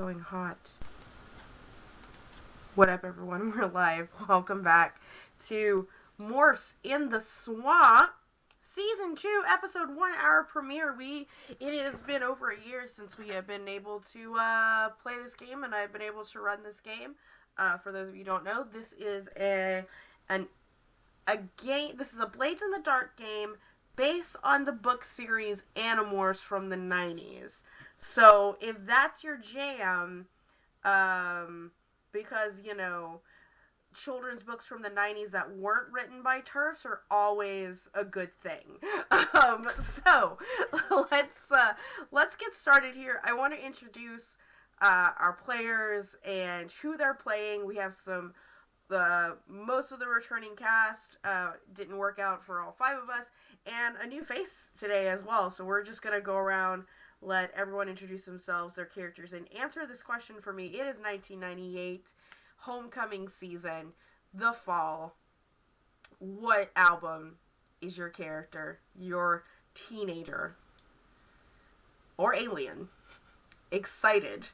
Going hot. What up, everyone? We're live. Welcome back to Morphs in the Swamp, Season 2, Episode 1, our premiere. It has been over a year since we have been able to play this game, and I've been able to run this game. For those of you who don't know, this is a game. This is a Blades in the Dark game based on the book series Animorphs from the 90s. So if that's your jam, because, children's books from the 90s that weren't written by TERFs are always a good thing. So let's get started here. I want to introduce our players and who they're playing. We have most of the returning cast didn't work out for all 5 of us, and a new face today as well. So we're just going to go around, let everyone introduce themselves, their characters, and answer this question for me. It is 1998, homecoming season, the fall. What album is your character, your teenager, or alien excited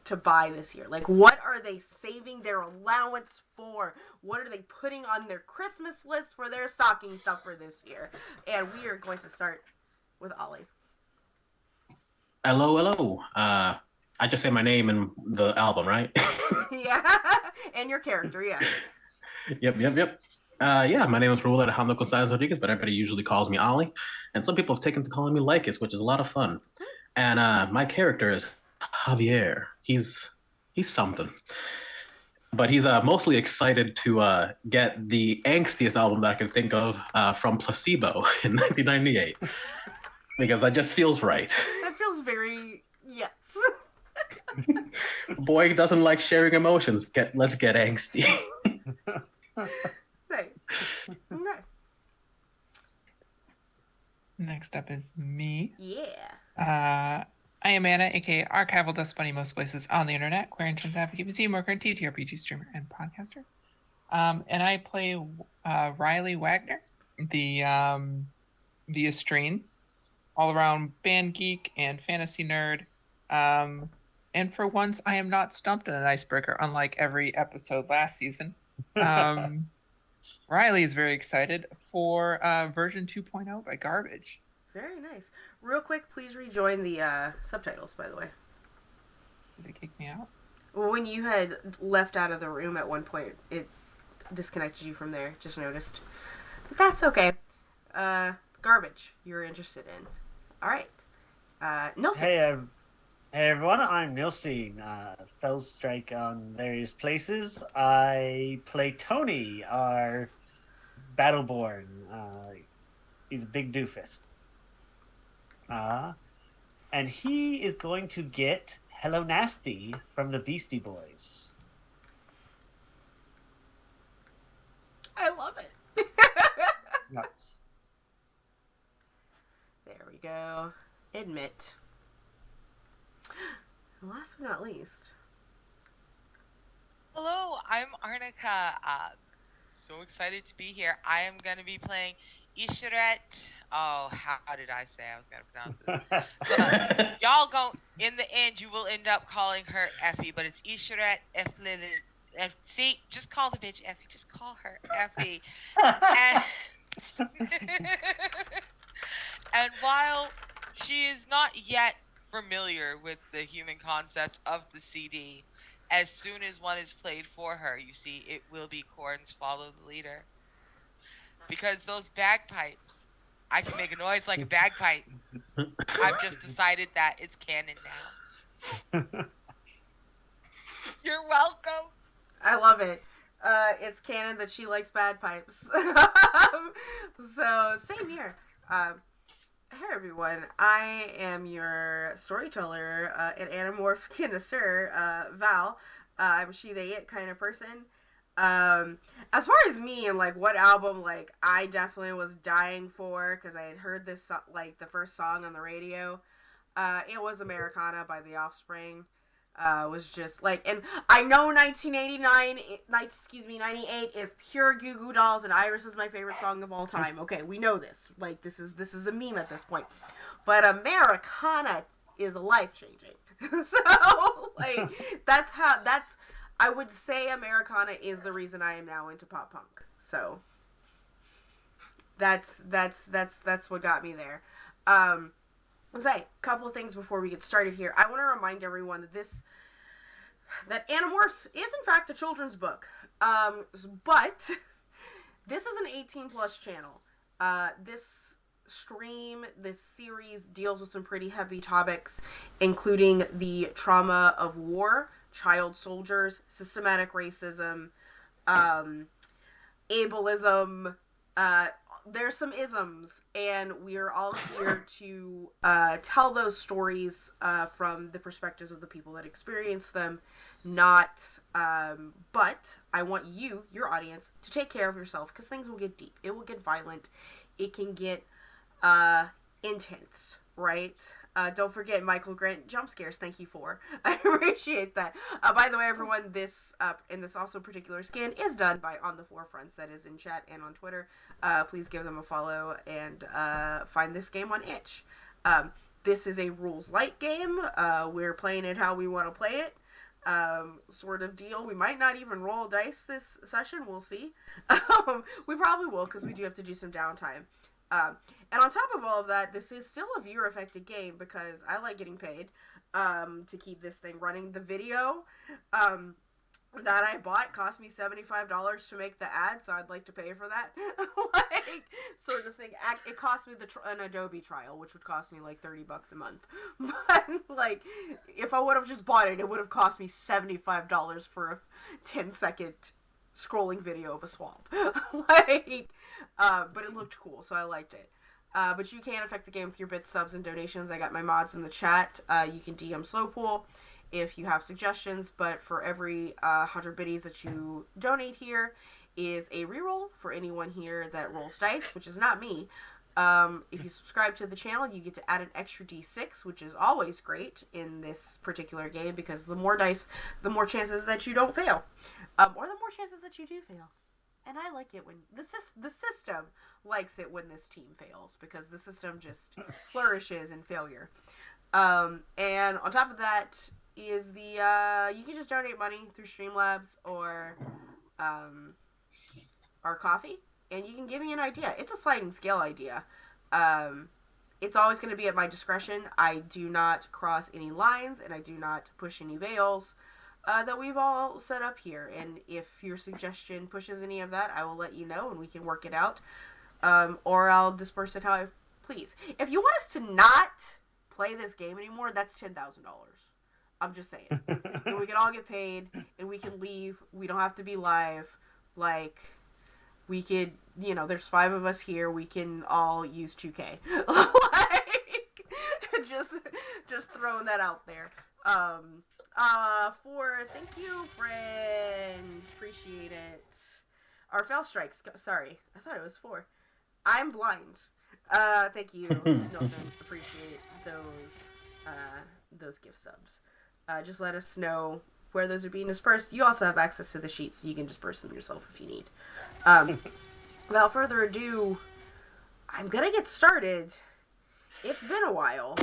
to buy this year? Like, what are they saving their allowance for? What are they putting on their Christmas list for their stocking stuff for this year? And we are going to start with Ollie. Hello. I just say my name and the album, right? Yeah, and your character, yeah. Yep. My name is Raul Alejandro Gonzalez Rodriguez, but everybody usually calls me Ollie. And some people have taken to calling me Lycus, which is a lot of fun. And my character is Javier. He's something. But he's mostly excited to get the angstiest album that I can think of from Placebo in 1998. Because that just feels right. That feels very, yes. Boy doesn't like sharing emotions. Let's get angsty. Right. Okay. Next up is me. Yeah. I am Anna, aka Archival Dust Bunny most places on the internet, queer and trans advocate, museum worker, TTRPG streamer, and podcaster. And I play Riley Wagner, the Estrine, all-around band geek and fantasy nerd. And for once, I am not stumped in an icebreaker, unlike every episode last season. Riley is very excited for version 2.0 by Garbage. Very nice. Real quick, please rejoin the subtitles, by the way. Did they kick me out? Well, when you had left out of the room at one point, it disconnected you from there. Just noticed. But that's okay. Garbage you're interested in. All right. Nilsen. Hey everyone, I'm Nilsen. Fell strike on various places. I play Tony, our Battleborn. He's a big doofus. And he is going to get Hello Nasty from the Beastie Boys. I love it. Yep. There we go. Admit. Last but not least. Hello, I'm Arnica. So excited to be here. I am going to be playing Ishret. Oh, how did I say I was going to pronounce it? So, y'all go, in the end, you will end up calling her Effie, but it's Ishret Eflilin. See, just call the bitch Effie. Just call her Effie. And while she is not yet familiar with the human concept of the CD, as soon as one is played for her, you see, it will be Corn's Follow the Leader. Because those bagpipes, I can make a noise like a bagpipe. I've just decided that it's canon now. You're welcome. I love it. It's canon that she likes bagpipes. So, same here. Hey everyone, I am your storyteller, an Animorph connoisseur, Val. I'm she, they, it kind of person. As far as me and like what album like I definitely was dying for, because I had heard this like the first song on the radio, it was Americana by The Offspring. Was just like, and I know 98 is pure Goo Goo Dolls, and Iris is my favorite song of all time. Okay, we know this. Like, this is a meme at this point. But Americana is life changing. So, I would say Americana is the reason I am now into pop punk. So that's what got me there. Let's say a couple of things before we get started here. I want to remind everyone that Animorphs is in fact a children's book. But this is an 18 plus channel. This series deals with some pretty heavy topics, including the trauma of war, child soldiers, systematic racism, ableism, there's some isms, and we're all here to tell those stories from the perspectives of the people that experience them, but I want you, your audience, to take care of yourself, because things will get deep. It will get violent. It can get intense, right? Don't forget Michael Grant jump scares. Thank you for. I appreciate that. By the way, everyone, this and this also particular scan is done by On the Forefronts. That is in chat and on Twitter. Please give them a follow and find this game on itch. This is a rules light game. We're playing it how we want to play it. Sort of deal. We might not even roll dice this session. We'll see. We probably will, because we do have to do some downtime. And on top of all of that, this is still a viewer-affected game, because I like getting paid to keep this thing running. The video that I bought cost me $75 to make the ad, so I'd like to pay for that. Like, sort of thing. It cost me an Adobe trial, which would cost me like $30 a month. But, like, if I would have just bought it, it would have cost me $75 for a 10-second scrolling video of a swamp. Like, but it looked cool, so I liked it. But you can affect the game with your bits, subs, and donations. I got my mods in the chat. You can DM Slowpool if you have suggestions, but for every 100 biddies that you donate here is a reroll for anyone here that rolls dice, which is not me. If you subscribe to the channel, you get to add an extra d6, which is always great in this particular game, because the more dice, the more chances that you don't fail. Or the more chances that you do fail. And I like it when the system likes it when this team fails, because the system just flourishes in failure. And on top of that is you can just donate money through Streamlabs or our coffee, and you can give me an idea. It's a sliding scale idea. It's always going to be at my discretion. I do not cross any lines, and I do not push any veils that we've all set up here. And if your suggestion pushes any of that, I will let you know, and we can work it out. Or I'll disperse it how I please. If you want us to not play this game anymore, that's $10,000. I'm just saying. And we can all get paid, and we can leave. We don't have to be live. Like, we could, there's 5 of us here. We can all use 2K. Like, just throwing that out there. Thank you, friend. Appreciate it. Our fell strikes. Sorry, I thought it was 4. I'm blind. Thank you, Nelson. Appreciate those gift subs. Just let us know where those are being dispersed. You also have access to the sheets, so you can disperse them yourself if you need. Without further ado, I'm gonna get started. It's been a while.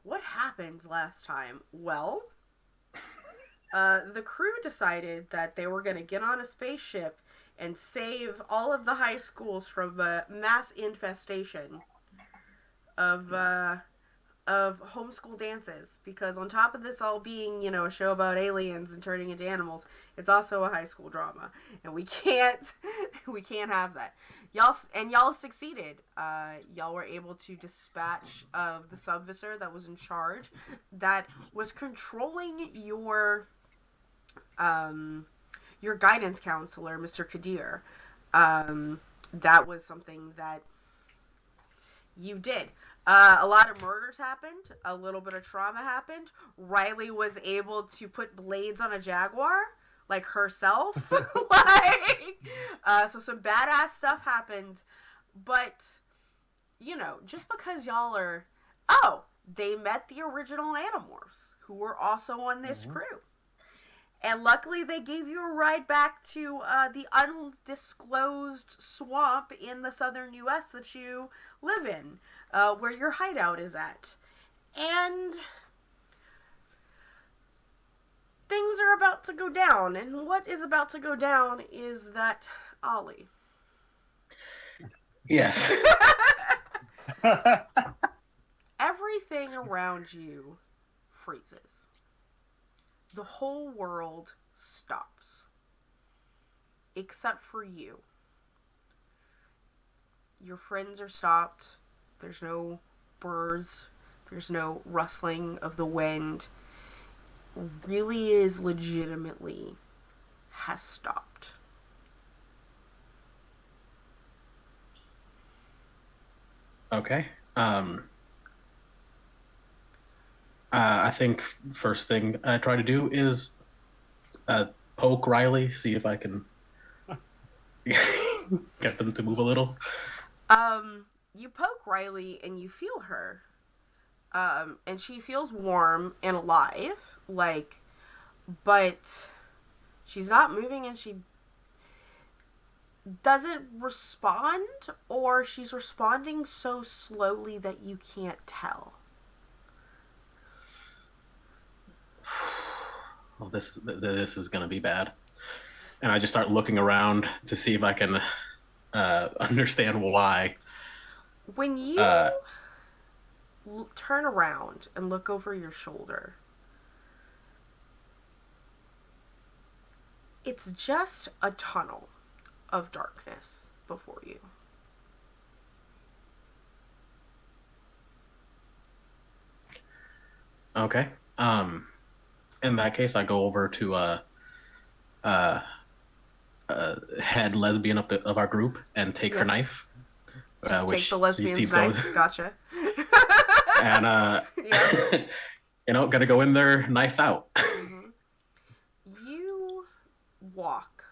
What happened last time? Well, the crew decided that they were gonna get on a spaceship and save all of the high schools from a mass infestation of homeschool dances, because on top of this all being, a show about aliens and turning into animals, it's also a high school drama, and we can't have that. Y'all succeeded. Y'all were able to dispatch of the sub-visser that was in charge, that was controlling your guidance counselor, Mr. Kadir. That was something that you did. A lot of murders happened. A little bit of trauma happened. Riley was able to put blades on a jaguar, like herself. So some badass stuff happened. But, just because y'all are... Oh, they met the original Animorphs, who were also on this crew. And luckily they gave you a ride back to the undisclosed swamp in the southern U.S. that you live in, where your hideout is at. And things are about to go down. And what is about to go down is that Ollie. Yes. Everything around you freezes. The whole world stops. Except for you. Your friends are stopped. There's no birds. There's no rustling of the wind. Really is legitimately has stopped. Okay. I think first thing I try to do is poke Riley, see if I can get them to move a little. You poke Riley and you feel her. And she feels warm and alive, but she's not moving and she doesn't respond, or she's responding so slowly that you can't tell. Well, this is gonna be bad. And I just start looking around to see if I can understand why. When you turn around and look over your shoulder, it's just a tunnel of darkness before you. Okay. In that case, I go over to head lesbian of our group and take her knife. Just take the lesbian's knife. Gotcha. And gonna go in there, knife out. Mm-hmm. You walk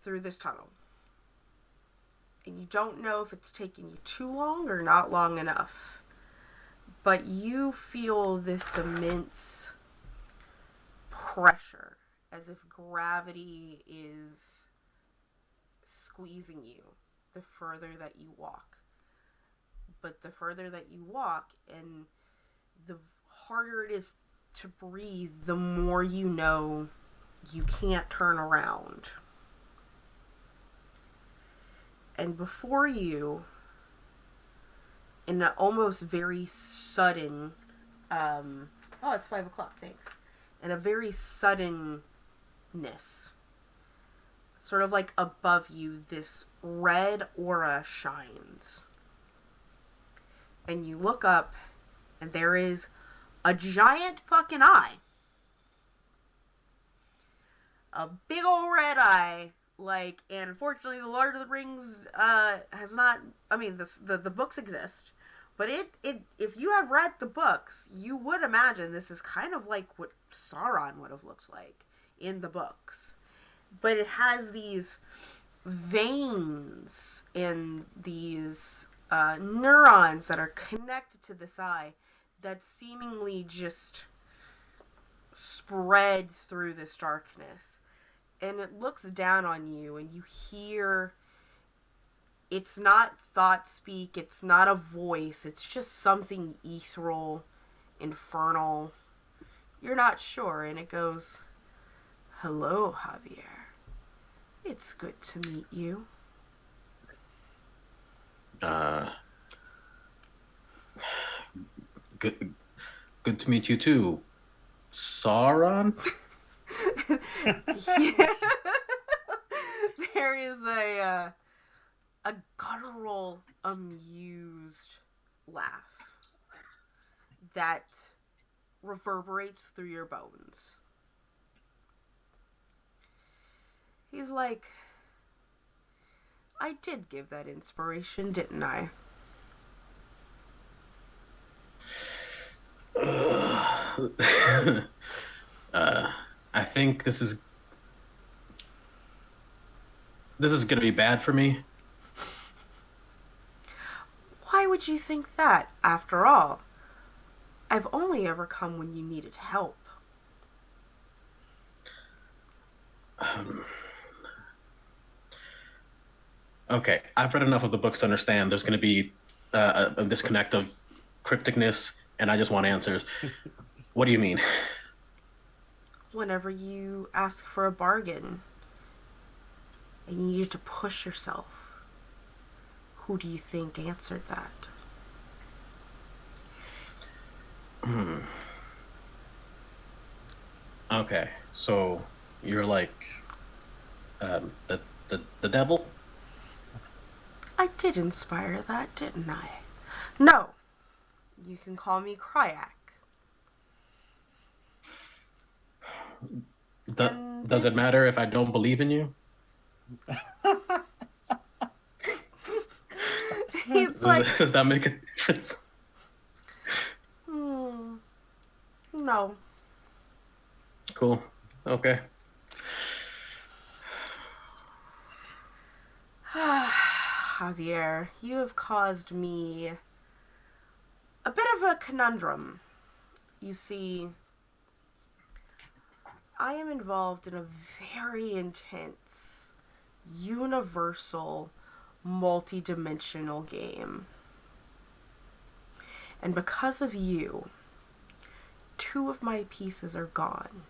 through this tunnel, and you don't know if it's taking you too long or not long enough, but you feel this immense pressure, as if gravity is squeezing you the further that you walk. But the further that you walk and the harder it is to breathe, the more you know you can't turn around. And before you, in an almost very sudden, it's 5 o'clock, thanks. In a very suddenness, sort of like above you, this red aura shines. And you look up, and there is a giant fucking eye. A big old red eye. And unfortunately, the Lord of the Rings has not... I mean, the books exist. But if you have read the books, you would imagine this is kind of like what Sauron would have looked like in the books. But it has these veins and these neurons that are connected to this eye that seemingly just spread through this darkness. And it looks down on you, and you hear... It's not thought speak, it's not a voice, it's just something ethereal, infernal. You're not sure, and it goes, "Hello, Javier. It's good to meet you." Good to meet you too, Sauron. There is a guttural, amused laugh that reverberates through your bones. He's like, "I did give that inspiration, didn't I?" I think this is gonna be bad for me. Why would you think that? After all, I've only ever come when you needed help. Okay, I've read enough of the books to understand there's going to be a disconnect of crypticness and I just want answers. What do you mean? Whenever you ask for a bargain and you needed to push yourself, who do you think answered that? Okay, so you're like the devil? I did inspire that, didn't I? No. You can call me Crayak. Does it matter if I don't believe in you? It's like, Does that make a difference? no. Cool. Okay. Javier, you have caused me a bit of a conundrum. You see, I am involved in a very intense, universal, multi-dimensional game. And because of you, 2 of my pieces are gone.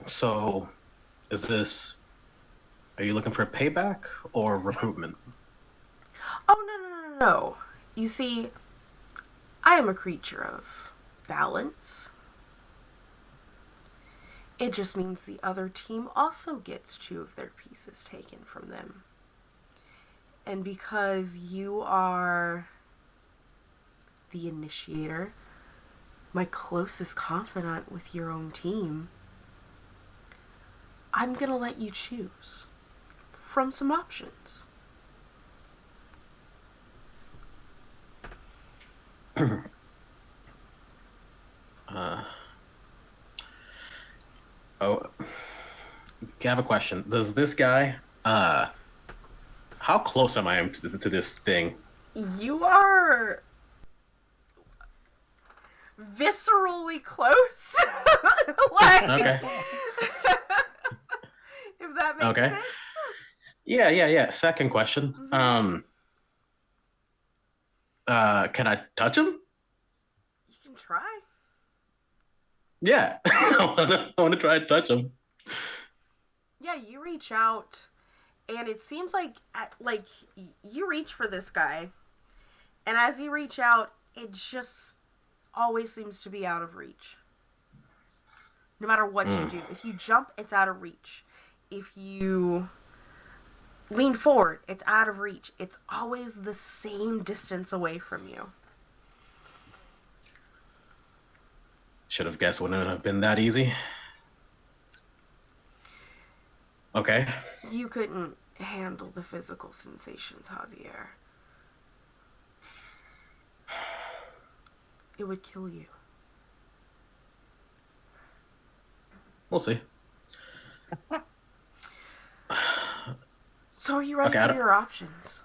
So, are you looking for payback or recruitment? Oh, no. You see, I am a creature of balance. It just means the other team also gets 2 of their pieces taken from them. And because you are the initiator, my closest confidant with your own team, I'm gonna let you choose from some options. Oh, I have a question. Does this guy, how close am I to this thing? You are viscerally close. Like, Okay. if that makes Okay. sense. Yeah. Second question. Can I touch him? You can try. Yeah. I wanna try and touch him. Yeah, you reach out, and it seems like you reach for this guy, and as you reach out, it just always seems to be out of reach. No matter what you do. If you jump, it's out of reach. If you lean forward, it's out of reach. It's always the same distance away from you. Should have guessed wouldn't have been that easy. Okay. You couldn't handle the physical sensations, Javier. It would kill you. We'll see. So are you ready for your options?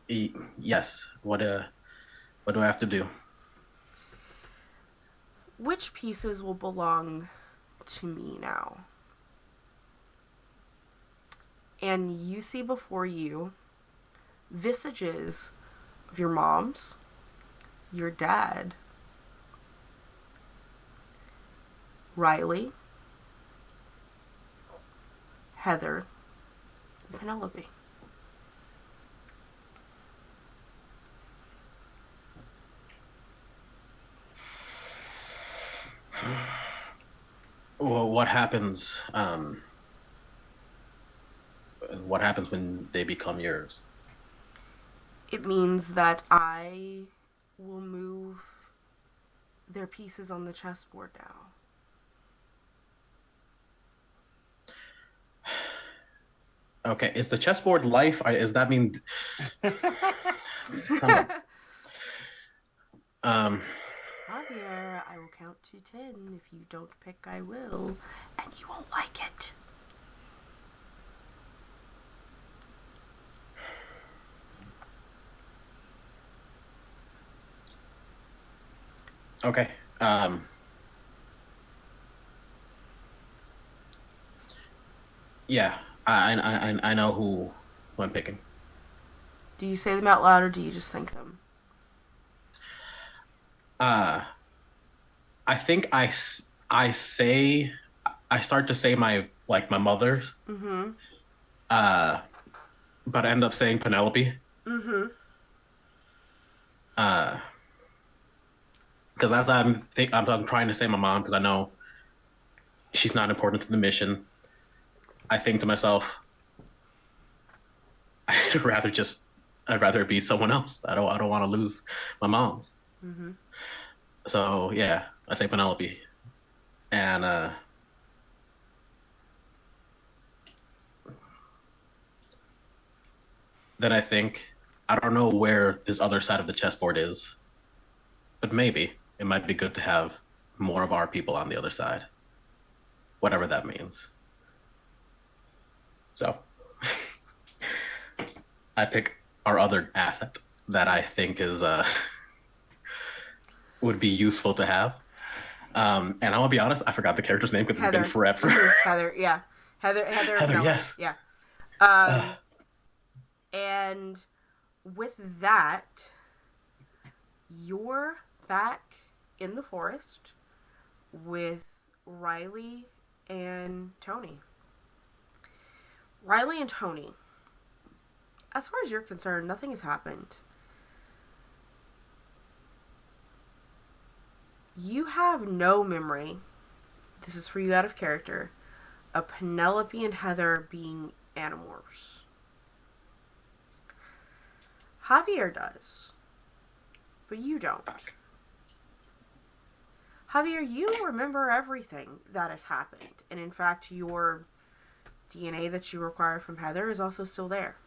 Yes. What do I have to do? Which pieces will belong to me now? And you see before you visages of your moms, your dad, Riley, Heather, and Penelope. Well, what happens? What happens when they become yours? It means that I will move their pieces on the chessboard now. Okay, is the chessboard life? Does that mean? Javier, I will count to 10. If you don't pick, I will, and you won't like it. Okay. Yeah, I know who I'm picking. Do you say them out loud or do you just think them? I think I say I start to say my mother's. Mm-hmm. Uh, but I end up saying Penelope. Mm-hmm. Because as I'm trying to say my mom because I know she's not important to the mission. I think to myself, I'd rather it be someone else. I don't want to lose my mom's. Mm-hmm. So yeah, I say Penelope, and then I don't know where this other side of the chessboard is, but maybe it might be good to have more of our people on the other side, whatever that means. So I pick our other asset that I think is would be useful to have. And I'll be honest, I forgot the character's name because it's been forever. Mm-hmm. Heather, yeah. Heather, Heather, yes. Yeah. And with that, you're back in the forest with Riley and Tony. Riley and Tony, as far as you're concerned, nothing has happened. You have no memory, this is for you out of character, of Penelope and Heather being Animorphs. Javier does, but you don't. Javier, you remember everything that has happened, and in fact, your DNA that you require from Heather is also still there.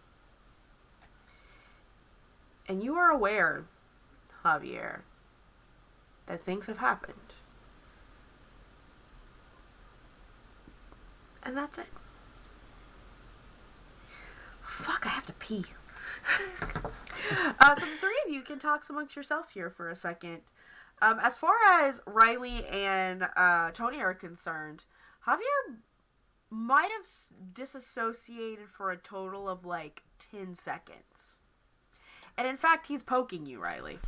And you are aware, Javier, that things have happened. And that's it. Fuck, I have to pee. So the three of you can talk amongst yourselves here for a second. As far as Riley and Tony are concerned, Javier might have disassociated for a total of 10 seconds. And in fact, he's poking you, Riley.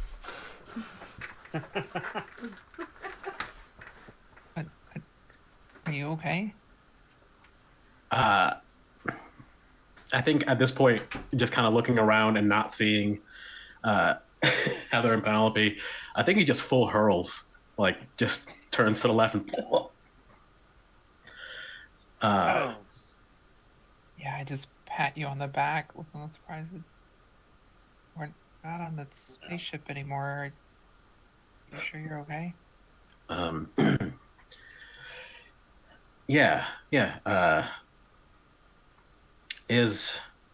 Are you okay? I think at this point, just kind of looking around and not seeing Heather and Penelope, I think he just full hurls, just turns to the left and. Yeah, I just pat you on the back, looking a little surprised that we're not on the spaceship anymore. Are you sure you're okay? Yeah.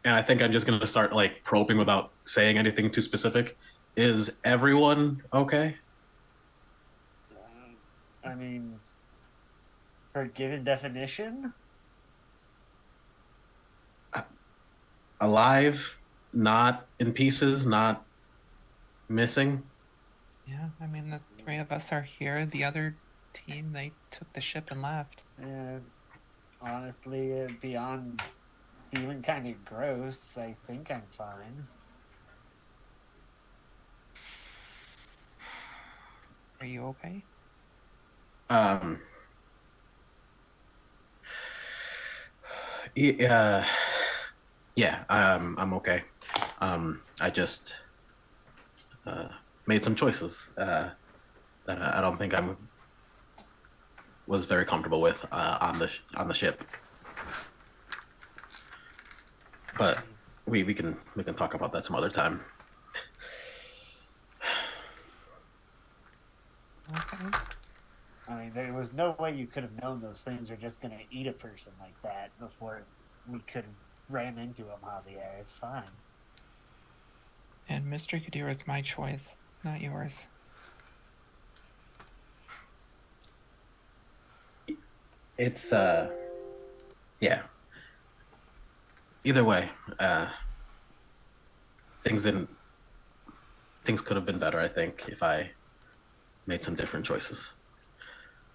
And I think I'm just gonna start probing without saying anything too specific. Is everyone okay? I mean, for a given definition, Alive, not in pieces, not missing. Yeah, I mean, the three of us are here. The other team, they took the ship and left. honestly, beyond feeling kind of gross, I think I'm fine. Are you okay? Yeah, I'm okay. I just made some choices that I don't think was very comfortable with on the ship. But we can talk about that some other time. Okay. I mean, there was no way you could have known those things were just going to eat a person like that before we could have ran into them, Javier. It's fine. And Mr. Kadir is my choice, not yours. It's yeah. Either way, things could have been better, I think, if I made some different choices.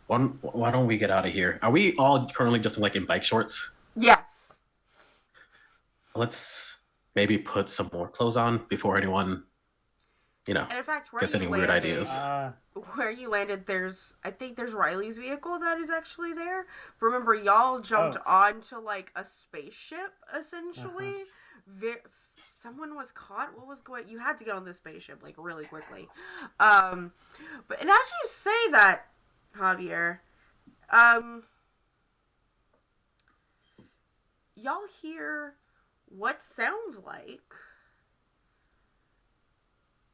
Why don't we get out of here? Are we all currently just in bike shorts? Yes. let's maybe put some more clothes on before anyone, And in fact, gets any weird ideas. Where you landed, I think there's Riley's vehicle that is actually there. Remember, y'all jumped onto like a spaceship, essentially. Someone was caught. What was going? You had to get on this spaceship like really quickly. And as you say that, Javier, y'all hear what sounds like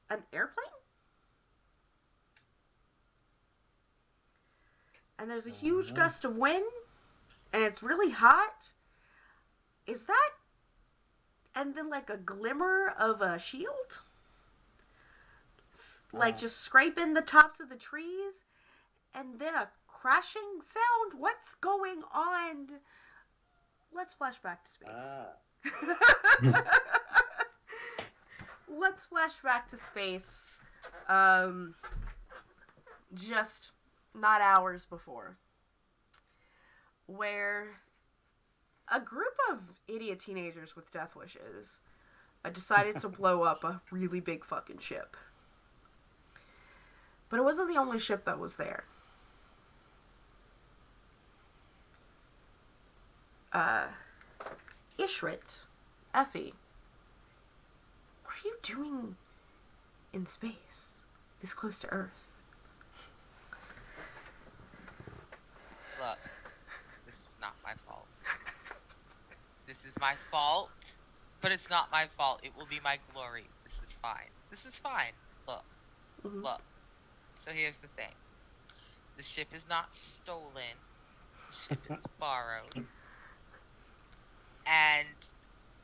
an airplane? And there's a huge gust of wind, and it's really hot. Is that... And then, like, a glimmer of a shield? Like, just scraping the tops of the trees? And then a crashing sound? What's going on? Let's flash back to space. Let's flash back to space. Just not hours before. Where a group of idiot teenagers with death wishes decided to blow up a really big fucking ship. But it wasn't the only ship that was there. Ishrit, Effie, what are you doing in space, this close to Earth? Look, this is not my fault. This is my fault, but it's not my fault. It will be my glory. This is fine. This is fine. Look. Mm-hmm. Look. So here's the thing. The ship is not stolen. The ship is borrowed. And,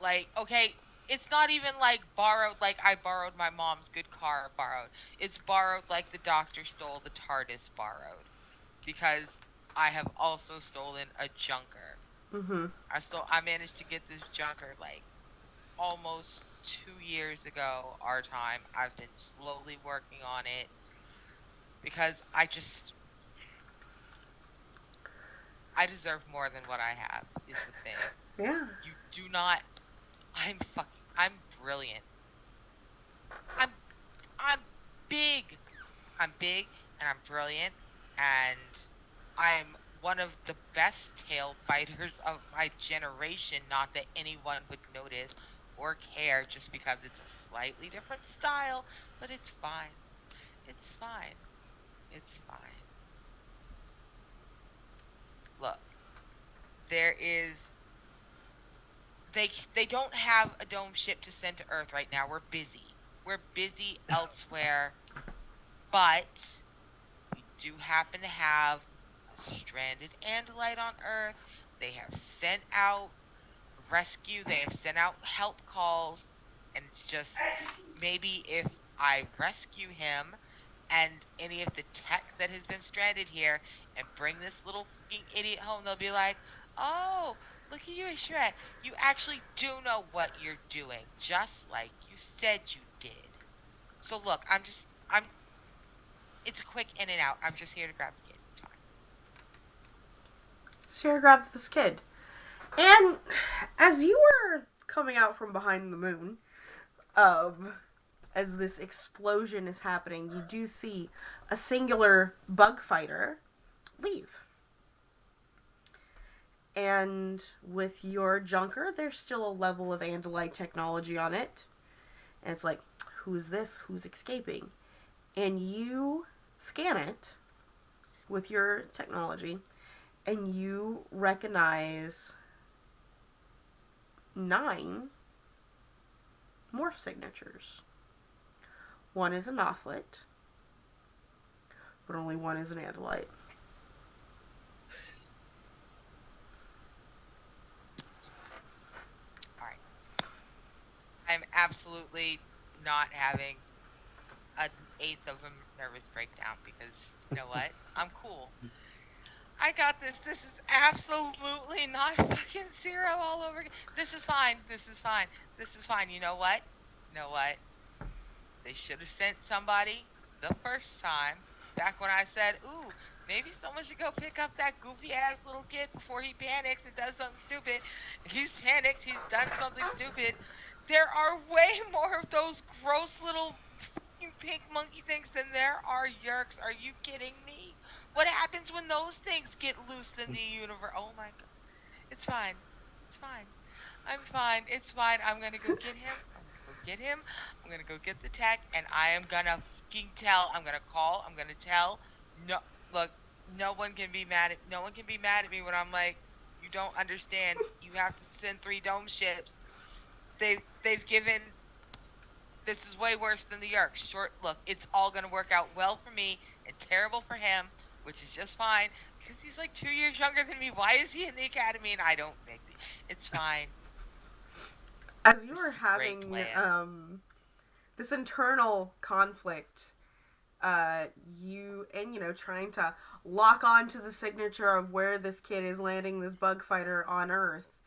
like, okay, it's not even like borrowed like I borrowed my mom's good car borrowed. It's borrowed like the doctor stole the TARDIS borrowed. Because I have also stolen a junker. Mm-hmm. I managed to get this junker like almost 2 years ago our time. I've been slowly working on it because I deserve more than what I have is the thing. Yeah. You do not. I'm brilliant. I'm big. I'm big and I'm brilliant and I'm one of the best tail fighters of my generation. Not that anyone would notice or care just because it's a slightly different style, but it's fine. It's fine. It's fine. Look, there is... They don't have a dome ship to send to Earth right now. We're busy. We're busy elsewhere. But we do happen to have a stranded Andalite on Earth. They have sent out rescue. They have sent out help calls. And it's just maybe if I rescue him and any of the tech that has been stranded here and bring this little fucking idiot home, they'll be like, oh, look at you, Shred. You actually do know what you're doing, just like you said you did. So look, it's a quick in and out. I'm just here to grab the kid. It's fine. Just here to grab this kid. And as you were coming out from behind the moon, as this explosion is happening, you do see a singular bug fighter leave. And with your junker, there's still a level of Andalite technology on it. And it's like, who's this? Who's escaping? And you scan it with your technology, and you recognize 9 morph signatures. One is a Nothlit, but only one is an Andalite. Alright. I'm absolutely not having an eighth of a nervous breakdown because, you know what? I'm cool. I got this. This is absolutely not fucking zero all over again. This is fine. This is fine. This is fine. You know what? You know what? They should have sent somebody the first time. Back when I said, ooh, Maybe someone should go pick up that goofy ass little kid before he panics and does something stupid. He's panicked, he's done something stupid. There are way more of those gross little fucking pink monkey things than there are yerks. Are you kidding me? What happens when those things get loose in the universe? Oh my god. It's fine. It's fine. I'm fine. It's fine. I'm gonna go get him. I'm gonna go get him. I'm gonna go get the tech, and I am gonna fucking tell. I'm gonna call. I'm gonna tell. No, look. No one can be mad at. No one can be mad at me when I'm like, you don't understand. You have to send 3 dome ships. They've given. This is way worse than the Yerks. Short. Look, it's all gonna work out well for me and terrible for him, which is just fine because he's like 2 years younger than me. Why is he in the academy and I don't make it? It's fine. As you This were is a great having plan. this internal conflict, trying to lock on to the signature of where this kid is landing this bug fighter on Earth,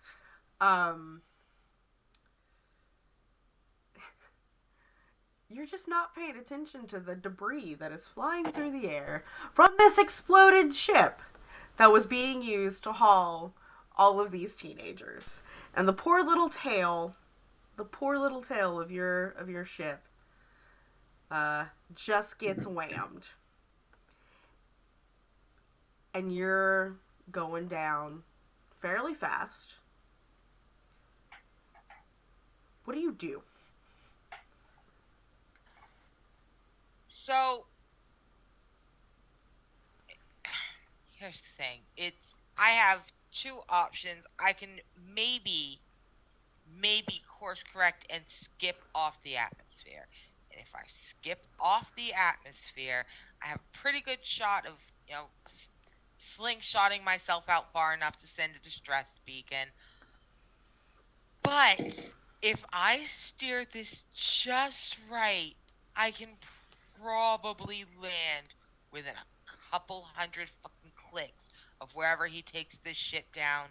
you're just not paying attention to the debris that is flying through the air from this exploded ship that was being used to haul all of these teenagers. And the poor little tail of your ship just gets whammed. And you're going down fairly fast. What do you do? So here's the thing. I have 2 options. I can maybe course correct and skip off the atmosphere. And if I skip off the atmosphere, I have a pretty good shot of, slingshotting myself out far enough to send a distress beacon. But if I steer this just right, I can probably land within a couple hundred fucking clicks of wherever he takes this ship down.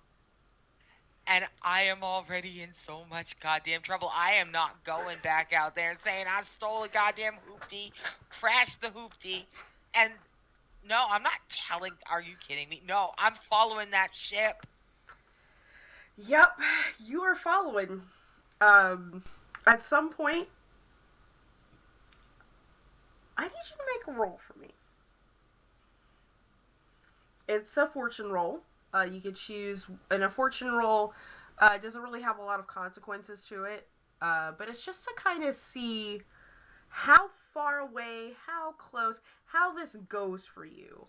And I am already in so much goddamn trouble. I am not going back out there and saying I stole a goddamn hoopty, crashed the hoopty, and no, I'm not telling. Are you kidding me? No, I'm following that ship. Yep, you are following. At some point, I need you to make a roll for me. It's a fortune roll. You could choose, and a fortune roll doesn't really have a lot of consequences to it, but it's just to kind of see how far away, how close, how this goes for you.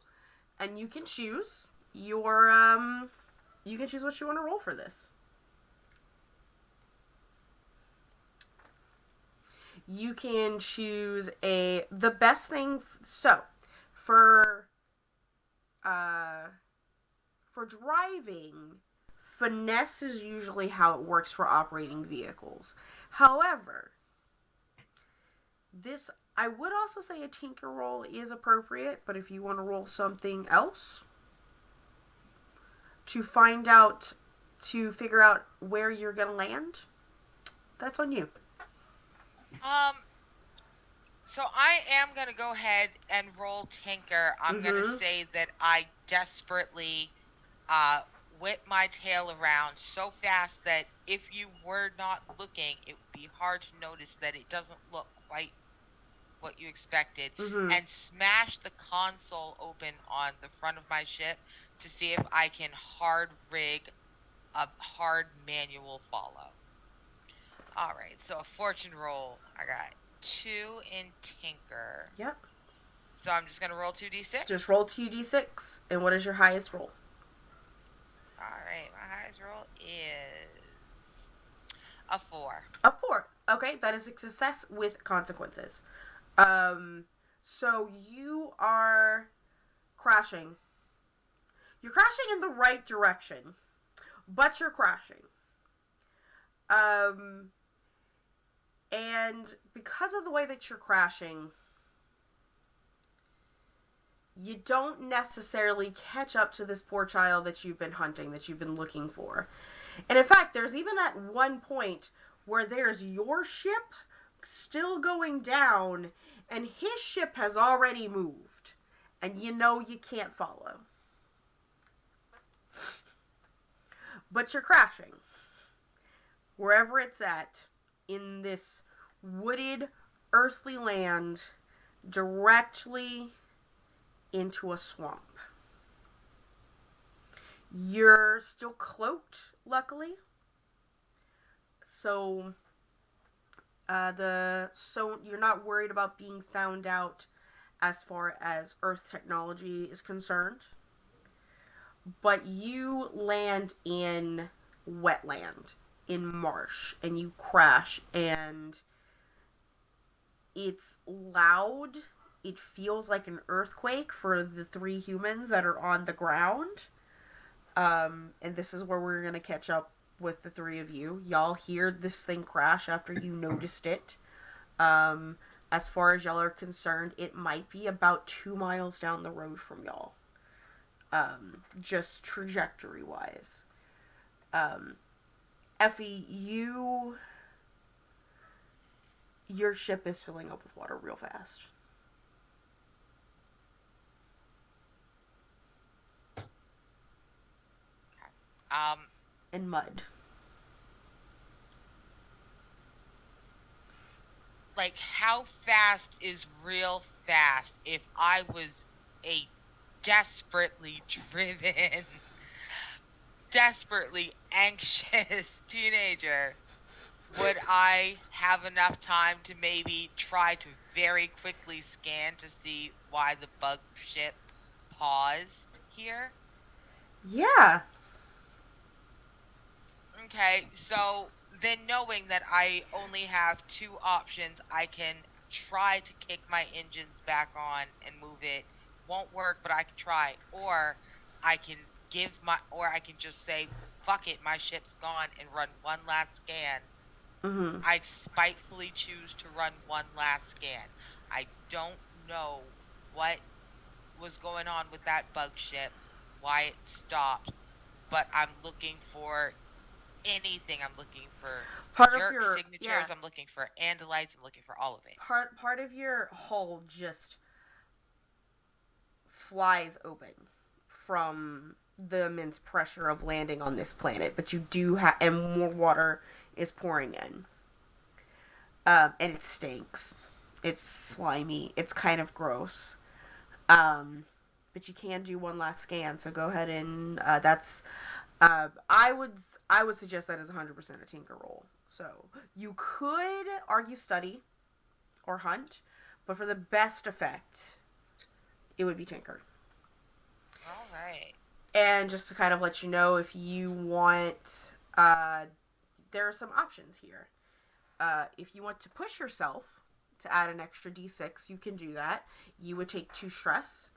And you can choose you can choose what you want to roll for this. You can choose the best thing. So, for driving, finesse is usually how it works for operating vehicles. However, I would also say a tinker roll is appropriate, but if you want to roll something else to figure out where you're going to land, that's on you. So I am going to go ahead and roll tinker. I'm going to say that I desperately whip my tail around so fast that if you were not looking, it would be hard to notice that it doesn't look quite what you expected, and smash the console open on the front of my ship to see if I can hard rig a hard manual follow. Alright, so a fortune roll. I got 2 in tinker. Yep. So I'm just going to roll 2d6? Just roll 2d6. And what is your highest roll? Alright, my highest roll is a 4. A 4. Okay, that is a success with consequences. So you are crashing. You're crashing in the right direction, but you're crashing. And because of the way that you're crashing, you don't necessarily catch up to this poor child that you've been hunting, that you've been looking for. And in fact, there's even at one point where there's your ship still going down, and his ship has already moved. and you know you can't follow. But you're crashing. Wherever it's at, in this wooded, earthly land, directly into a swamp. You're still cloaked, luckily. So you're not worried about being found out as far as Earth technology is concerned. But you land in wetland, in marsh, and you crash, and it's loud. It feels like an earthquake for the 3 humans that are on the ground. And this is where we're going to catch up with the 3 of you. Y'all hear this thing crash after you noticed it. As far as y'all are concerned, it might be about 2 miles down the road from y'all. Just trajectory-wise. Effie, your ship is filling up with water real fast. And mud. Like, how fast is real fast if I was a desperately driven, desperately anxious teenager? Would I have enough time to maybe try to very quickly scan to see why the bug ship paused here? Yeah. Okay, so then knowing that I only have 2 options, I can try to kick my engines back on and move it. Won't work, but I can try. Or I can I can just say, fuck it, my ship's gone, and run one last scan. Mm-hmm. I spitefully choose to run one last scan. I don't know what was going on with that bug ship, why it stopped, but I'm looking for anything. I'm looking for jerk signatures. I'm looking for Andalites. I'm looking for all of it. Part of your hull just flies open from the immense pressure of landing on this planet, but you do have, and more water is pouring in. And it stinks. It's slimy. It's kind of gross. But you can do one last scan, so go ahead and that's. I would suggest that as 100% a tinker roll. So you could argue study or hunt, but for the best effect, it would be tinker. All right. And just to kind of let you know, if you want, there are some options here. If you want to push yourself to add an extra d6, you can do that. You would take 2 stress,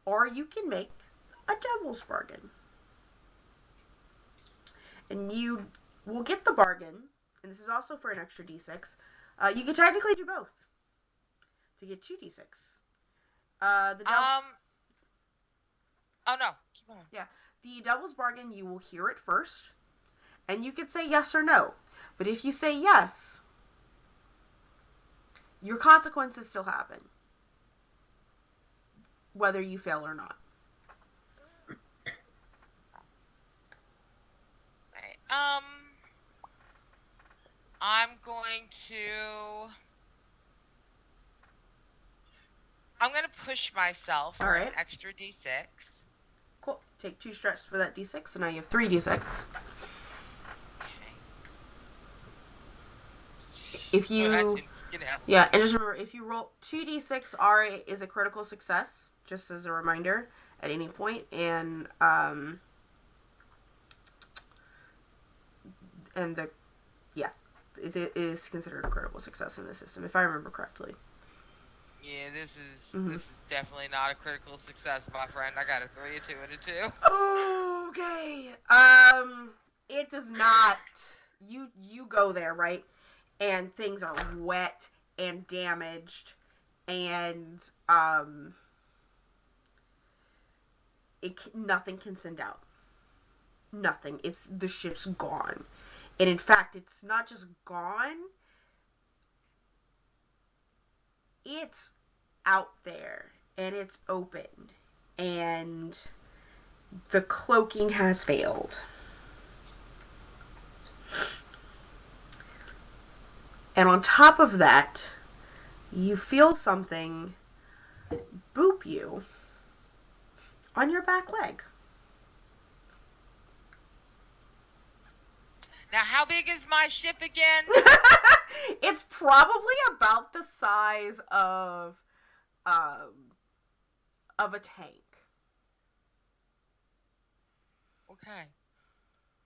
or you can make a devil's bargain. And you will get the bargain, and this is also for an extra d6. You can technically do both to get 2 d6. Oh no, keep on. Yeah, the devil's bargain, you will hear it first, and you can say yes or no. But if you say yes, your consequences still happen, whether you fail or not. I'm going to push myself for an extra d6. Cool. Take 2 stress for that d6, so now you have 3 d6. Okay. If you... Yeah, and just remember, if you roll 2d6, R is a critical success, just as a reminder, at any point, and it is considered a critical success in the system, if I remember correctly. Yeah, this is definitely not a critical success, my friend. I got a 3, a 2, and a 2. Okay. It does not. You go there, right? And things are wet and damaged, and nothing can send out. Nothing. The ship's gone. And in fact, it's not just gone. It's out there. and it's open, and the cloaking has failed. And on top of that, you feel something boop you on your back leg. Now, how big is my ship again? It's probably about the size of a tank.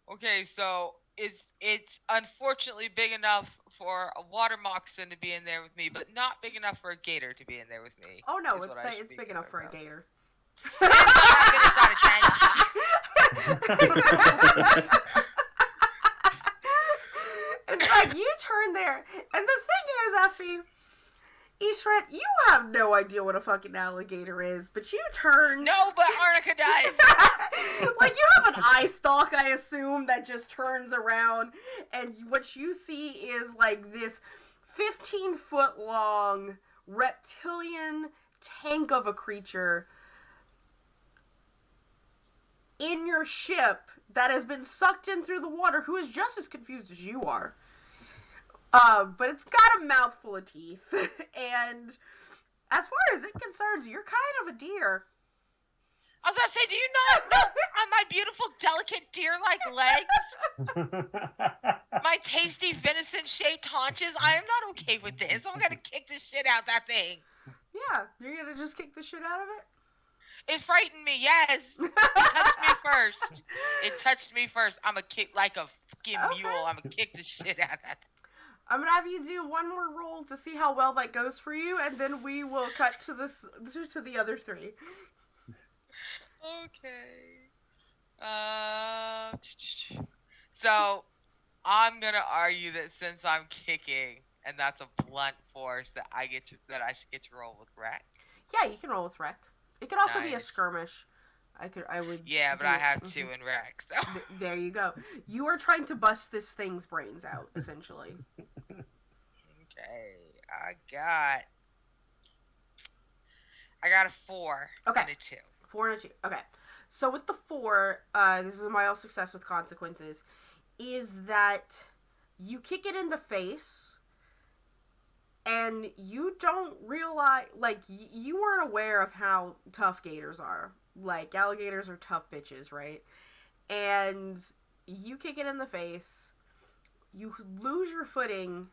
Okay, so it's unfortunately big enough for a water moccasin to be in there with me, but not big enough for a gator to be in there with me. Oh no, it's big enough for a gator. It's not that big inside a tank. In fact, you turn there, and the thing is, Effie, Ishret, you have no idea what a fucking alligator is, but you turn... No, but Arnica does! Like, you have an eye stalk, I assume, that just turns around, and what you see is, like, this 15-foot-long reptilian tank of a creature in your ship that has been sucked in through the water, who is just as confused as you are. But it's got a mouthful of teeth, and as far as it concerns, you're kind of a deer. I was about to say, do you not know on my beautiful, delicate deer-like legs? My tasty venison-shaped haunches? I am not okay with this. I'm gonna kick the shit out of that thing. Yeah, you're gonna just kick the shit out of it? It frightened me, yes. It touched me first. It touched me first. I'm a kick like a fucking mule. I'm gonna kick the shit out of that. I'm gonna have you do one more roll to see how well that goes for you, and then we will cut to the other three. Okay. So I'm gonna argue that since I'm kicking and that's a blunt force, that I get to roll with wreck. Yeah, you can roll with wreck. It could also be a Nice. skirmish. I would. Yeah, but I have two in wreck, so. There you go. You are trying to bust this thing's brains out, essentially. Okay, I got a 4 Okay. and a 2. 4 and a 2. Okay. So with the 4, this is a mild success with consequences, is that you kick it in the face, and you don't realize, like, you weren't aware of how tough gators are. Like, alligators are tough bitches, right? And you kick it in the face, you lose your footing,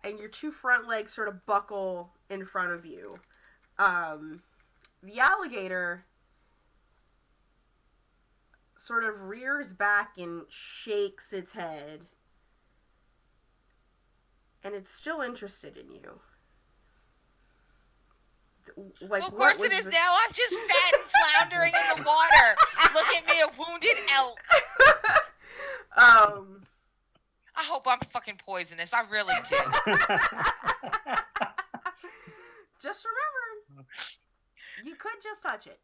and your 2 front legs sort of buckle in front of you. The alligator sort of rears back and shakes its head, and it's still interested in you. Like, Well, of course it is now. I'm just fat and floundering in the water. Look at me, a wounded elk. I hope I'm fucking poisonous. I really do. Just remember, you could just touch it.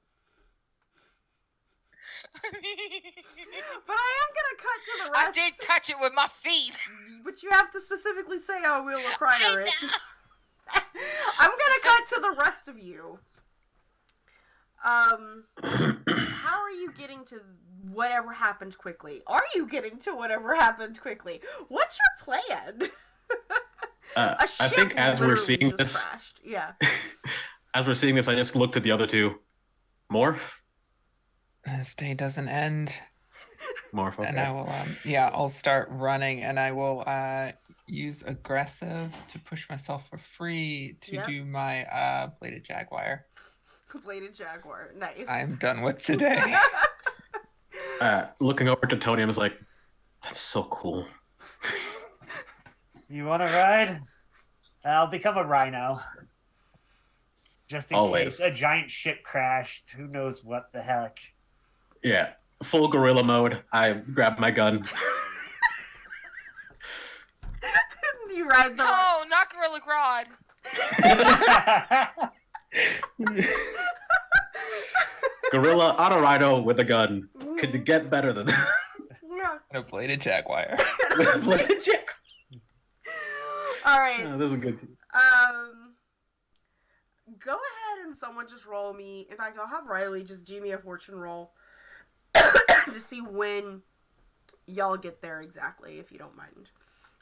But I am gonna cut to the rest. I did touch it with my feet. But you have to specifically say I will require it. I'm gonna cut to the rest of you. How are you getting to whatever happened quickly? Are you getting to whatever happened quickly? What's your plan? A ship I think as we're literally seeing just this, crashed. Yeah. as we're seeing this, I just looked at the other two. Morph? This day doesn't end. Morph, okay. And I will, I'll start running, and I will use aggressive to push myself for free to Yep. do my bladed jaguar. Bladed jaguar. Nice. I'm done with today. Looking over to Tony, I was like, that's so cool. You want to ride? I'll become a rhino. Just in Always. case a giant ship crashed. Who knows what the heck. Yeah, full gorilla mode. I grab my gun. You ride the... Oh, not Gorilla Grodd. Gorilla on a rhino with a gun. Could you get better than that? Yeah. And a bladed jaguar. All right. Oh, this is good. Go ahead and someone just roll me. In fact, I'll have Riley just do me a fortune roll to see when y'all get there exactly, if you don't mind.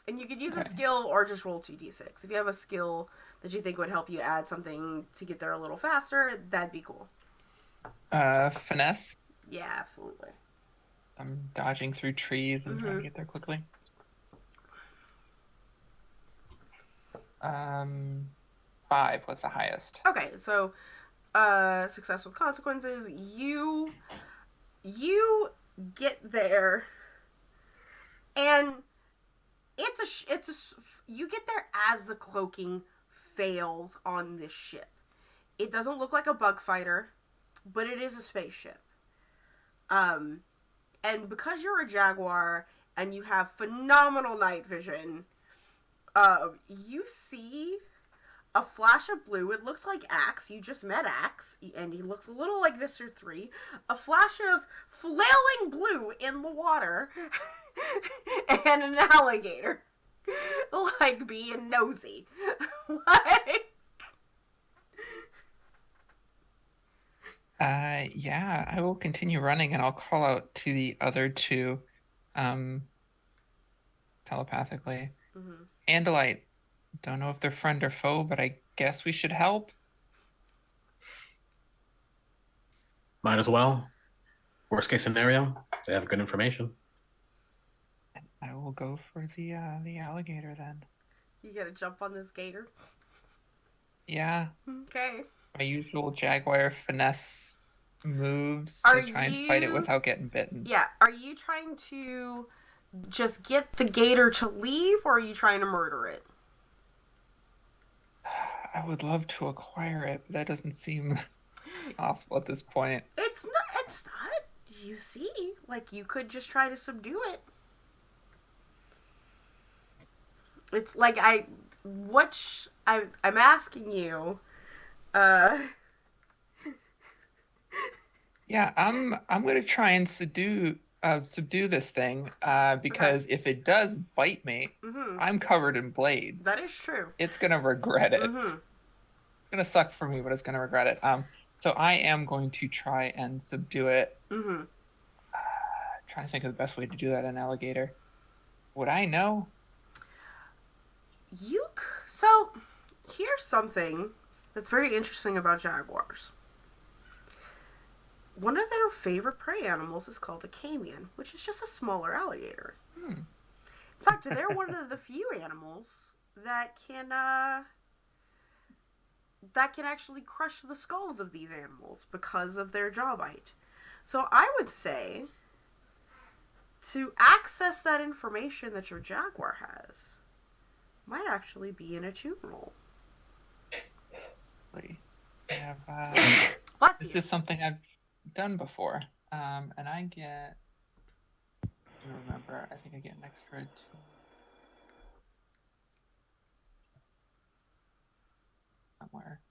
And you could use a skill or just roll 2d6. If you have a skill that you think would help you add something to get there a little faster, that'd be cool. Finesse. Yeah, absolutely. I'm dodging through trees and trying to get there quickly. 5 was the highest. Okay, so success with consequences. You get there, and you get there as the cloaking fails on this ship. It doesn't look like a bug fighter, but it is a spaceship. And because you're a jaguar and you have phenomenal night vision, you see a flash of blue. It looks like Axe. You just met Axe, and he looks a little like Visser 3. A flash of flailing blue in the water, and an alligator, like being nosy. Yeah, I will continue running, and I'll call out to the other two, telepathically. Andalite, don't know if they're friend or foe, but I guess we should help. Might as well. Worst case scenario, they have good information. I will go for the alligator then. You gotta jump on this gator. Yeah. Okay. My usual jaguar finesse moves Are to try and fight it without getting bitten. Yeah. Are you trying to just get the gator to leave, or are you trying to murder it? I would love to acquire it, but that doesn't seem possible at this point. It's not. You see, like, you could just try to subdue it. It's like I'm asking you. Yeah, I'm gonna try and subdue this thing, because if it does bite me, I'm covered in blades. That is true. It's gonna regret it. It's gonna suck for me, but it's gonna regret it. So I am going to try and subdue it. Trying to think of the best way to do that. An alligator. Would I know? So here's something that's very interesting about jaguars. One of their favorite prey animals is called a caiman, which is just a smaller alligator. In fact, they're one of the few animals that can actually crush the skulls of these animals because of their jaw bite. So I would say, to access that information that your jaguar has, might actually be an attune roll. I have, Bless this you. is something I've done before, and I get, I don't remember, I think I get an extra 2. Somewhere.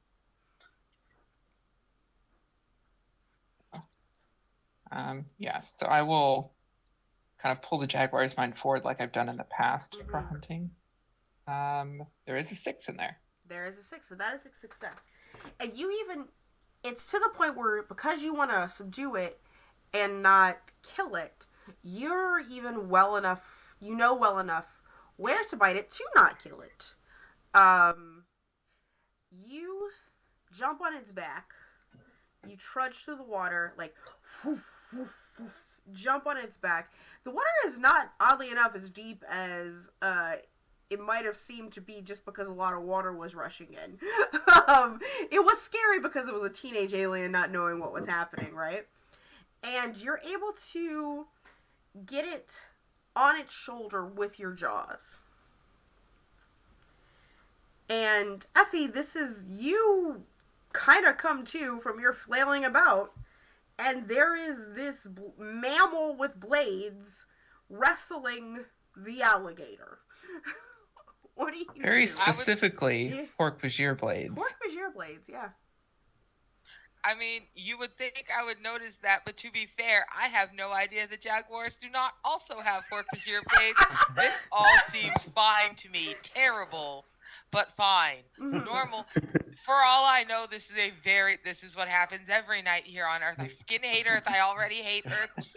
Yes, so I will kind of pull the jaguar's mind forward like I've done in the past for hunting. There is a 6 in there. There is a 6, so that is a success. And it's to the point where, because you want to subdue it and not kill it, you're even well enough where to bite it to not kill it. You jump on its back, you trudge through the water, like, woof, woof, woof, jump on its back. The water is not, oddly enough, as deep as it might have seemed to be, just because a lot of water was rushing in. It was scary because it was a teenage alien not knowing what was happening, right? And you're able to get it on its shoulder with your jaws. And Effie, this is you kind of come to from your flailing about, and there is this mammal with blades wrestling the alligator. What do you do? Very specifically, Pork-Bajir blades. Pork-Bajir blades, yeah. I mean, you would think I would notice that, but to be fair, I have no idea the jaguars do not also have Pork-Bajir blades. This all seems fine to me. Terrible. but fine. Normal. For all I know, this is what happens every night here on Earth. I fucking hate Earth. I already hate Earth.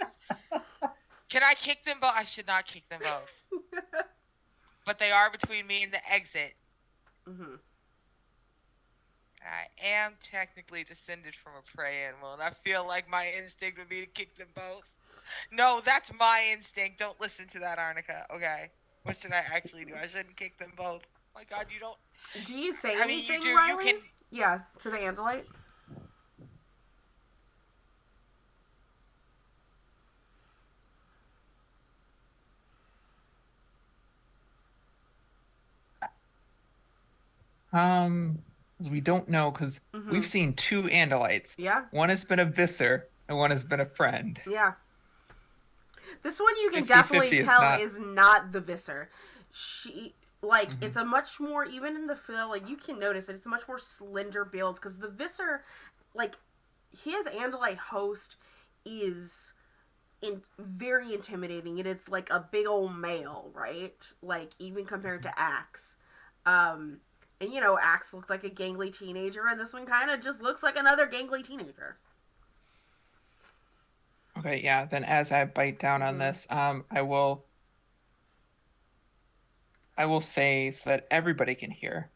Can I kick them both? I should not kick them both. But they are between me and the exit. Mm-hmm. I am technically descended from a prey animal, and I feel like my instinct would be to kick them both. No, that's my instinct. Don't listen to that, Arnica. Okay. What should I actually do? I shouldn't kick them both. Oh my God, you don't. Do you say I mean, anything, you do. Riley? You can. Yeah, to the Andalite. We don't know because we've seen 2 Andalites. Yeah. One has been a Visser and one has been a friend. Yeah. This one you can 50-50 definitely tell not... is not the Visser. She, like, it's a much more, even in the fill, like, you can notice it, it's a much more slender build, because the Visser, like, his Andalite host is very intimidating, and it's, like, a big old male, right? Like, even compared to Axe. And, you know, Axe looked like a gangly teenager, and this one kind of just looks like another gangly teenager. Okay, yeah, then as I bite down on this, I will say so that everybody can hear,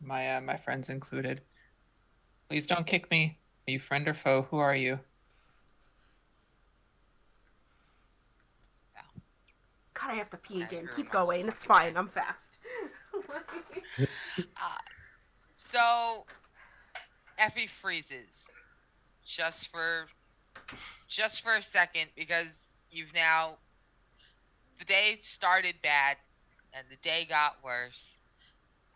my friends included. Please don't kick me. Are you friend or foe? Who are you? God, I have to pee again. Keep going. It's fine. I'm fast. So, Effie freezes. Just for a second, because the day started bad, and the day got worse,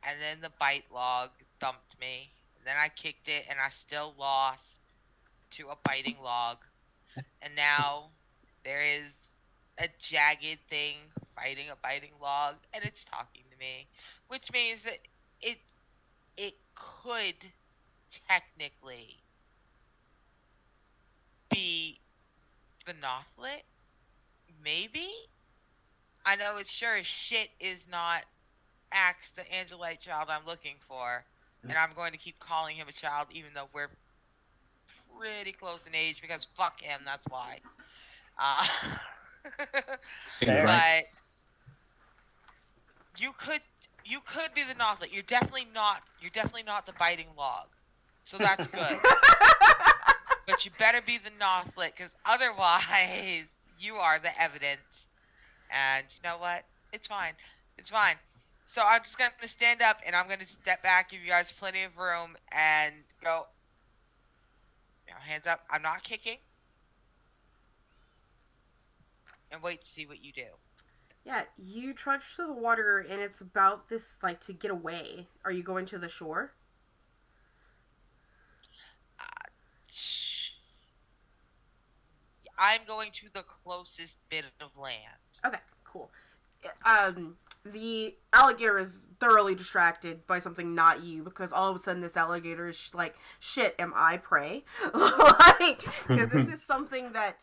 and then the bite log thumped me, and then I kicked it, and I still lost to a biting log, and now there is a jagged thing fighting a biting log, and it's talking to me, which means that it could technically be the Nothlit, maybe. I know it sure as shit is not Axe, the Andalite child I'm looking for, and I'm going to keep calling him a child, even though we're pretty close in age, because fuck him. That's why. But you could be the Nothlit. You're definitely not the biting log, so that's good. But you better be the Nothlit, because otherwise you are the evidence. And you know what? It's fine. It's fine. So I'm just going to stand up, and I'm going to step back, give you guys plenty of room, and go, hands up. I'm not kicking. And wait to see what you do. Yeah, you trudge to the water, and it's about this, like, to get away. Are you going to the shore? I'm going to the closest bit of land. Okay, cool. The alligator is thoroughly distracted by something not you, because all of a sudden this alligator is like, shit, am I prey? Like, because this is something that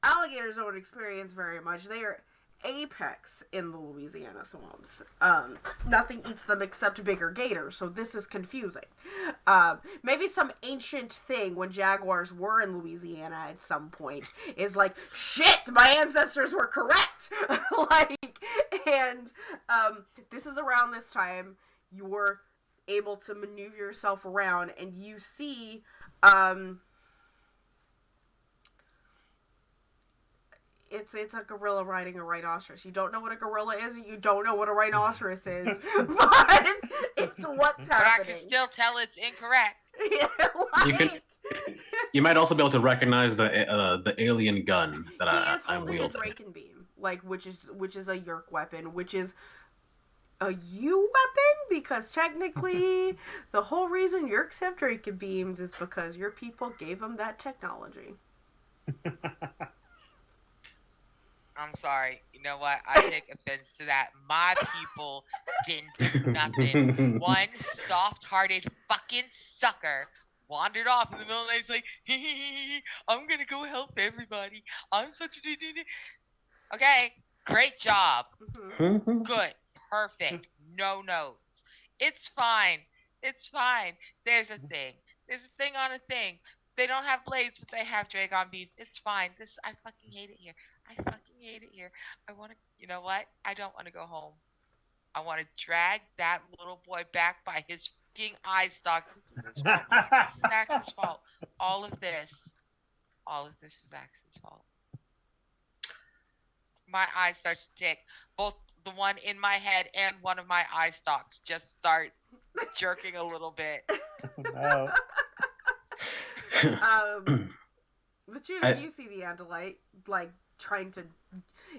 alligators don't experience very much. They are apex in the Louisiana swamps. Nothing eats them except bigger gators, so this is confusing. Maybe some ancient thing when jaguars were in Louisiana at some point is like, shit, my ancestors were correct! Like, and this is around this time you're able to maneuver yourself around, and you see it's a gorilla riding a rhinoceros. You don't know what a gorilla is, you don't know what a rhinoceros is, but it's what's happening. But I can still tell it's incorrect. Yeah, you might also be able to recognize the alien gun that I'm wielding. He is holding a Draken beam, like which is a Yerk weapon, which is a U weapon, because technically the whole reason Yerks have Draken beams is because your people gave them that technology. I'm sorry. You know what? I take offense to that. My people didn't do nothing. One soft-hearted fucking sucker wandered off in the middle of the night. He's like, I'm gonna go help everybody. I'm such a... Okay, great job. Mm-hmm. Good. Perfect. no notes. It's fine. It's fine. There's a thing. There's a thing on a thing. They don't have blades, but they have Dragon beefs. It's fine. I fucking hate it here. I fucking hate it here. I want to, you know what? I don't want to go home. I want to drag that little boy back by his fucking eye stalks. This is his fault. This is Axe's fault. All of this is Axe's fault. My eye starts to tick. Both the one in my head and one of my eye stalks just starts jerking a little bit. No. The two of you see the Andalite, like, trying to...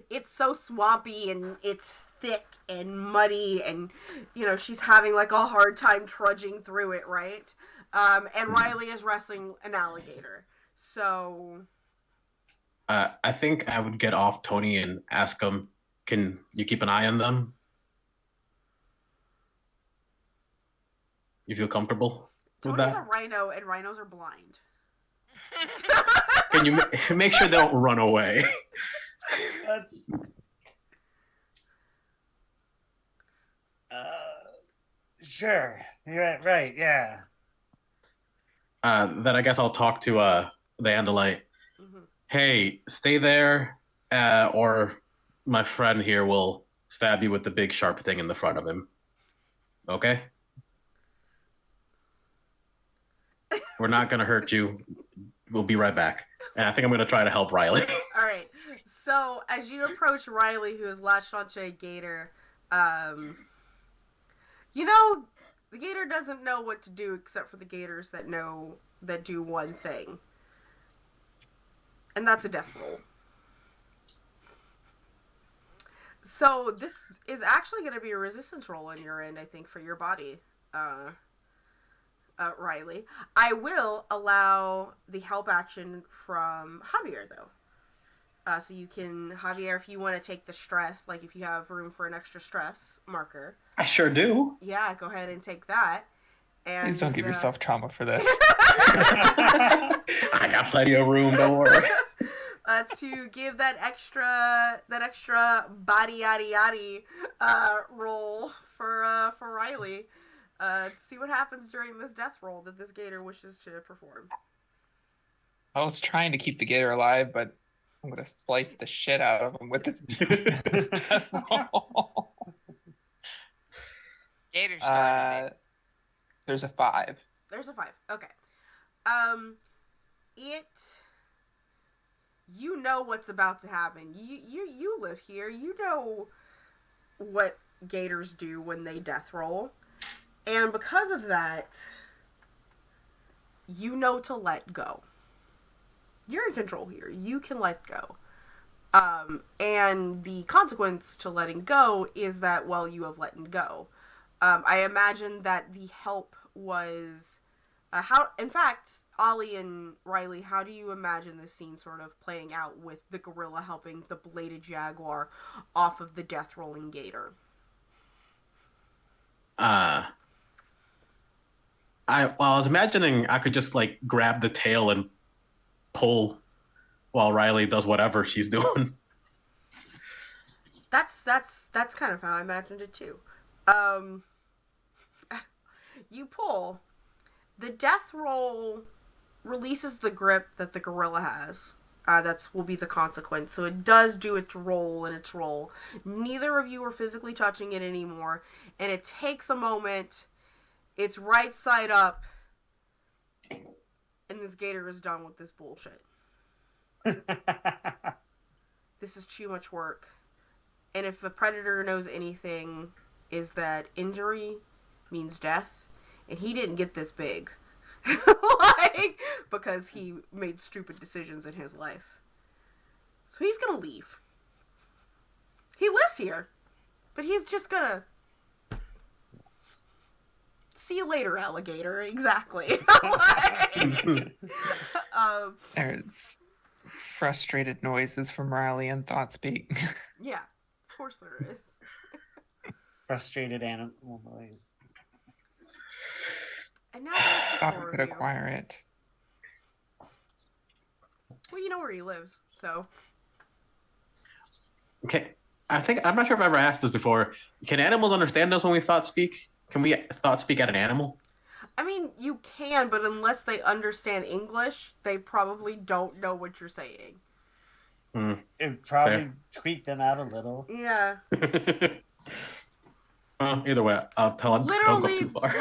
It's so swampy, and it's thick and muddy, and, you know, she's having, like, a hard time trudging through it, right? And Riley is wrestling an alligator. So... I think I would get off Tony and ask him, can you keep an eye on them? You feel comfortable with Tony's that? a rhino, and rhinos are blind. Can you make sure they don't run away? That's... Sure. You're right, yeah. Then I guess I'll talk to the Andalite. Mm-hmm. Hey, stay there, or my friend here will stab you with the big sharp thing in the front of him. Okay? We're not going to hurt you. We'll be right back. And I think I'm going to try to help Riley. All right. So as you approach Riley, who is latched onto a gator, you know, the gator doesn't know what to do except for the gators that do one thing. And that's a death roll. So this is actually going to be a resistance roll on your end, I think, for your body, Riley. I will allow the help action from Javier, though. So you can, Javier, if you want to take the stress, like if you have room for an extra stress marker. I sure do. Yeah, go ahead and take that. And, Please don't give yourself trauma for this. I got plenty of room, don't worry. To give that extra body yaddy yaddy roll for Riley. To see what happens during this death roll that this gator wishes to perform. I was trying to keep the gator alive, but I'm going to slice the shit out of him with this death roll. Gator started it. There's a 5. There's a 5. Okay. You know what's about to happen. You live here. You know what gators do when they death roll. And because of that, you know to let go. You're in control here. You can let go. And the consequence to letting go is that, well, you have let go. I imagine that the help was... in fact, Ollie and Riley, how do you imagine this scene sort of playing out with the gorilla helping the bladed jaguar off of the death rolling gator? I was imagining I could just like grab the tail and pull while Riley does whatever she's doing. That's kind of how I imagined it too. You pull. The death roll releases the grip that the gorilla has. Will be the consequence. So it does do its roll and its roll. Neither of you are physically touching it anymore. And it takes a moment. It's right side up. And this gator is done with this bullshit. This is too much work. And if the predator knows anything, is that injury means death. And he didn't get this big. Because he made stupid decisions in his life. So he's gonna leave. He lives here. But he's just gonna... See you later, alligator. Exactly. There's frustrated noises from Riley and Thoughtspeak. Yeah, of course there is. Frustrated animal. And now there's the Thought four we of could you. acquire it. Well, you know where he lives, so... Okay. I'm not sure if I've ever asked this before. Can animals understand us when we thought speak? Can we thought speak at an animal? I mean, you can, but unless they understand English, they probably don't know what you're saying. Hmm, It probably fair. tweaked them out a little. Yeah. Well, either way, I'll tell them don't go too far.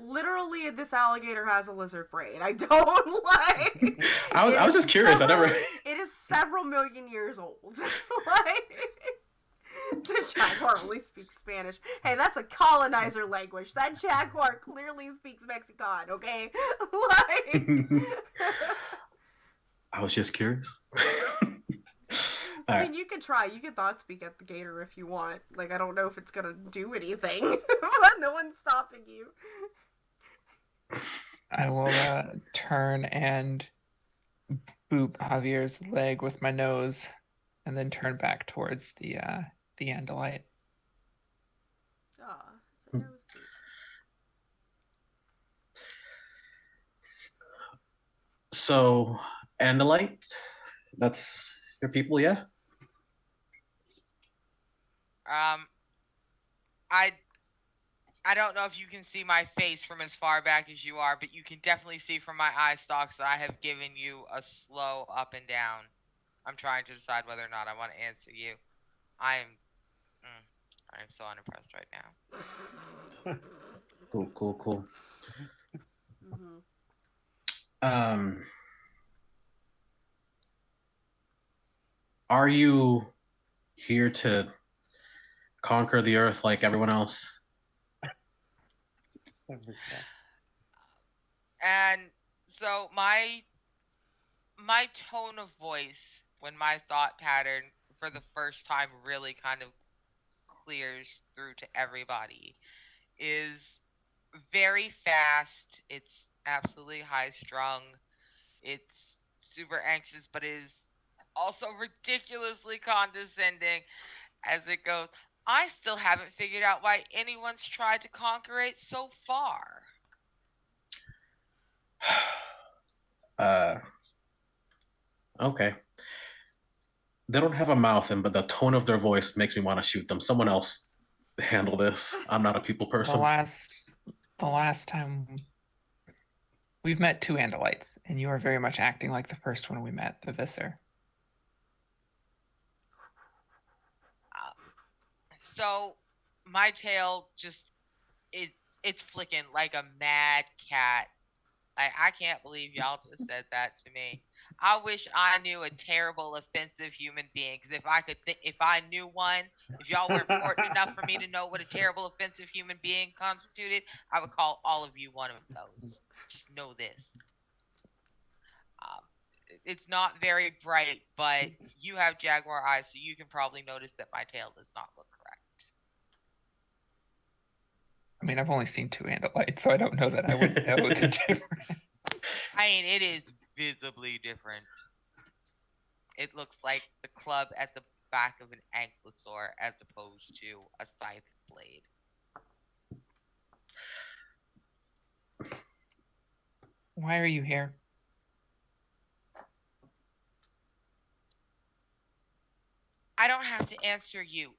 Literally, this alligator has a lizard brain. I don't like. I was just curious. I never. It is several million years old. Like, the jaguar only speaks Spanish. Hey, that's a colonizer language. That jaguar clearly speaks Mexican. Okay, like. I was just curious. I mean, you could try. You could thought speak at the gator if you want. Like, I don't know if it's gonna do anything, but no one's stopping you. I will turn and boop Javier's leg with my nose, and then turn back towards the Andalite. Ah, so that was cute. So, Andalite, that's your people, yeah? I I don't know if you can see my face from as far back as you are, but you can definitely see from my eye stalks that I have given you a slow up and down. I'm trying to decide whether or not I want to answer you. I am so unimpressed right now. Cool. Mm-hmm. Are you here to conquer the earth like everyone else? And so my tone of voice when my thought pattern for the first time really kind of clears through to everybody is very fast. It's absolutely high strung. It's super anxious, but is also ridiculously condescending as it goes. I still haven't figured out why anyone's tried to conquer it so far. Okay. They don't have a mouth, but the tone of their voice makes me want to shoot them. Someone else handle this. I'm not a people The person. last time we've met two Andalites, and you are very much acting like the first one we met, the Visser. So my tail just it's flicking like a mad cat. I can't believe y'all just said that to me. I wish I knew a terrible, offensive human being. Because if I knew one, if y'all were important enough for me to know what a terrible, offensive human being constituted, I would call all of you one of those. Just know this. It's not very bright, but you have jaguar eyes, so you can probably notice that my tail does not look correct. I mean, I've only seen two Andalites, so I don't know that I would know the difference. I mean, it is visibly different. It looks like the club at the back of an ankylosaur as opposed to a scythe blade. Why are you here? I don't have to answer you.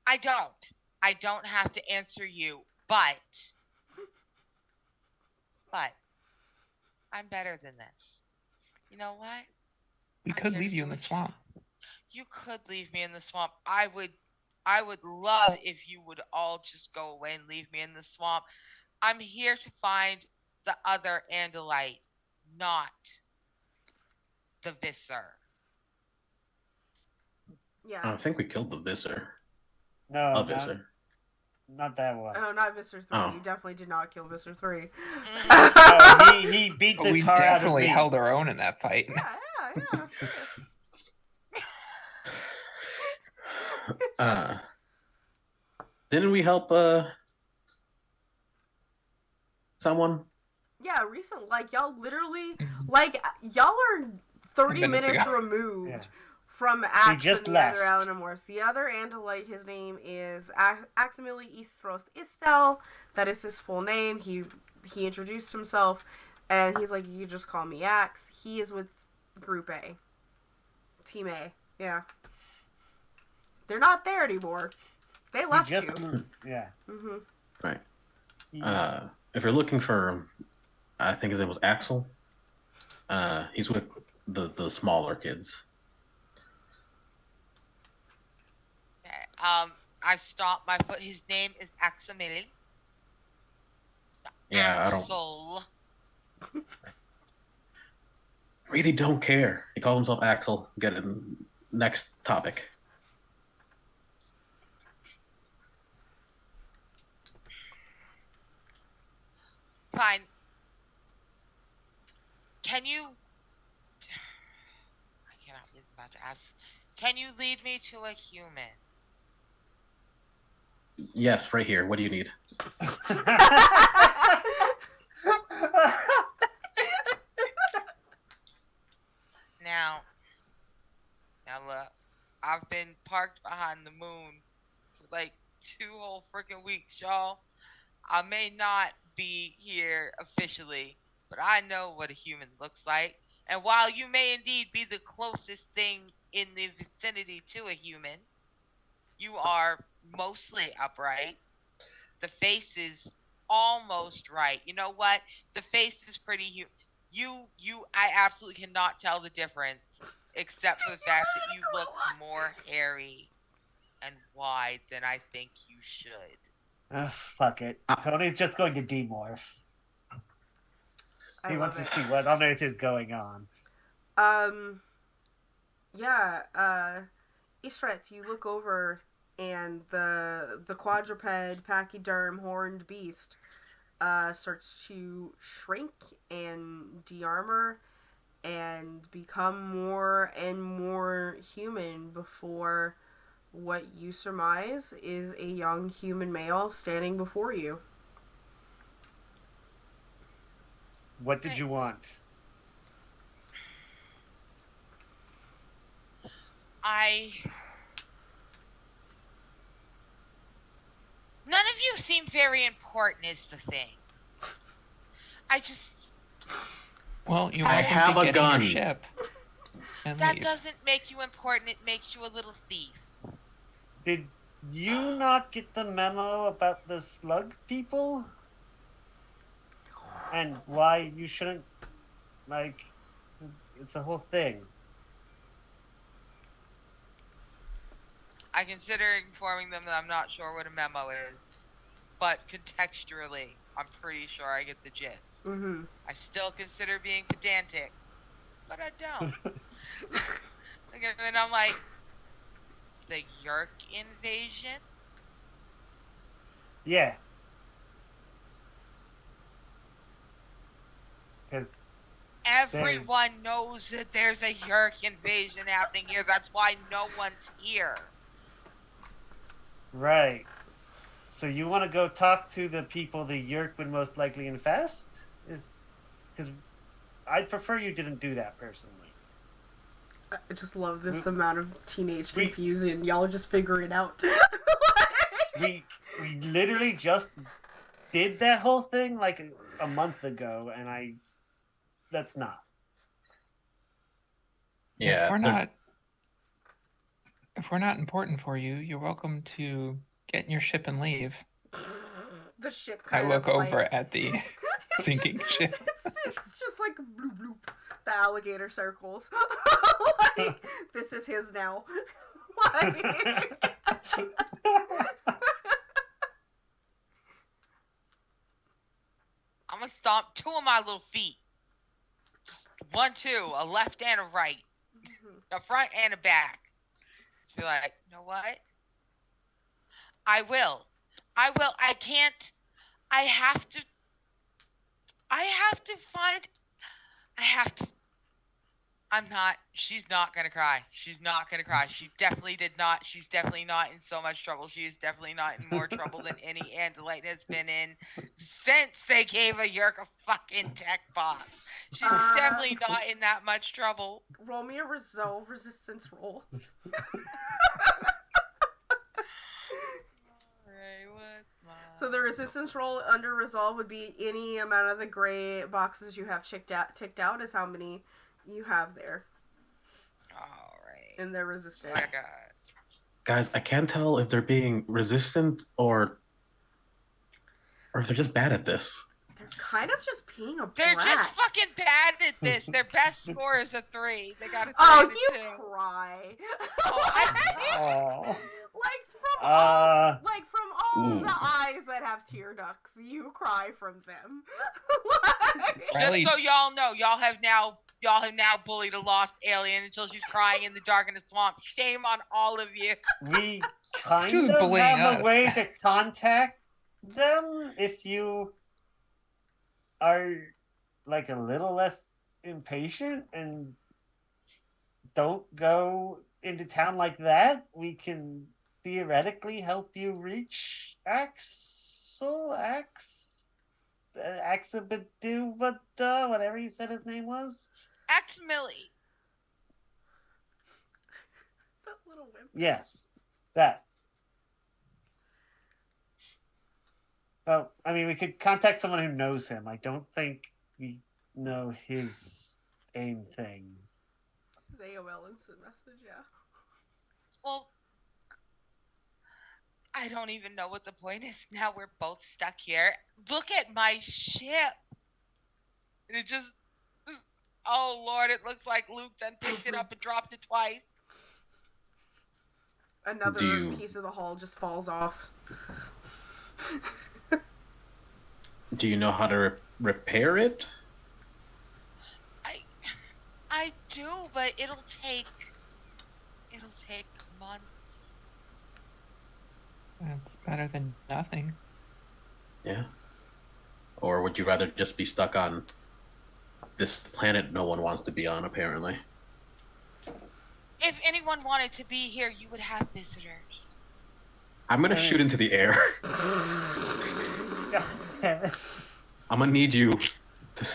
I don't have to answer you, but I'm better than this. You know what? We could leave you in the swamp. You could leave me in the swamp. I would love if you would all just go away and leave me in the swamp. I'm here to find the other Andalite, not the Visser. Yeah. I think we killed the Visser. No, Visser. not that one. Oh, not Visser 3. Oh. You definitely did not kill Visser 3. He beat the we tar out of definitely me. held our own in that fight. Yeah, sure. Didn't we help someone? Yeah, recently, like, y'all literally, like, y'all are 30 minutes ago. removed from Axe just and the other left. Animorphs. The other Andalite, his name is Aximili Istros Istel. That is his full name. He introduced himself, and he's like, you can just call me Axe. He is with Group A. Team A, yeah. They're not there anymore. They left He just you. moved. Yeah. Mm-hmm. Right. He- If you're looking for, I think his name was Axel. He's with the smaller kids. Okay. I stomp my foot. His name is Axamil. Yeah, I Axel. really don't care. He calls himself Axel. Get it. Next topic. Fine. Can you? I cannot believe I'm about to ask. Can you lead me to a human? Yes, right here. What do you need? Now look. I've been parked behind the moon for like 2 whole freaking weeks, y'all. I may not be here officially, but I know what a human looks like. And while you may indeed be the closest thing in the vicinity to a human, you are mostly upright. The face is almost right. You know what? The face is pretty I absolutely cannot tell the difference except for the fact that you look more hairy and wide than I think you should. Fuck it. Tony's just going to demorph. He wants to see what on earth is going on. Yeah, Istret, you look over and the quadruped pachyderm horned beast starts to shrink and de-armor and become more and more human before what you surmise is a young human male standing before you. What did you want? None of you seem very important is the thing. Well, you I want have to a get gun. in your ship and That leave. doesn't make you important, it makes you a little thief. Did you not get the memo about the slug people? And why you shouldn't, like, it's a whole thing. I consider informing them that I'm not sure what a memo is, but contextually, I'm pretty sure I get the gist. Mm-hmm. I still consider being pedantic, but I don't. And then I'm like, the Yerk invasion? Yeah. Because Everyone knows that there's a Yerk invasion happening here. That's why no one's here. Right. So you want to go talk to the people the Yerk would most likely infest? Because I'd prefer you didn't do that personally. I just love this amount of teenage confusion. Y'all are just figuring it out. we literally just did that whole thing like a month ago, and that's not. Yeah. If we're not important for you, you're welcome to get in your ship and leave. The ship I kind look of over like, at the sinking ship. It's just like bloop bloop. The alligator circles. Like, this is his now. Like, I'm gonna stomp 2 of my little feet. Just 1, 2, a left and a right. A front and a back. Just be like, you know what? I will. I can't. I have to find. She's not gonna cry. She's not gonna cry. She definitely did not. She's definitely not in so much trouble. She is definitely not in more trouble than any Andalite has been in since they gave a Yerk a fucking tech box. She's definitely not in that much trouble. roll me a resolve resistance roll. So the resistance roll under resolve would be any amount of the gray boxes you have ticked out is how many you have there Alright. in their resistance. I got Guys, I can't tell if they're being resistant or if they're just bad at this. They're kind of just being a They're brat. just fucking bad at this. Their best score is a 3. They got a 3 Oh, and a you 2. cry. Oh. Like from all Ooh. the eyes that have tear ducts, you cry from them. Like- Riley- Just so y'all know, y'all have now bullied a lost alien until she's crying in the dark in the swamp. Shame on all of you. We She kind was of bullying have a us. way to contact them if you are like a little less impatient and don't go into town like that. We can theoretically help you reach Axabadu, whatever you said his name was. Millie. That little wimp. Yes, that. Well, I mean, we could contact someone who knows him. I don't think we know his AIM thing. His AOL instant message, yeah. Well, I don't even know what the point is. Now we're both stuck here. Look at my ship. And it just oh Lord, it looks like Luke done picked it up and dropped it twice. Another piece of the hull just falls off. Do you know how to repair it? I do, but it'll take months. That's better than nothing. Yeah. Or would you rather just be stuck on this planet no one wants to be on, apparently? If anyone wanted to be here, you would have visitors. I'm gonna shoot into the air. I'm gonna need you to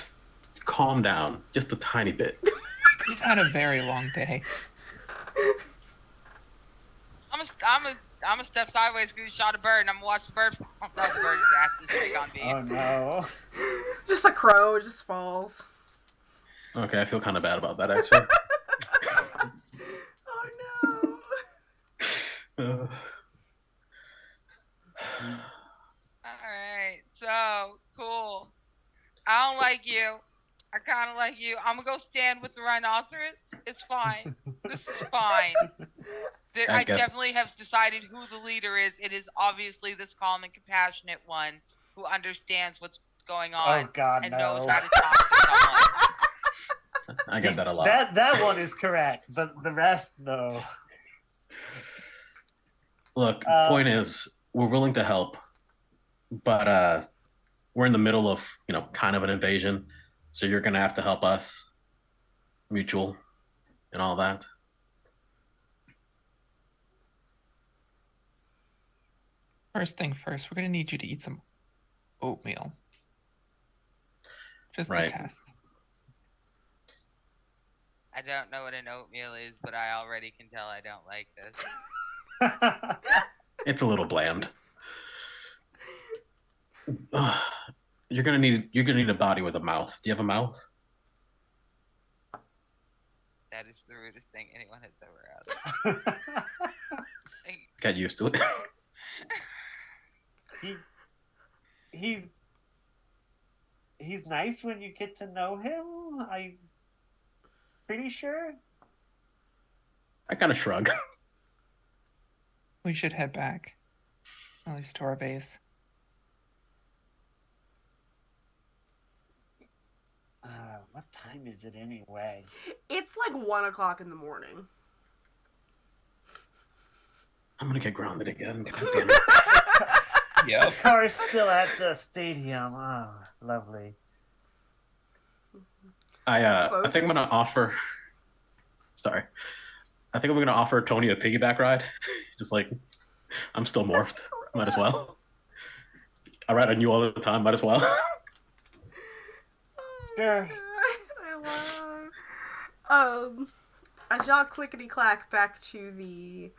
calm down just a tiny bit. You've had a very long day. I'm a step sideways because he shot a bird, and I'm gonna watch the bird. Oh, no, the bird is actually take on me. Oh no. Just a crow just falls. Okay, I feel kind of bad about that, actually. Oh no. Alright, so cool. I don't like you. I kind of like you. I'm gonna go stand with the rhinoceros. It's fine. This is fine. I definitely have decided who the leader is. It is obviously this calm and compassionate one who understands what's going on Oh God, and no. knows how to talk to someone. I get that a lot. That one is correct, but the rest, though. Look, point is, we're willing to help, but we're in the middle of, kind of an invasion, so you're gonna have to help us, mutual, and all that. First thing first, we're gonna need you to eat some oatmeal. Just Right. to test. I don't know what an oatmeal is, but I already can tell I don't like this. It's a little bland. You're gonna need a body with a mouth. Do you have a mouth? That is the rudest thing anyone has ever asked. Get used to it. He's nice when you get to know him. I'm pretty sure. I kind of shrug. We should head back. At least to our base. What time is it anyway? It's like 1 o'clock in the morning. I'm gonna get grounded again. God damn it. Yep. The car's still at the stadium. Oh, lovely. I think I'm gonna offer. Sorry. I think I'm gonna offer Tony a piggyback ride. Just like, I'm still morphed. Might as well. I ride on you all the time. Might as well. Sure. I love. As y'all clickety clack back to the,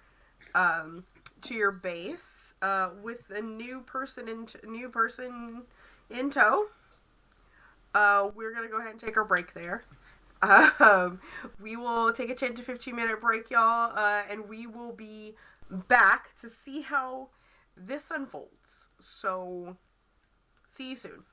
to your base, with a new person in tow. We're gonna go ahead and take our break there. We will take a 10 to 15 minute break, y'all, and we will be back to see how this unfolds. So, see you soon.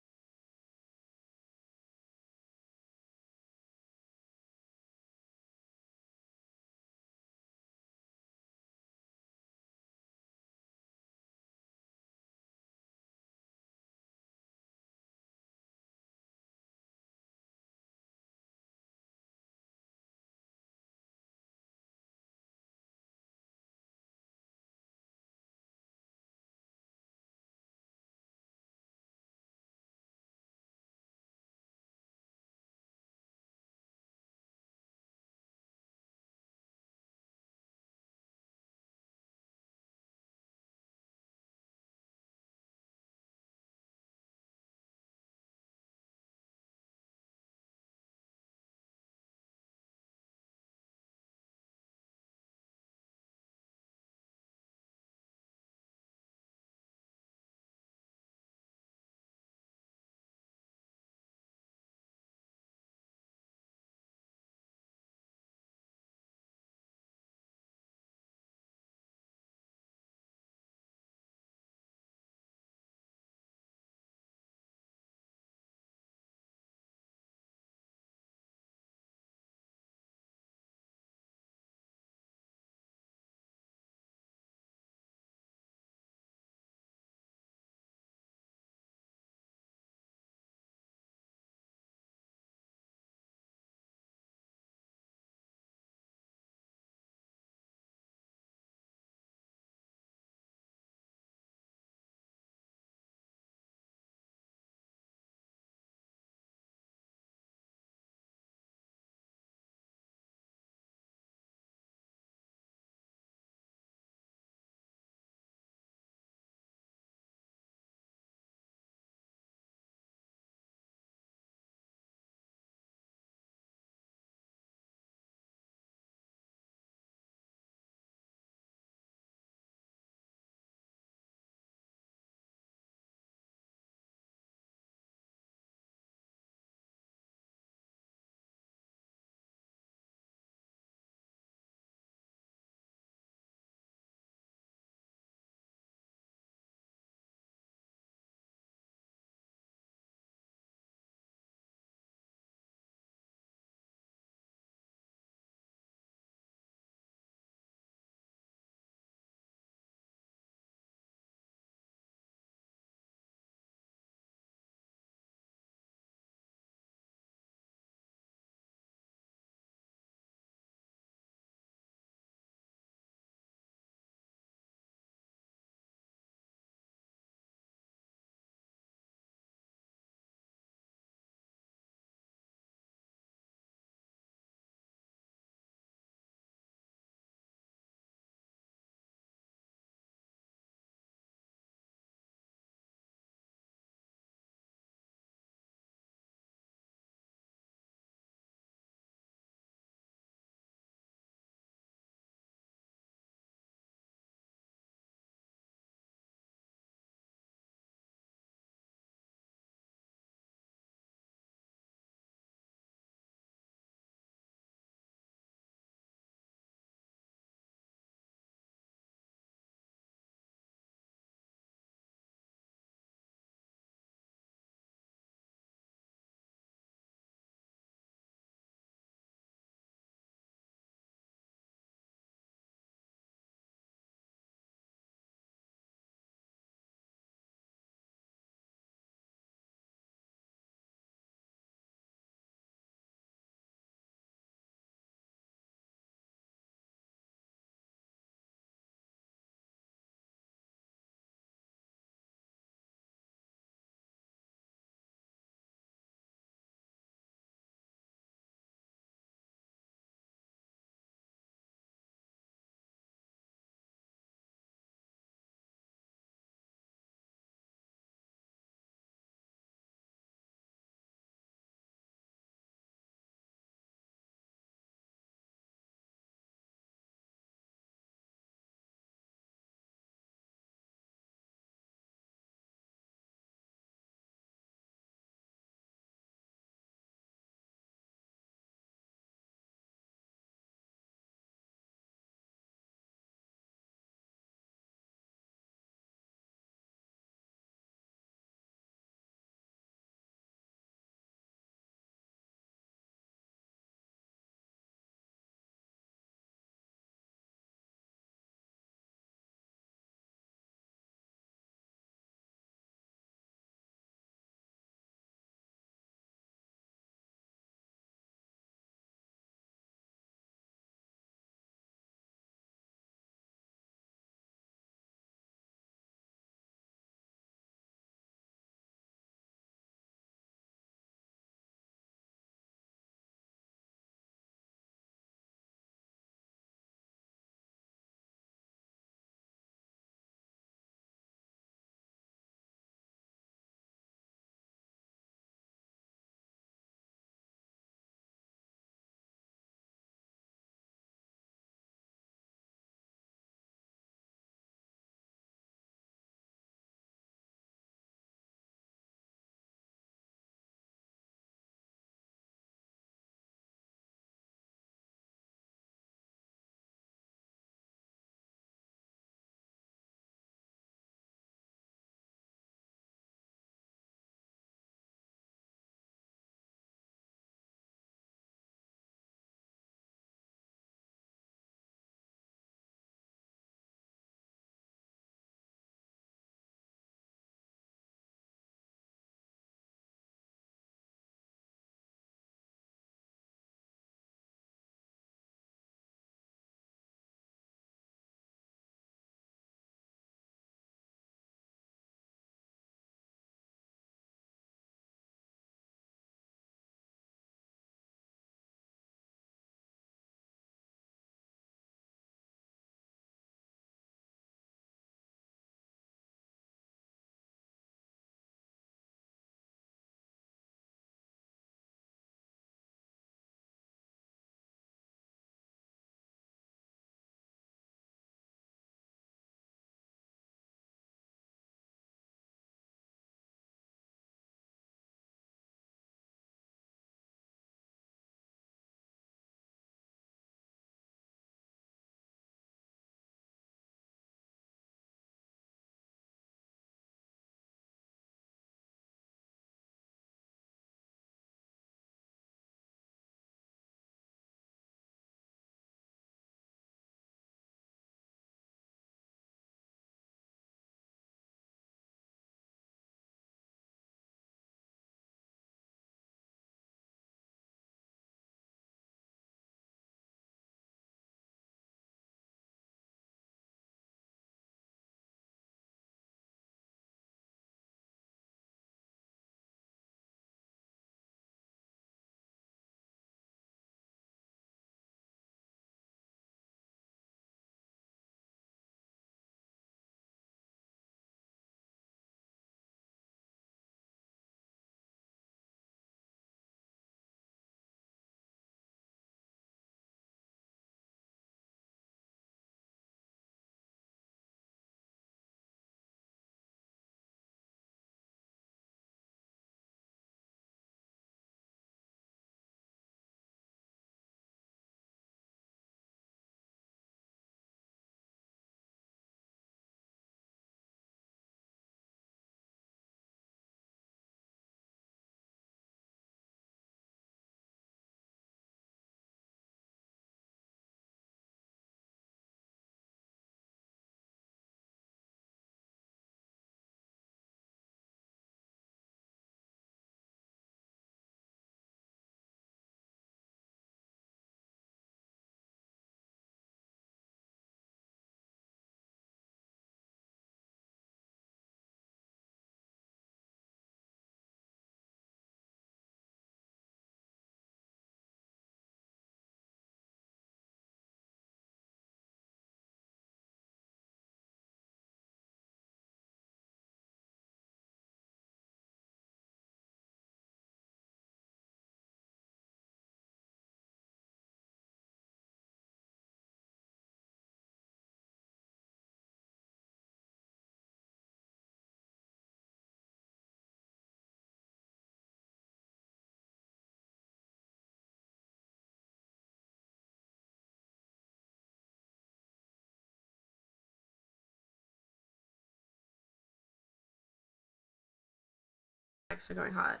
Actually going hot.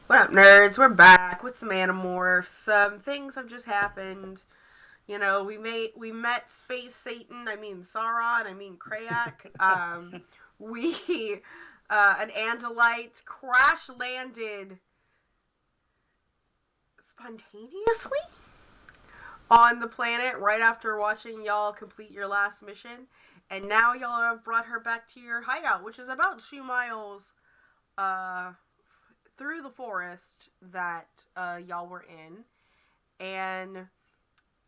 What up, nerds? We're back with some Animorphs. Some things have just happened. You know, we met Space Satan. I mean Sauron. I mean Crayak. An Andalite crash landed spontaneously on the planet right after watching y'all complete your last mission, and now y'all have brought her back to your hideout, which is about 2 miles through the forest that y'all were in. And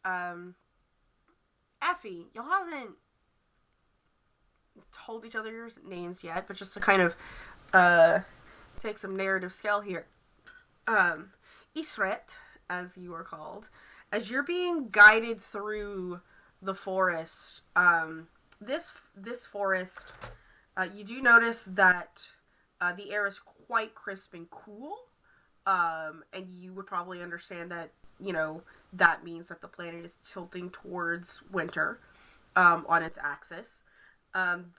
Effie, y'all haven't told each other your names yet, but just to kind of take some narrative scale here. Isret, as you are called, as you're being guided through the forest, this forest, you do notice that the air is quite crisp and cool, and you would probably understand that, you know, that means that the planet is tilting towards winter on its axis.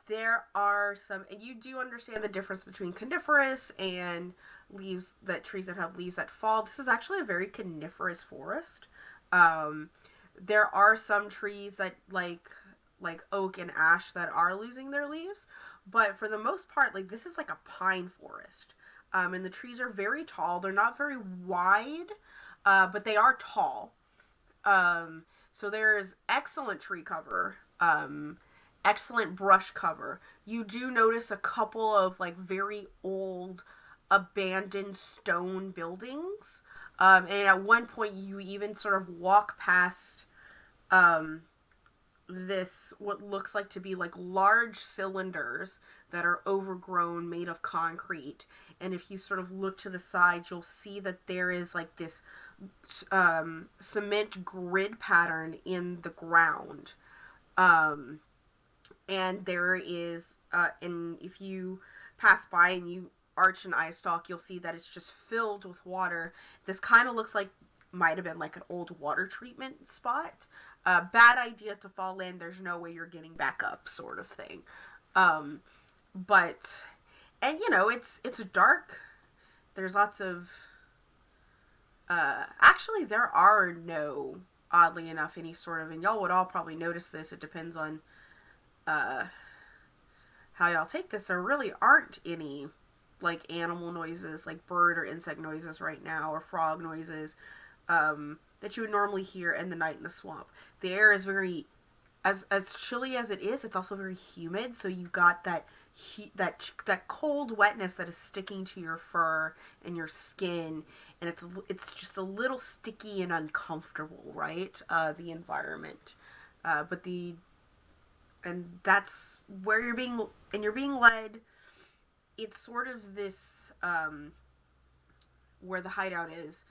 There are some, and you do understand the difference between coniferous and trees that have leaves that fall. This is actually a very coniferous forest. There are some trees that like oak and ash that are losing their leaves, but for the most part, like, this is like a pine forest. And the trees are very tall. They're not very wide, but they are tall. So there's excellent tree cover, excellent brush cover. You do notice a couple of like very old abandoned stone buildings. And at one point you even sort of walk past this, what looks like to be like large cylinders that are overgrown, made of concrete. And if you sort of look to the side, you'll see that there is like this cement grid pattern in the ground. And there is, and if you pass by and you arch an eye stalk, you'll see that it's just filled with water. This kind of looks like, might have been like an old water treatment spot. Bad idea to fall in. There's no way you're getting back up, sort of thing. But, and you know, it's dark. There's lots of, actually there are no, oddly enough, any sort of, and y'all would all probably notice this, it depends on how y'all take this. There really aren't any like animal noises, like bird or insect noises right now, or frog noises that you would normally hear in the night in the swamp. The air is very, as chilly as it is, it's also very humid, so you've got that heat, that cold wetness that is sticking to your fur and your skin, and it's just a little sticky and uncomfortable, right? The environment, and that's where you're being led. It's sort of this, where the hideout is,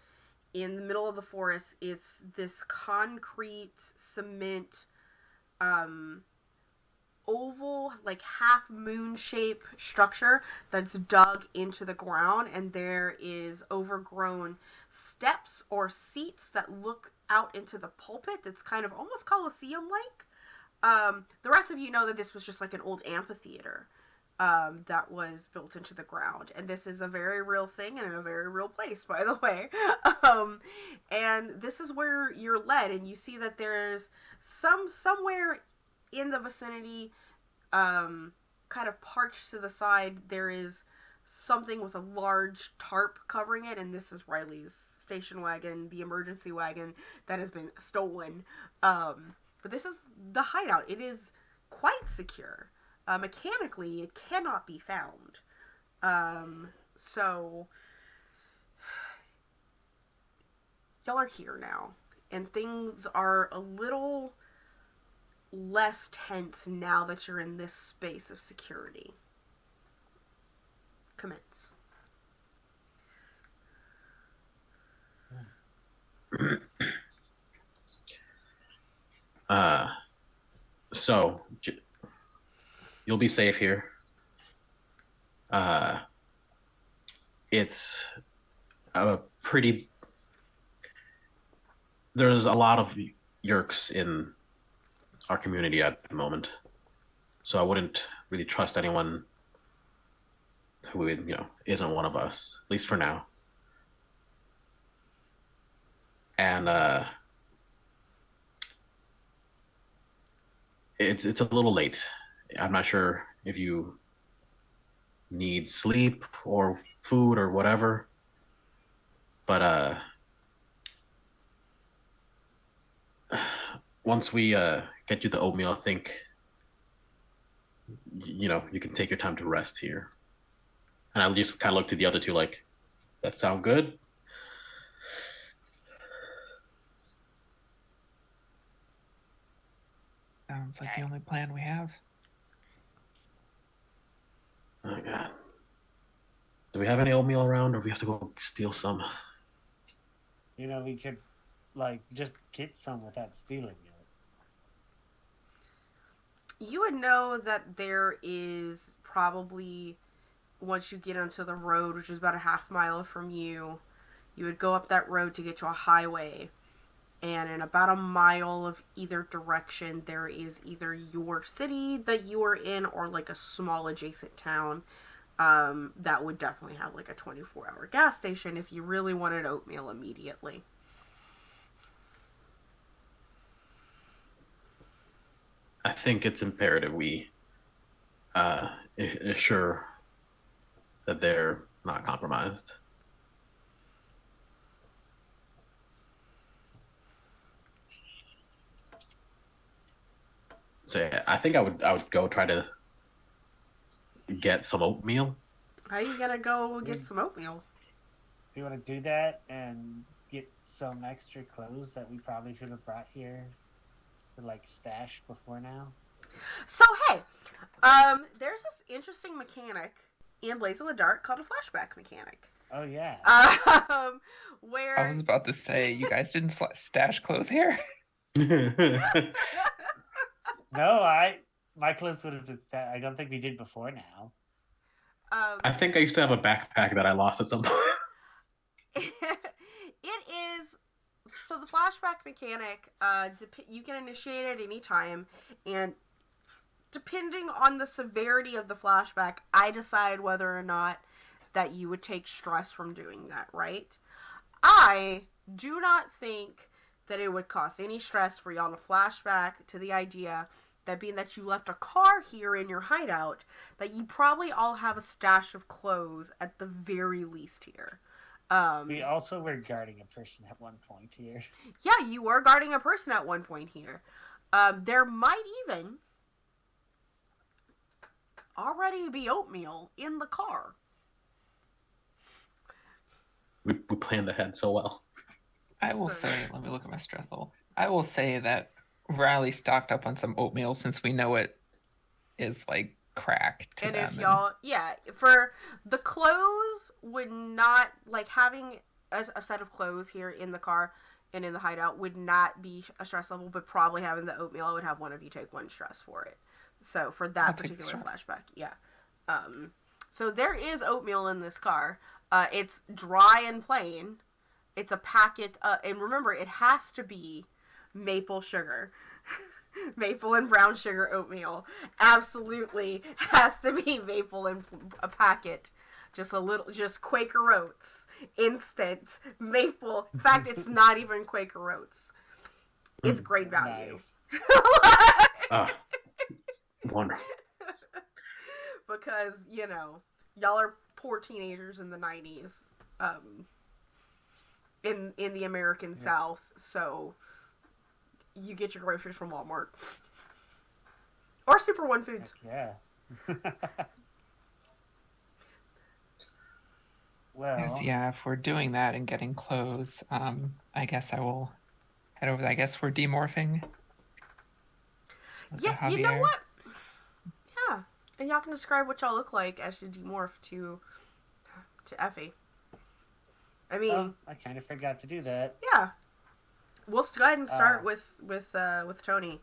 in the middle of the forest, is this concrete cement, oval, like half moon shape structure that's dug into the ground, and there is overgrown steps or seats that look out into the pulpit. It's kind of almost Colosseum-like. The rest of you know that this was just like an old amphitheater that was built into the ground, and this is a very real thing and in a very real place, by the way. And this is where you're led, and you see that there's somewhere in the vicinity, kind of parched to the side, there is something with a large tarp covering it, and this is Riley's station wagon, the emergency wagon that has been stolen. But this is the hideout. It is quite secure. Mechanically, it cannot be found. So, y'all are here now, and things are a little less tense now that you're in this space of security. Commence. So you'll be safe here. It's a pretty. There's a lot of Yerks in our community at the moment, so I wouldn't really trust anyone who isn't one of us, at least for now. And it's a little late. I'm not sure if you need sleep or food or whatever, but once we get you the oatmeal, I think you can take your time to rest here. And I just kind of look to the other two like, that sound good? Sounds like the only plan we have. Oh my god. Do we have any oatmeal around, or we have to go steal some? We could, just get some without stealing it. You would know that there is probably, once you get onto the road, which is about a half mile from you, you would go up that road to get to a highway. And in about a mile of either direction, there is either your city that you are in or like a small adjacent town that would definitely have like a 24-hour gas station if you really wanted oatmeal immediately. I think it's imperative we assure that they're not compromised. So yeah, I think I would go try to get some oatmeal. How are you gonna go get some oatmeal? Do you want to do that and get some extra clothes that we probably should have brought here to stash before now? So hey, there's this interesting mechanic in Blaze in the Dark called a flashback mechanic. Oh yeah. Where I was about to say, you guys didn't stash clothes here? No, my clothes would have been I don't think we did before now. I think I used to have a backpack that I lost at some point. It is so the flashback mechanic. You can initiate it any time, and depending on the severity of the flashback, I decide whether or not that you would take stress from doing that. Right? I do not think that it would cause any stress for y'all to flashback to the idea that being that you left a car here in your hideout, that you probably all have a stash of clothes at the very least here. We also were guarding a person at one point here. Yeah, you were guarding a person at one point here. There might even already be oatmeal in the car. We planned ahead so well. I will say, let me look at my stress level. I will say that Riley stocked up on some oatmeal since we know it is crack to and them. If y'all, for the clothes would not, having a set of clothes here in the car and in the hideout would not be a stress level, but probably having the oatmeal, I would have one of you take one stress for it. So for that particular flashback, yeah. So there is oatmeal in this car. It's dry and plain. It's a packet, and remember, it has to be maple sugar. Maple and brown sugar oatmeal. Absolutely has to be maple and a packet. Just Quaker Oats. Instant. Maple. In fact, it's not even Quaker Oats. It's great value. Nice. Wonderful. Because, y'all are poor teenagers in the 90s. In the American South, so you get your groceries from Walmart or Super One Foods. Yeah. Well, yeah, if we're doing that and getting clothes, I guess I will head over there. I guess we're demorphing. Yeah, you know what? Yeah, and y'all can describe what y'all look like as you demorph to Effie. I mean, I kind of forgot to do that. Yeah, we'll go ahead and start with Tony.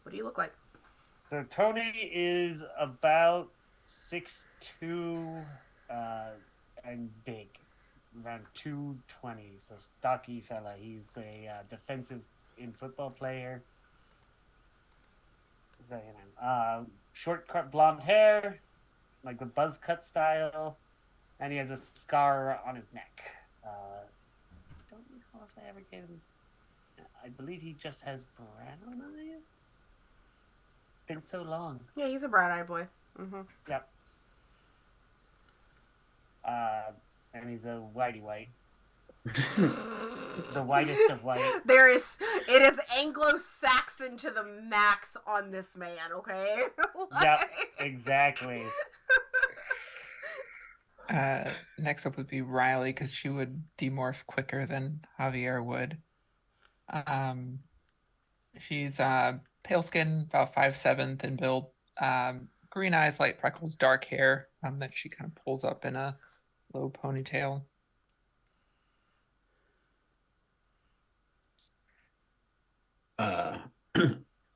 What do you look like? So Tony is about 6'2", and big, around 220. So stocky fella. He's a defensive in football player. So, short, blonde hair, like the buzz cut style, and he has a scar on his neck. Don't recall if I ever gave him. I believe he just has brown eyes. Been so long. Yeah, he's a brown-eyed boy. Mm-hmm. Yep. And he's a whitey white. The whitest of white. It is Anglo-Saxon to the max on this man, okay? Yep, exactly. Next up would be Riley, because she would demorph quicker than Javier would. She's pale skin, about 5'7" in build. Green eyes, light freckles, dark hair that she kind of pulls up in a low ponytail.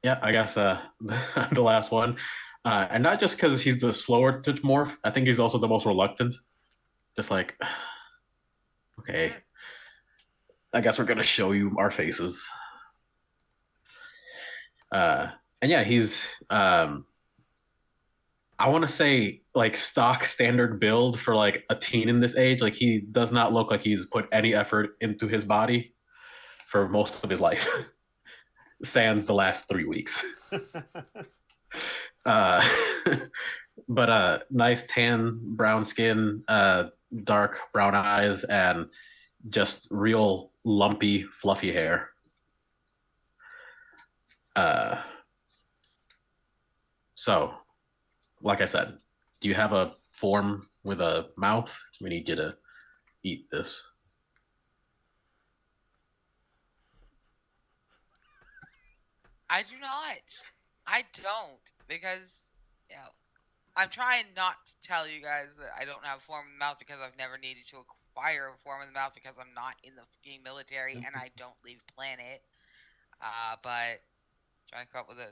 Yeah, I guess the last one. And not just because he's the slower to morph, I think he's also the most reluctant. Just like, okay, I guess we're gonna show you our faces. And yeah, he's I want to say like stock standard build for like a teen in this age. Like he does not look like he's put any effort into his body for most of his life. Sans the last 3 weeks. But nice tan brown skin, dark brown eyes, and just real lumpy fluffy hair. So like I said, do you have a form with a mouth? We need you to eat this. I do not. I don't, because, you know, I'm trying not to tell you guys that I don't have a form in the mouth because I've never needed to acquire a form in the mouth because I'm not in the fucking military and I don't leave planet. But trying to come up with a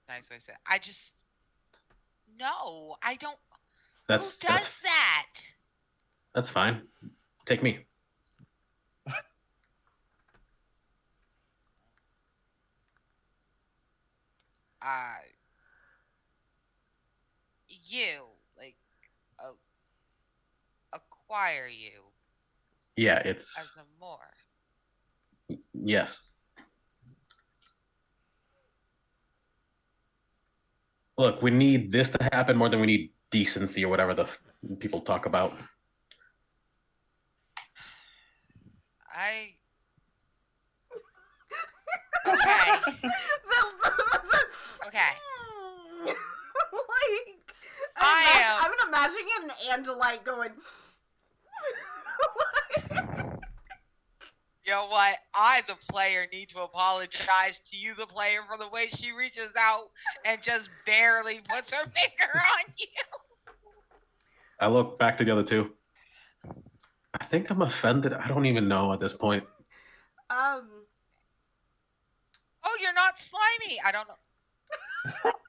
nice way to say it. I just, no, I don't. Who does that? That's fine. Take me. You, like, acquire you. Yeah, it's as a morph. Yes. Look, we need this to happen more than we need decency or whatever the people talk about. Okay. Okay. I'm imagining an Andalite going. You know what? I, the player, need to apologize to you, the player, for the way she reaches out and just barely puts her finger on you. I look back to the other two. I think I'm offended. I don't even know at this point. Oh, you're not slimy. I don't know.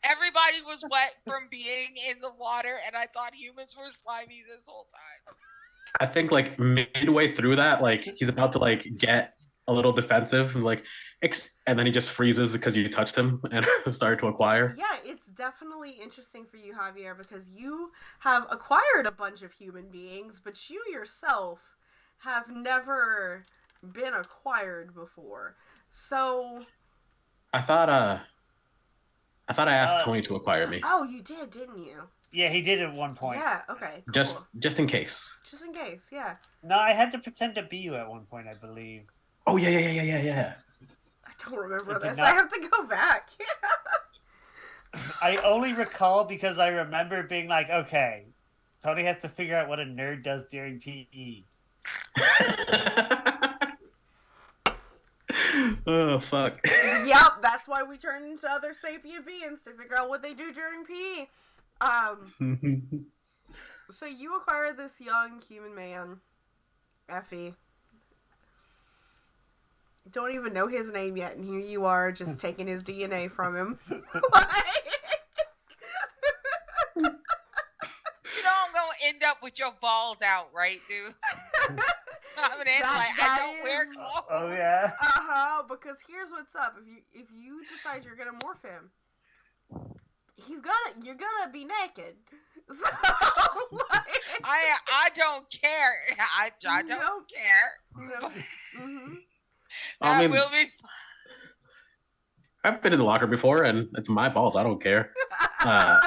Everybody was wet from being in the water, and I thought humans were slimy this whole time. I think like midway through that, like he's about to like get a little defensive, and like, and then he just freezes because you touched him and started to acquire. Yeah, it's definitely interesting for you, Javier, because you have acquired a bunch of human beings, but you yourself have never been acquired before. So I thought I asked Tony to acquire me. Oh, you did, didn't you? Yeah, he did at one point. Yeah, okay, cool. Just in case. Just in case, yeah. No, I had to pretend to be you at one point, I believe. Oh, yeah. I don't remember this. I have to go back. I only recall because I remember being like, okay, Tony has to figure out what a nerd does during PE. Oh, fuck. Yep, that's why we turn into other sapient beings, to figure out what they do during PE. So you acquire this young human man, Effie. Don't even know his name yet, and here you are just taking his DNA from him. You know I'm gonna end up with your balls out, right, dude? I'm an Andalite. I don't wear clothes. Oh yeah. Because here's what's up. If you decide you're gonna morph him, you're gonna be naked. So, like, I don't care. I don't Nope. care. no. Mm-hmm. I That mean, will be I've been in the locker before, and it's my balls. I don't care. Uh,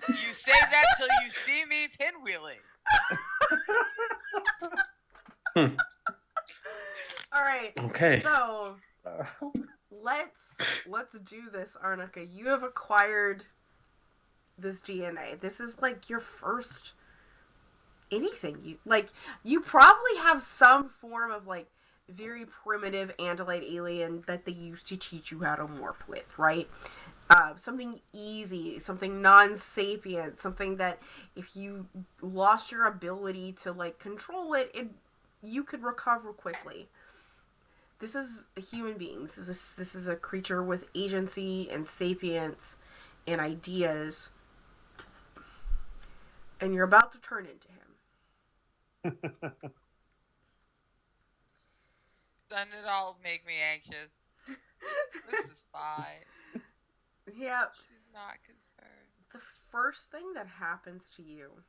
You say that till you see me pinwheeling. All right. Okay. So let's do this, Arnica. You have acquired this DNA. This is like your first anything. You probably have some form of like very primitive Andalite alien that they used to teach you how to morph with, right? Something easy, something non-sapient, something that if you lost your ability to like control it, you could recover quickly. This is a human being. This is a creature with agency and sapience and ideas, and you're about to turn into him. Doesn't it all make me anxious? This is fine. Yeah. She's not concerned. The first thing that happens to you,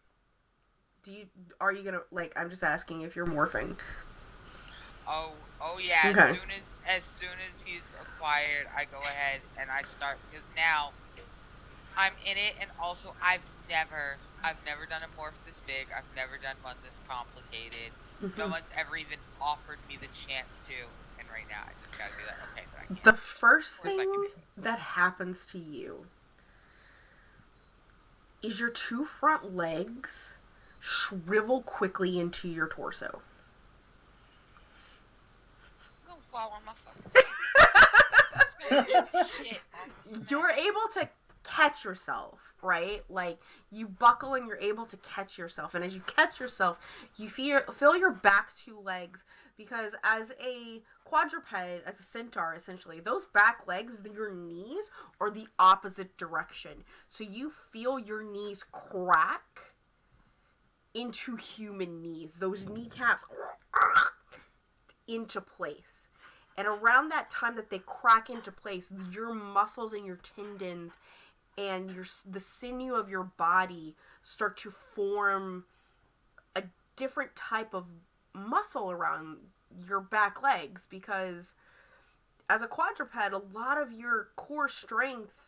are you gonna, like, I'm just asking if you're morphing. Oh yeah. Okay. As soon as he's acquired, I go ahead and I start, because now I'm in it, and also I've never done a morph this big. I've never done one this complicated. No one's ever even offered me the chance to, and right now I just gotta do that. Okay, but I can't. The first Of course I can thing do it. that happens to you is your two front legs shrivel quickly into your torso. I'm gonna fall on my fucking shit on the You're able to catch yourself, right? Like, you buckle and you're able to catch yourself. And as you catch yourself, you feel your back two legs, because as a quadruped, as a centaur, essentially, those back legs, your knees, are the opposite direction. So you feel your knees crack into human knees. Those kneecaps into place. And around that time that they crack into place, your muscles and your tendons and the sinew of your body start to form a different type of muscle around your back legs, because as a quadruped, a lot of your core strength,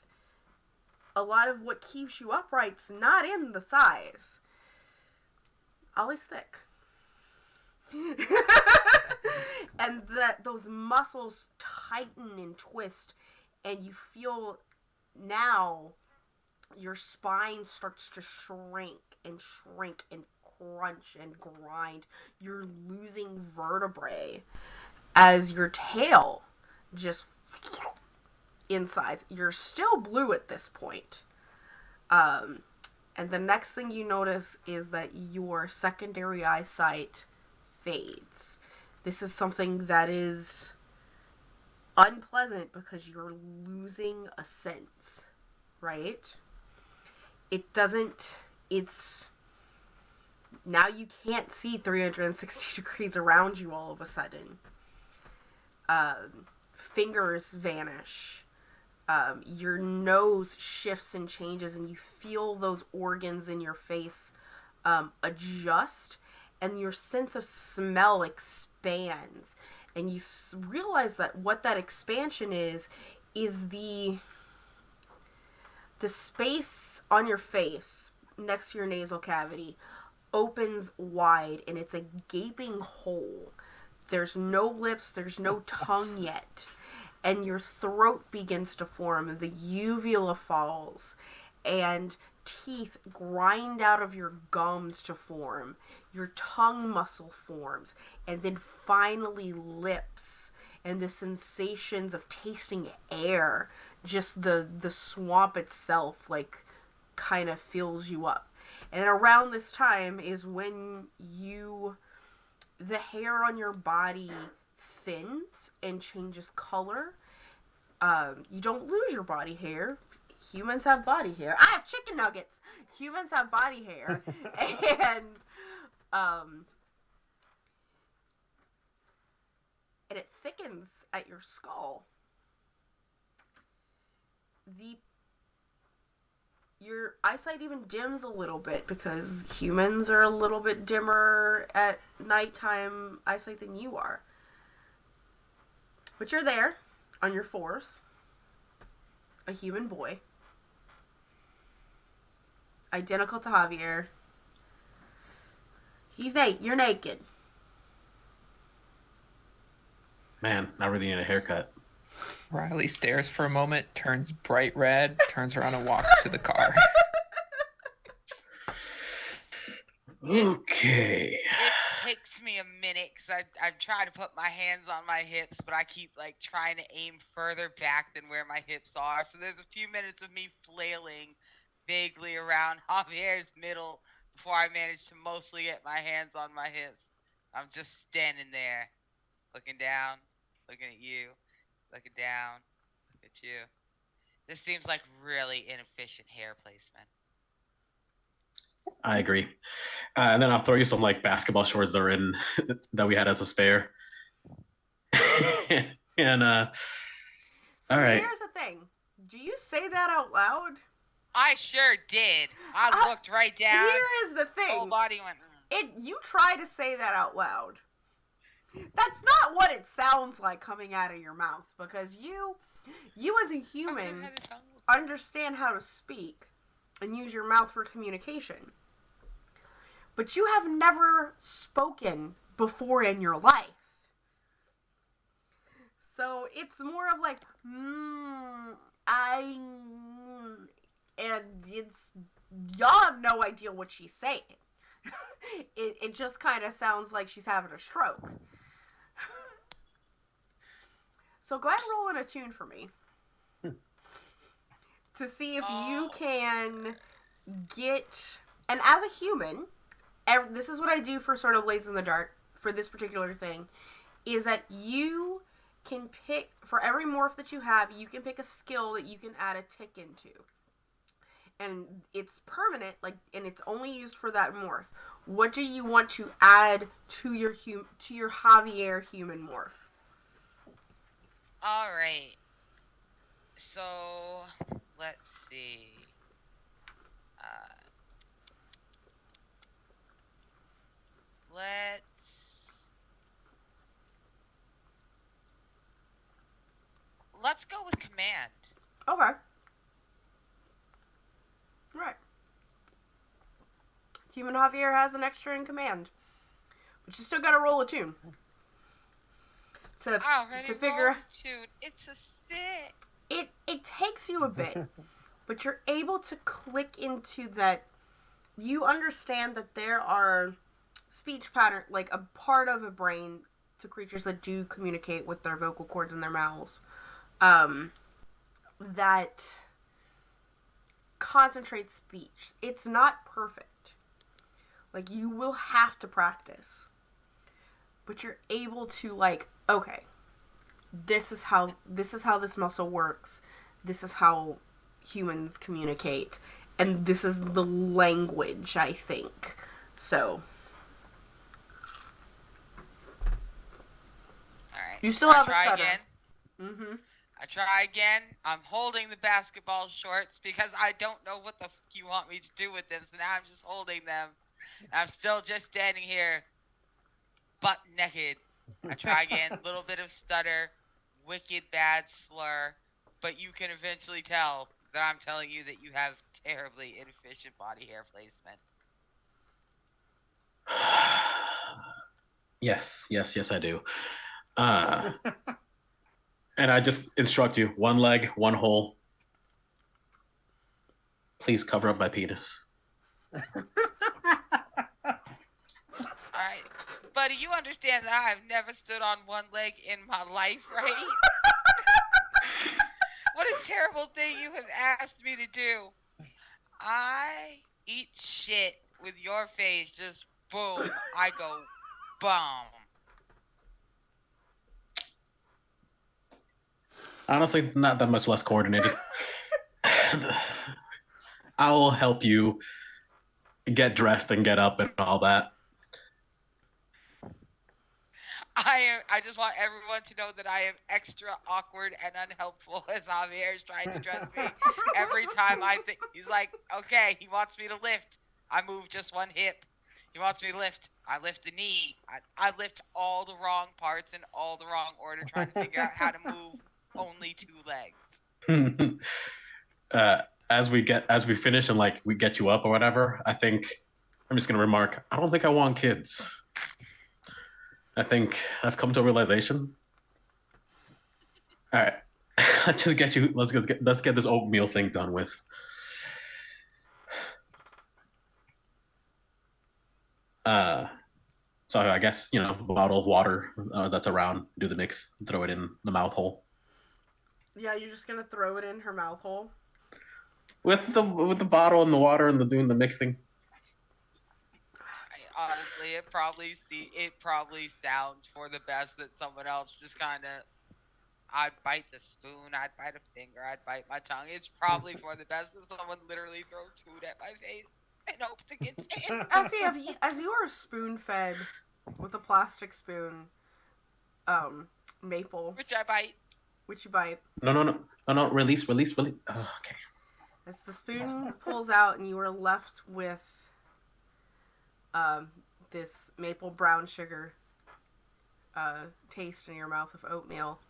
a lot of what keeps you upright's not in the thighs. Ollie's thick. And that those muscles tighten and twist, and you feel now your spine starts to shrink and crunch and grind. You're losing vertebrae as your tail just insides. You're still blue at this point. And the next thing you notice is that your secondary eyesight fades. This is something that is unpleasant because you're losing a sense, right? Now you can't see 360 degrees around you all of a sudden. Fingers vanish. Your nose shifts and changes, and you feel those organs in your face adjust, and your sense of smell expands. And you realize that what that expansion is the space on your face next to your nasal cavity opens wide, and it's a gaping hole. There's no lips, there's no tongue yet. And your throat begins to form, the uvula falls, and teeth grind out of your gums to form. Your tongue muscle forms, and then finally lips, and the sensations of tasting air, just the swamp itself, like, kind of fills you up. And around this time is when the hair on your body thins and changes color. You don't lose your body hair. Humans have body hair. I have chicken nuggets. Humans have body hair. And it thickens at your skull. The your eyesight even dims a little bit because humans are a little bit dimmer at nighttime eyesight than you are. But you're there on your fours, a human boy, identical to Javier. You're naked. Man, I really need a haircut. Riley stares for a moment, turns bright red, turns around and walks to the car. Okay. It takes me a minute because I'm trying to put my hands on my hips, but I keep like trying to aim further back than where my hips are. So there's a few minutes of me flailing vaguely around Javier's middle before I manage to mostly get my hands on my hips. I'm just standing there, looking down, looking at you, looking down, looking at you. This seems like really inefficient hair placement. I agree. And then I'll throw you some like basketball shorts that are in that we had as a spare. And So all right. here's the thing. Do you say that out loud? I sure did. I looked right down. Here is the thing. Whole body went. You try to say that out loud. That's not what it sounds like coming out of your mouth, because you as a human understand how to speak and use your mouth for communication. But you have never spoken before in your life. So it's more of like, and y'all have no idea what she's saying. It just kind of sounds like she's having a stroke. So go ahead and roll in a tune for me. To see if you can get... And as a human, this is what I do for sort of Blades in the Dark, for this particular thing, is that you can pick, for every morph that you have, you can pick a skill that you can add a tick into. And it's permanent, and it's only used for that morph. What do you want to add to your Javier human morph? All right. So let's see. Let's go with command. Okay. Right. Human Javier has an extra in command, but you still got to roll a tune. To figure tune. It's a 6. It takes you a bit, but you're able to click into that. You understand that there are speech pattern, like a part of a brain to creatures that do communicate with their vocal cords in their mouths, that concentrates speech. It's not perfect. Like, you will have to practice. But you're able to, like, okay, this is how this muscle works. This is how humans communicate. And this is the language, I think. So. Alright. You still have a try stutter. Again. Mm-hmm. I try again. I'm holding the basketball shorts because I don't know what the f*** you want me to do with them. So now I'm just holding them. And I'm still just standing here, butt naked. I try again. Little bit of stutter, wicked bad slur, but you can eventually tell that I'm telling you that you have terribly inefficient body hair placement. Yes, I do. And I just instruct you, one leg, one hole. Please cover up my penis. Alright. Buddy, you understand that I have never stood on one leg in my life, right? What a terrible thing you have asked me to do. I eat shit with your face, just boom. I go bomb. Honestly, not that much less coordinated. I'll help you get dressed and get up and all that. I just want everyone to know that I am extra awkward and unhelpful as Javier is trying to dress me. Every time I think he's like, okay, he wants me to lift. I move just one hip. He wants me to lift. I lift the knee. I lift all the wrong parts in all the wrong order, trying to figure out how to move only 2 legs. As we finish and like we get you up or whatever, I think I'm just gonna remark, I don't think I want kids. I think I've come to a realization. All right, let's just get you. Let's get this oatmeal thing done with. So I guess a bottle of water that's around. Do the mix. Throw it in the mouth hole. Yeah, you're just gonna throw it in her mouth hole. With the bottle and the water and doing the mixing. Honestly, it probably sounds for the best that someone else just kind of. I'd bite the spoon. I'd bite a finger. I'd bite my tongue. It's probably for the best that someone literally throws food at my face and hopes it gets in. Effie, as you are spoon-fed with a plastic spoon, maple, Which I bite. which you bite. No. Release. Oh, okay. As the spoon pulls out and you are left with this maple brown sugar taste in your mouth of oatmeal,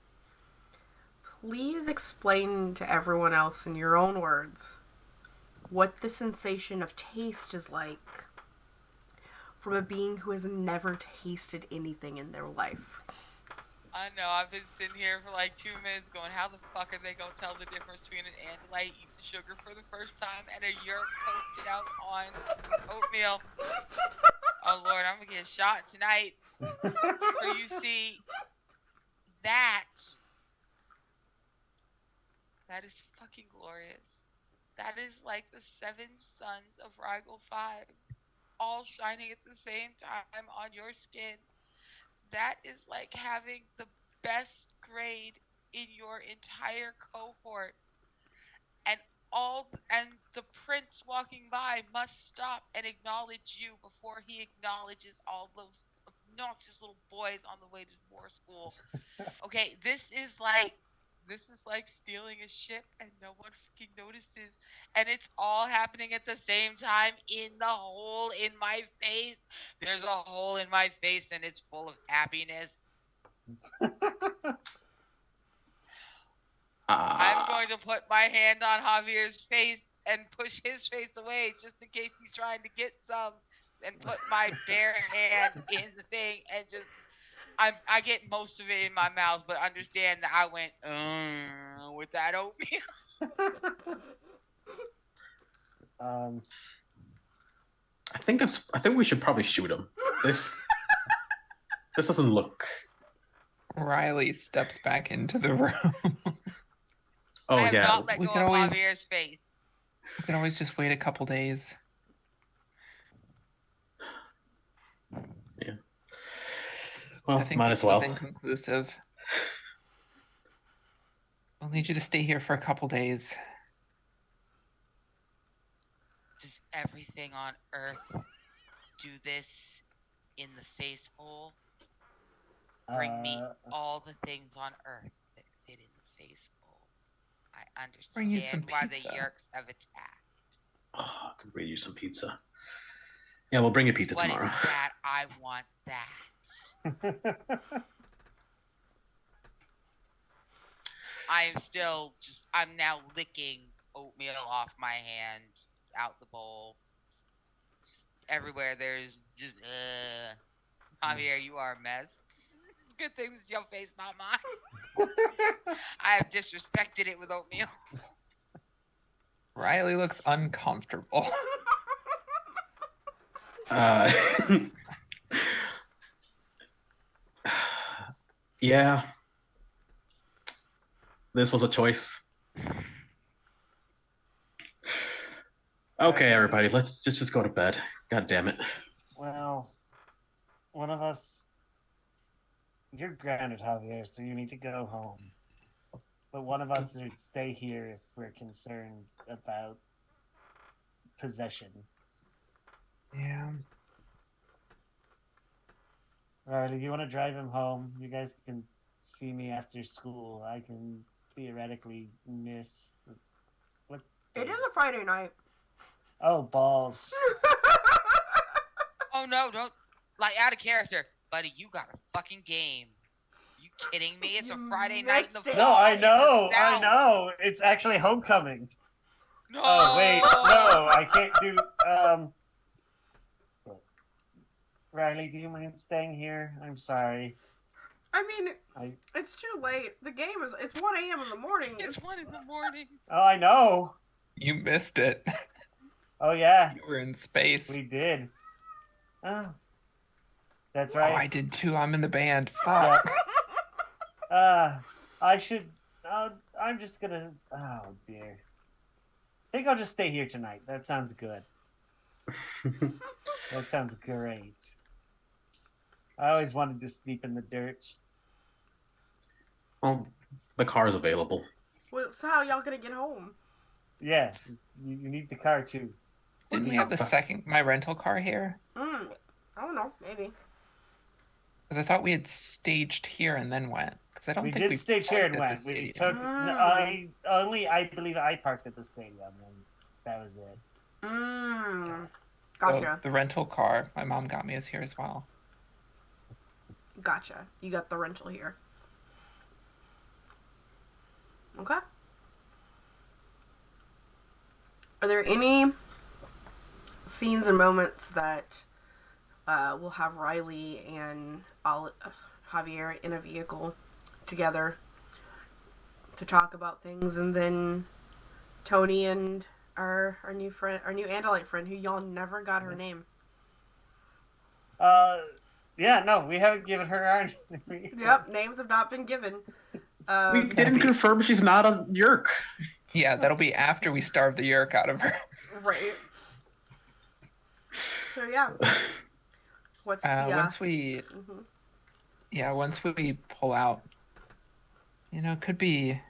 please explain to everyone else in your own words what the sensation of taste is like from a being who has never tasted anything in their life. I know, I've been sitting here for like 2 minutes going, how the fuck are they going to tell the difference between an Andalite eating sugar for the first time and a yerk coated out on oatmeal? Oh Lord, I'm going to get shot tonight. For you see, that is fucking glorious. That is like the 7 suns of Rigel 5 all shining at the same time on your skin. That is like having the best grade in your entire cohort, and the prince walking by must stop and acknowledge you before he acknowledges all those obnoxious little boys on the way to war school. Okay, this is like stealing a ship and no one fucking notices, and it's all happening at the same time in the hole in my face. There's a hole in my face and it's full of happiness. I'm going to put my hand on Javier's face and push his face away just in case he's trying to get some, and put my bare hand in the thing and just I get most of it in my mouth, but understand that I went with that oatmeal. I think we should probably shoot him. This doesn't look. Riley steps back into the room. Oh I have yeah. not let We go can of always- Javier's face. We can always just wait a couple days. Yeah. Well, I think might this as well. was inconclusive. We'll need you to stay here for a couple days. Does everything on Earth do this in the face hole? Bring me all the things on Earth that fit in the face hole. I Bring you some understand why the pizza. yerks have attacked. Oh, I can bring you some pizza. Yeah, we'll bring you pizza What is tomorrow. that? I want that. I'm now licking oatmeal off my hand, out the bowl. Just everywhere there's just, Javier, you are a mess. It's a good thing this is your face, not mine. I have disrespected it with oatmeal. Riley looks uncomfortable. Yeah. This was a choice. Okay, everybody, let's just go to bed. God damn it. Well, one of us. You're grounded, Javier, so you need to go home. But one of us should stay here if we're concerned about possession. Yeah. Riley, you want to drive him home? You guys can see me after school. I can theoretically miss. What? It is a Friday night. Oh, balls. Oh no, don't like out of character, buddy. You got a fucking game. You kidding me? It's You a Friday night in the missed it. fall. No, I in the know. I South. know. It's actually homecoming. No. Oh, wait. No, I can't do. Riley, do you mind staying here? I'm sorry. I mean, it's too late. The game is, it's 1 a.m. in the morning. It's 1 in the morning. Oh, I know. You missed it. Oh, yeah. You were in space. We did. Oh. That's Oh, right. I did too. I'm in the band. Yeah. Fuck. I should. I'm just gonna. Oh dear. I think I'll just stay here tonight. That sounds good. That sounds great. I always wanted to sleep in the dirt. Well, the car's available. Well, so how y'all gonna get home? Yeah, you need the car too. Didn't we have my rental car here? I don't know. Maybe. Because I thought we had staged here and then went. Because I don't We think did stage here and parked at went. the We stadium. took. I believe I parked at the stadium, and that was it. Gotcha. So the rental car my mom got me is here as well. Gotcha. You got the rental here. Okay. Are there any scenes and moments that we'll have Riley and Javier in a vehicle together to talk about things, and then Tony and our new friend, our new Andalite friend, who y'all never got her name? Yeah, no, we haven't given her our. Yep, names have not been given. We didn't confirm she's not a Yerk. Yeah, that'll be after we starve the yerk out of her. Right. So yeah. What's the once we once we pull out, it could be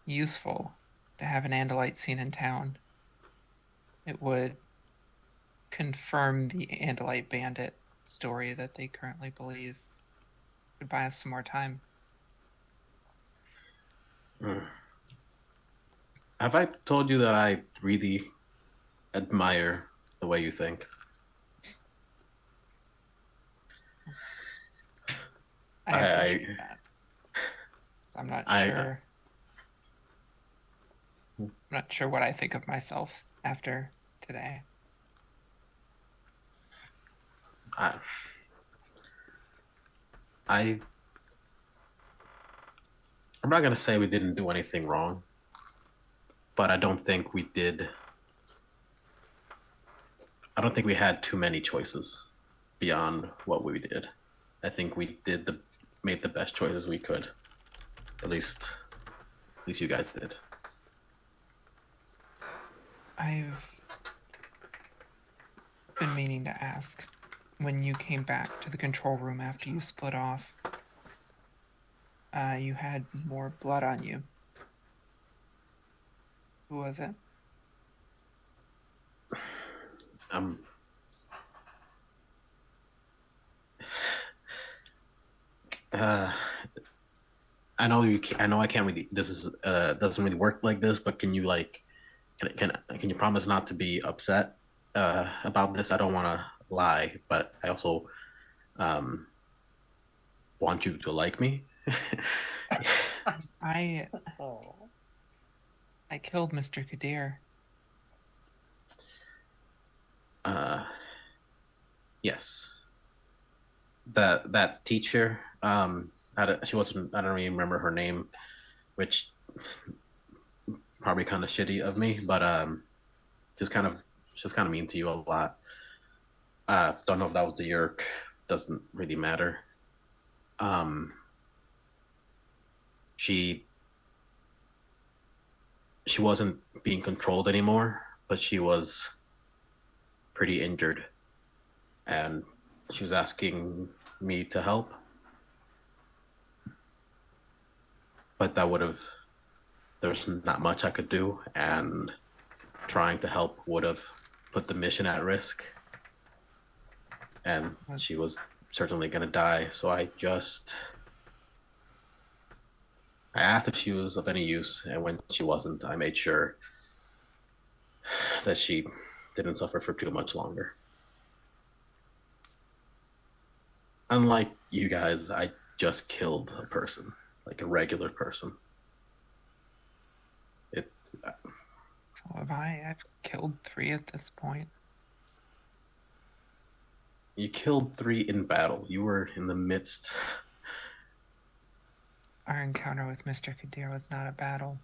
useful to have an Andalite scene in town. It would confirm the Andalite bandit story that they currently believe. It would buy us some more time. Have I told you that I really admire the way you think? I appreciate that. I'm not sure. I'm not sure what I think of myself after today. I'm not gonna say we didn't do anything wrong, but I don't think we did. I don't think we had too many choices beyond what we did. I think we made the best choices we could. At least you guys did. I've been meaning to ask, when you came back to the control room after you split off, you had more blood on you. Who was it? I know you. I know I can't really. This is doesn't really work like this. But can you can you promise not to be upset about this? I don't want to lie, but I also want you to like me. I killed Mr. Kadir. Yes. That teacher. She wasn't. I don't even remember her name, which probably kind of shitty of me. But just kind of mean to you a lot. Don't know if that was the Yerk. Doesn't really matter. She wasn't being controlled anymore, but she was pretty injured, and she was asking me to help. But there's not much I could do, and trying to help would have put the mission at risk. And she was certainly gonna die, so I asked if she was of any use, and when she wasn't, I made sure that she didn't suffer for too much longer. Unlike you guys, I just killed a person, like a regular person. It. So have I. I've killed 3 at this point. You killed 3 in battle. You were in the midst. Our encounter with Mr. Kadir was not a battle.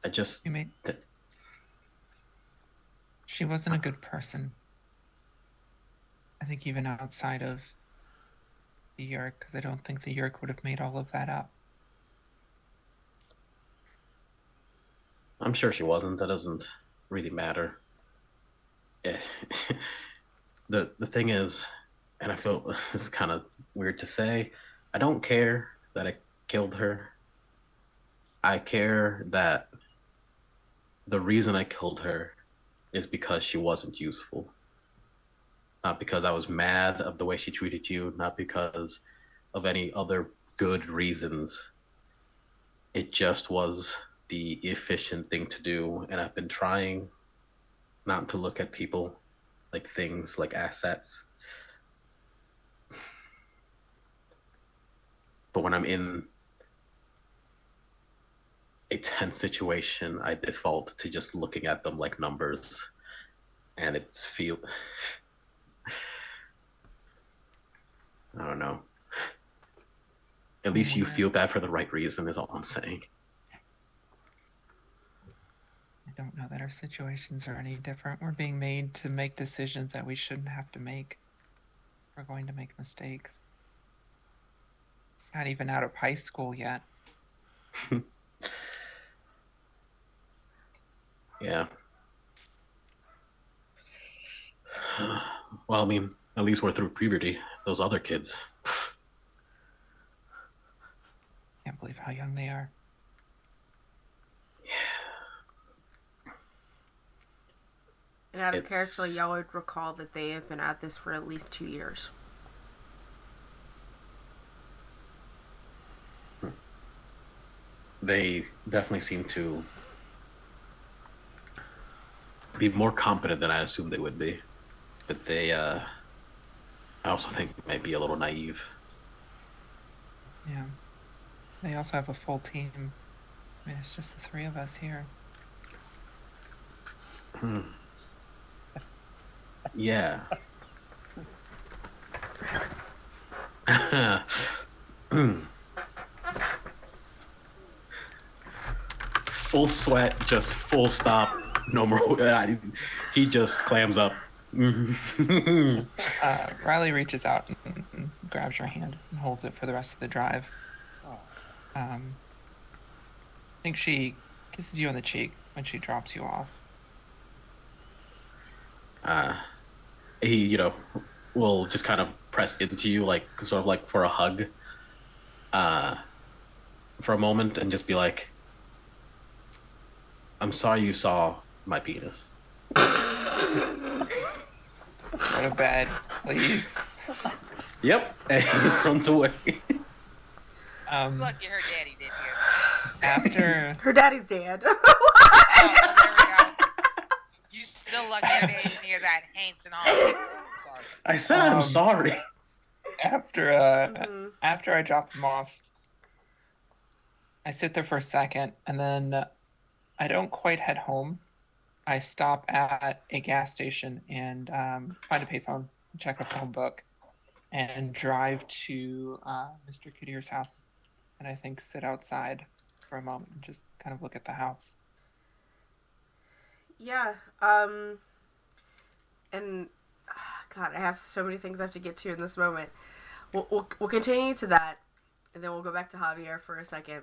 I just. You made... She wasn't a good person. I think even outside of the Yerk, because I don't think the Yerk would have made all of that up. I'm sure she wasn't. That doesn't really matter. The thing is, and I feel it's kind of weird to say, I don't care that I killed her. I care that the reason I killed her is because she wasn't useful. Not because I was mad of the way she treated you, not because of any other good reasons. It just was the efficient thing to do, and I've been trying not to look at people like things, like assets. But when I'm in a tense situation, I default to just looking at them like numbers, and I don't know. At least you feel bad for the right reason, is all I'm saying. I don't know that our situations are any different. We're being made to make decisions that we shouldn't have to make. We're going to make mistakes. Not even out of high school yet. Yeah. Well, I mean, at least we're through puberty. Those other kids. Can't believe how young they are. And out of character, y'all would recall that they have been at this for at least 2 years. They definitely seem to be more competent than I assumed they would be. But they, I also think might be a little naive. Yeah. They also have a full team. I mean, it's just the 3 of us here. Yeah. Full sweat, just full stop, no more. He just clams up. Riley reaches out and grabs your hand and holds it for the rest of the drive. I think she kisses you on the cheek when she drops you off. He, will just kind of press into you, like, sort of like for a hug, for a moment, and just be like, I'm sorry you saw my penis. Go to bed, please. Yep, and he runs away. Lucky her daddy didn't hear that. After Her daddy's dead. Oh, well, there we go. You still lucky her daddy didn't hear that. Haints and all. Sorry. I said I'm sorry. after I drop them off, I sit there for a second, and then I don't quite head home. I stop at a gas station and find a payphone, check a phone book, and drive to Mr. Kadir's house. And I think sit outside for a moment and just kind of look at the house. Yeah. And God, I have so many things I have to get to in this moment. We'll continue to that, and then we'll go back to Javier for a second.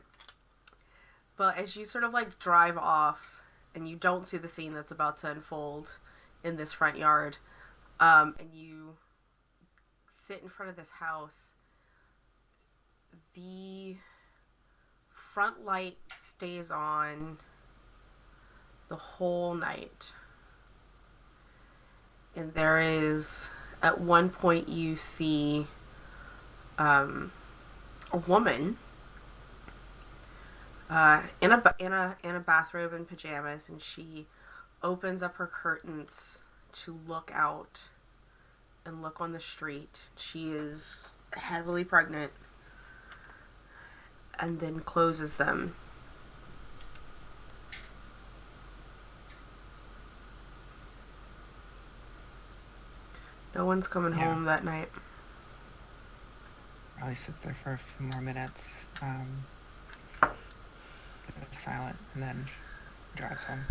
But as you sort of like drive off, and you don't see the scene that's about to unfold in this front yard, and you sit in front of this house, The front light stays on the whole night. And there is, at one point you see a woman in a bathrobe and pajamas, and she opens up her curtains to look out and look on the street. She is heavily pregnant, and then closes them. No one's coming home that night. Probably sit there for a few more minutes, silent, and then drives home.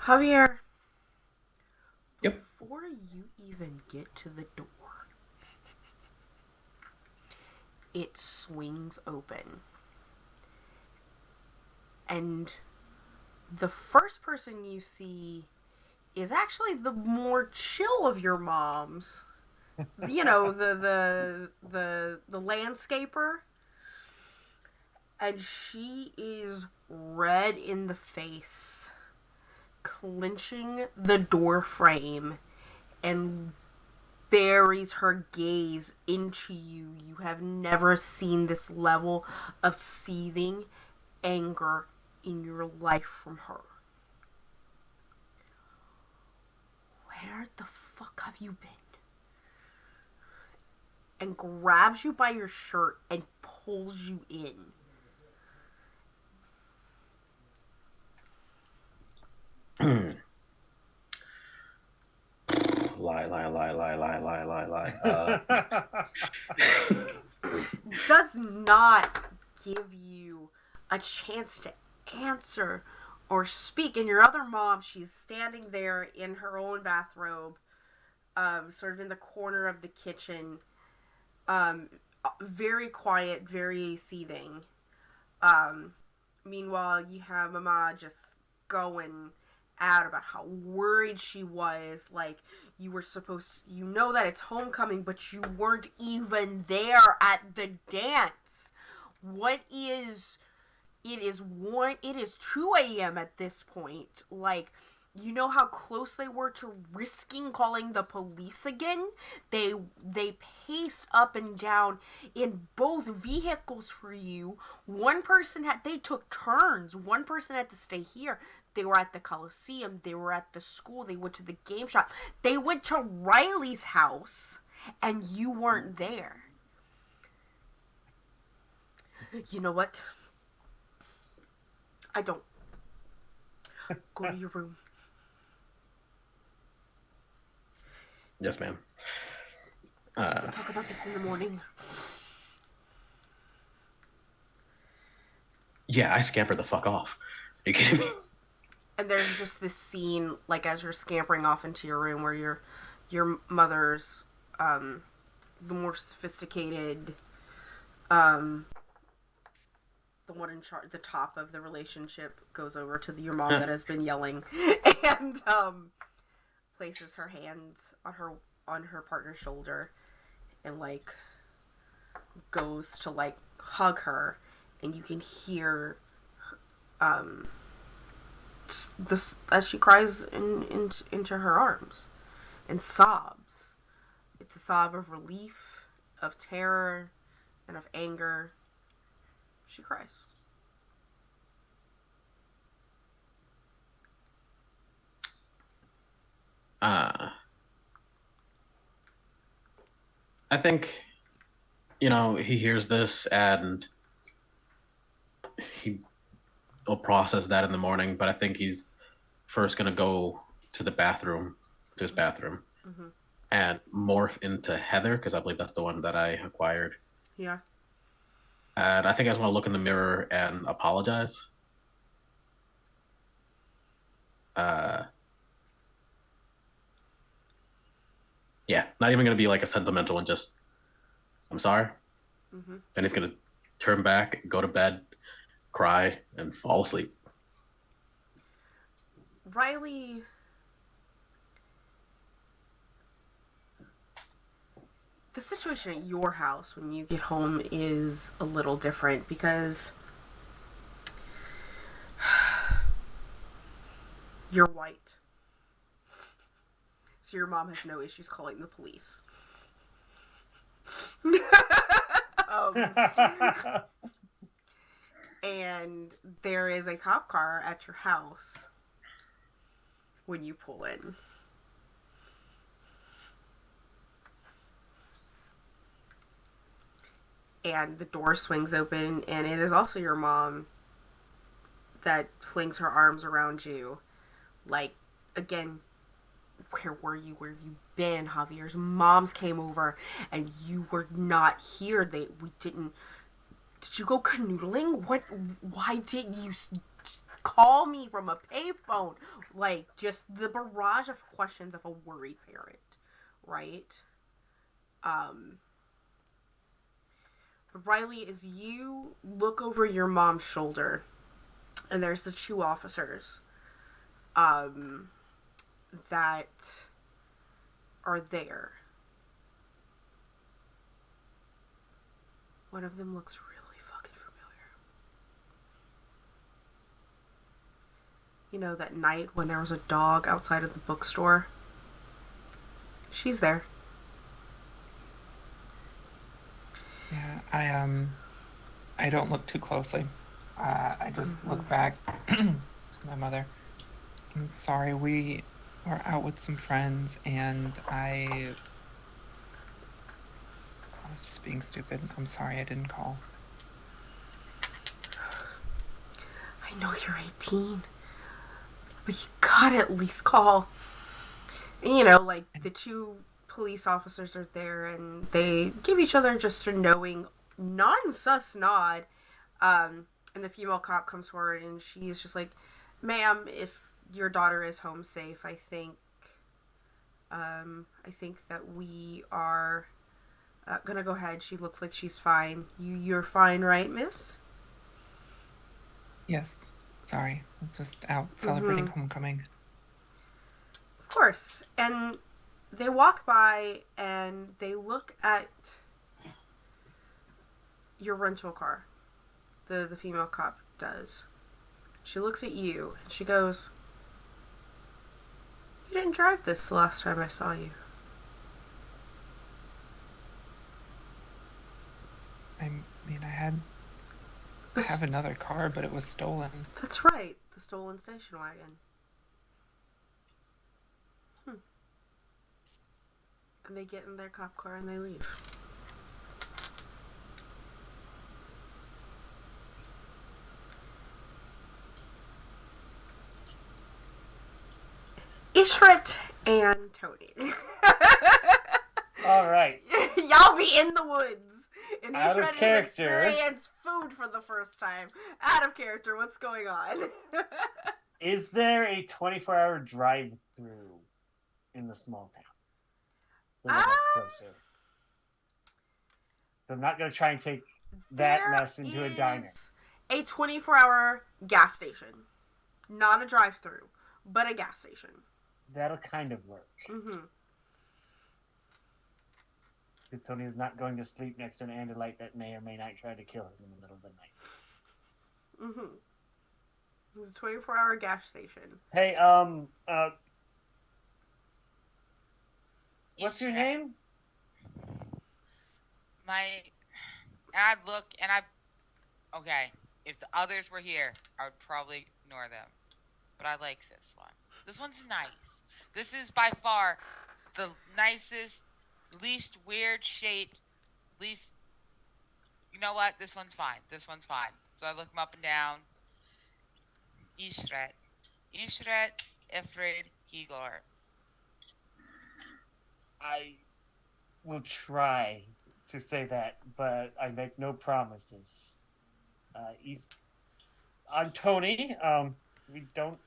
Javier, Yep. before you even get to the door, it swings open. And the first person you see is actually the more chill of your moms. You know, the landscaper. And she is red in the face, clenching the door frame, and buries her gaze into you. You have never seen this level of seething anger in your life from her. Where the fuck have you been? And grabs you by your shirt and pulls you in. Lie. Does not give you a chance to answer or speak. And your other mom, she's standing there in her own bathrobe, sort of in the corner of the kitchen, very quiet, very seething. Meanwhile, you have Mama just going out about how worried she was. Like, you were supposed, you know that it's homecoming, but you weren't even there at the dance. It is 2 a.m. at this point. Like, you know how close they were to risking calling the police again? They paced up and down in both vehicles for you. They took turns. One person had to stay here. They were at the Coliseum. They were at the school. They went to the game shop. They went to Riley's house, and you weren't there. You know what? I don't. Go to your room. Yes, ma'am. We'll talk about this in the morning. Yeah, I scampered the fuck off. Are you kidding me? And there's just this scene, like, as you're scampering off into your room, where your mother's, the more sophisticated, the one in charge, the top of the relationship, goes over to your mom that has been yelling, and, places her hand on her partner's shoulder, and, like, goes to, like, hug her, and you can hear, this as she cries into her arms and sobs. It's a sob of relief, of terror, and of anger. She cries. I think, he hears this and he will process that in the morning, but I think he's first going to go to his bathroom, Mm-hmm. and morph into Heather, because I believe that's the one that I acquired. Yeah. And I think I just want to look in the mirror and apologize. Yeah, not even going to be like a sentimental one, just, I'm sorry. Mm-hmm. Then he's going to turn back, go to bed, cry, and fall asleep. Riley, the situation at your house when you get home is a little different because you're white. So your mom has no issues calling the police. And there is a cop car at your house when you pull in. And the door swings open, and it is also your mom that flings her arms around you. Like, again, where were you? Where have you been? Javier's moms came over, and you were not here. We didn't... Did you go canoodling? What? Why didn't you call me from a payphone? Like, just the barrage of questions of a worried parent, right? Riley, as you look over your mom's shoulder, and there's the two officers, that are there. One of them looks really fucking familiar. You know, that night when there was a dog outside of the bookstore? She's there. Yeah, I don't look too closely. I just look back to my mother. I'm sorry, we were out with some friends, and I was just being stupid. I'm sorry I didn't call. I know you're 18, but you gotta at least call. And, you know, like, the two police officers are there, and they give each other just a knowing, non-sus nod. And the female cop comes forward, and she's just like, "Ma'am, if your daughter is home safe, I think that we are gonna go ahead. She looks like she's fine. You're fine, right, miss?" Yes. Sorry. I was just out celebrating homecoming. Of course. And they walk by, and they look at your rental car. The female cop does. She looks at you, and she goes, "You didn't drive this the last time I saw you." I mean, I have another car, but it was stolen. That's right. The stolen station wagon. And they get in their cop car and they leave. Ishret and Tony. All right. Y'all be in the woods. And Out of Ishret has character. experienced food for the first time. Out of character, what's going on? Is there a 24-hour drive-through in the small town? The one that's closer. So I'm not going to try and take that mess into a diner. A 24-hour gas station. Not a drive-through, but a gas station. That'll kind of work. Mm-hmm. Because Tony is not going to sleep next to an Andalite that may or may not try to kill him in the middle of the night. Mm-hmm. It's a 24-hour gas station. Hey, what's your name? Okay, if the others were here, I would probably ignore them. But I like this one. This one's nice. This is by far the nicest, least weird shaped, least... You know what? This one's fine. This one's fine. So I look him up and down. Ishret, Ifrid, Higor. I will try to say that, but I make no promises. I'm Tony. We don't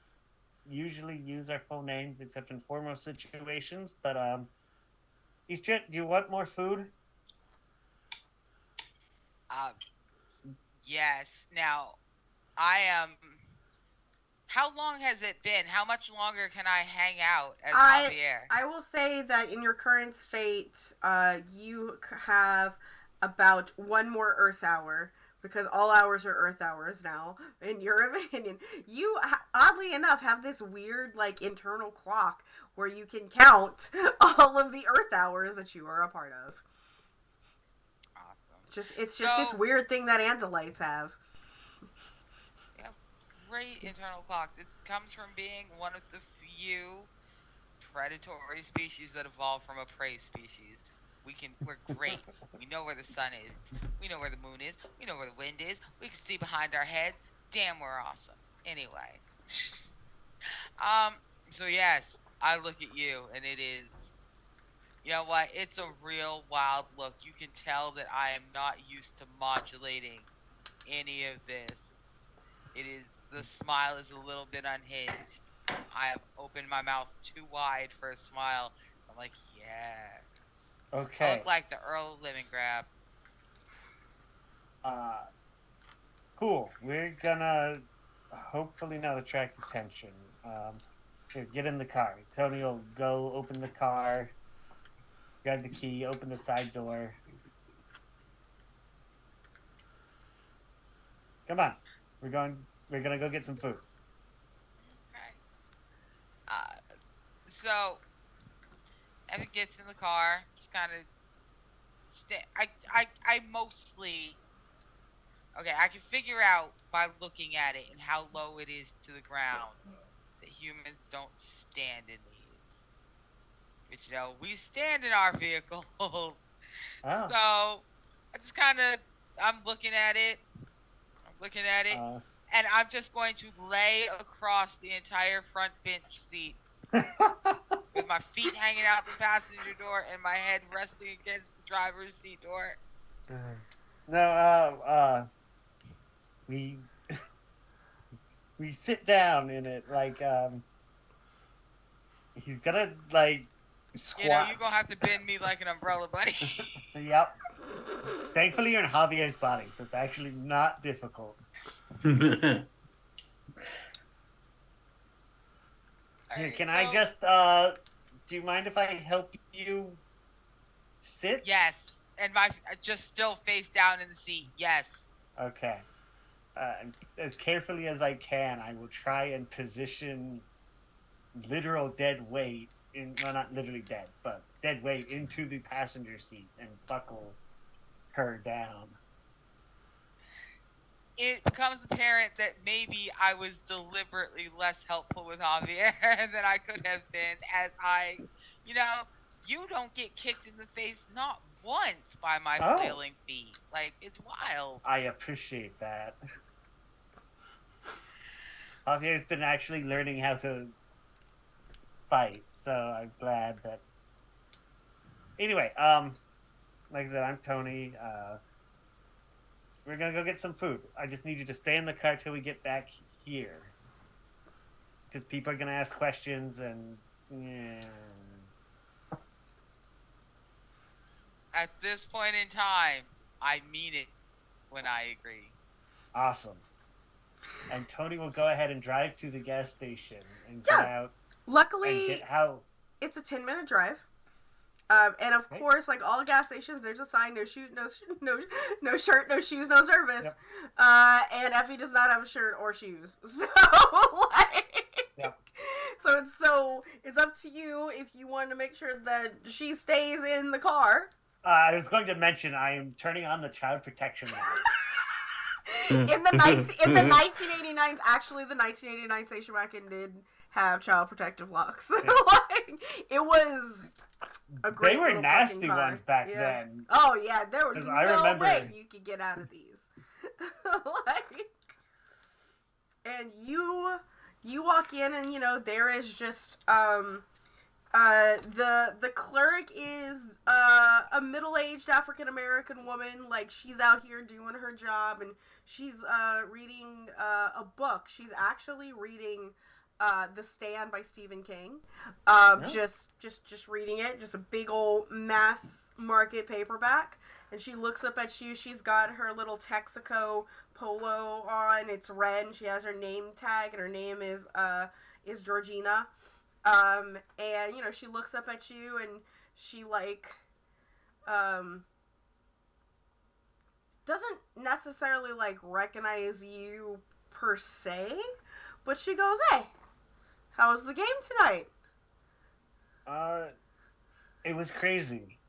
usually use our full names except in formal situations, but Ishret, do you want more food? Yes. Now, I am How long has it been? How much longer can I hang out as Javier? I will say that in your current state, you have about one more Earth hour, because all hours are Earth hours now. In your opinion, you oddly enough have this weird like internal clock where you can count all of the Earth hours that you are a part of. Awesome. It's just this weird thing that Andalites have. Yeah, great internal clocks. It comes from being one of the few predatory species that evolved from a prey species. We're great. We know where the sun is. We know where the moon is. We know where the wind is. We can see behind our heads. Damn, we're awesome. Anyway. So yes, I look at you and it is, you know what? It's a real wild look. You can tell that I am not used to modulating any of this. It is, the smile is a little bit unhinged. I have opened my mouth too wide for a smile. I'm like, yes. Okay. I look like the Earl of Lemongrab. Cool. We're gonna hopefully not attract attention. Here, get in the car. Tony will go open the car, grab the key, open the side door. Come on. We're gonna go get some food. Okay. So Evan gets in the car, just kind of. I mostly. Okay, I can figure out by looking at it and how low it is to the ground that humans don't stand in these. Which, we stand in our vehicle. Oh. So, I just kind of, I'm looking at it, and I'm just going to lay across the entire front bench seat with my feet hanging out the passenger door and my head resting against the driver's seat door. No, we sit down in it like he's gonna like squat. You're gonna have to bend me like an umbrella bunny. Yep. Thankfully, you're in Javier's body, so it's actually not difficult. Here, can I just, do you mind if I help you sit? Yes. And just still face down in the seat. Yes. Okay. As carefully as I can, I will try and position literal dead weight well, not literally dead, but dead weight into the passenger seat and buckle her down. It becomes apparent that maybe I was deliberately less helpful with Javier than I could have been, as you don't get kicked in the face not once by my flailing feet. Like, it's wild. I appreciate that. Javier's been actually learning how to fight, so I'm glad that... Anyway, like I said, I'm Tony. We're gonna go get some food. I just need you to stay in the car till we get back here. Because people are gonna ask questions and... Yeah. At this point in time, I mean it when I agree. Awesome. And Tony will go ahead and drive to the gas station and get out. Luckily, it's a 10-minute drive. And of course, like all gas stations, there's a sign: no shirt, no shoes, no service. Yep. And Effie does not have a shirt or shoes, so Yep. so it's up to you if you want to make sure that she stays in the car. I was going to mention I am turning on the child protection law. in the 1989, actually, the 1989 station wagon did have child protective locks. Yeah. Like, it was a great. They were nasty ones back then. Oh yeah, there was no way you could get out of these. And you walk in, and there is just the cleric is a middle-aged African American woman. Like, she's out here doing her job, and she's reading a book. She's actually reading The Stand by Stephen King. Just reading it, just a big old mass market paperback. And she looks up at you. She's got her little Texaco polo on. It's red. And she has her name tag, and her name is Georgina. And you know, she looks up at you, and she like doesn't necessarily like recognize you per se, but she goes, "Hey, how was the game tonight?" It was crazy.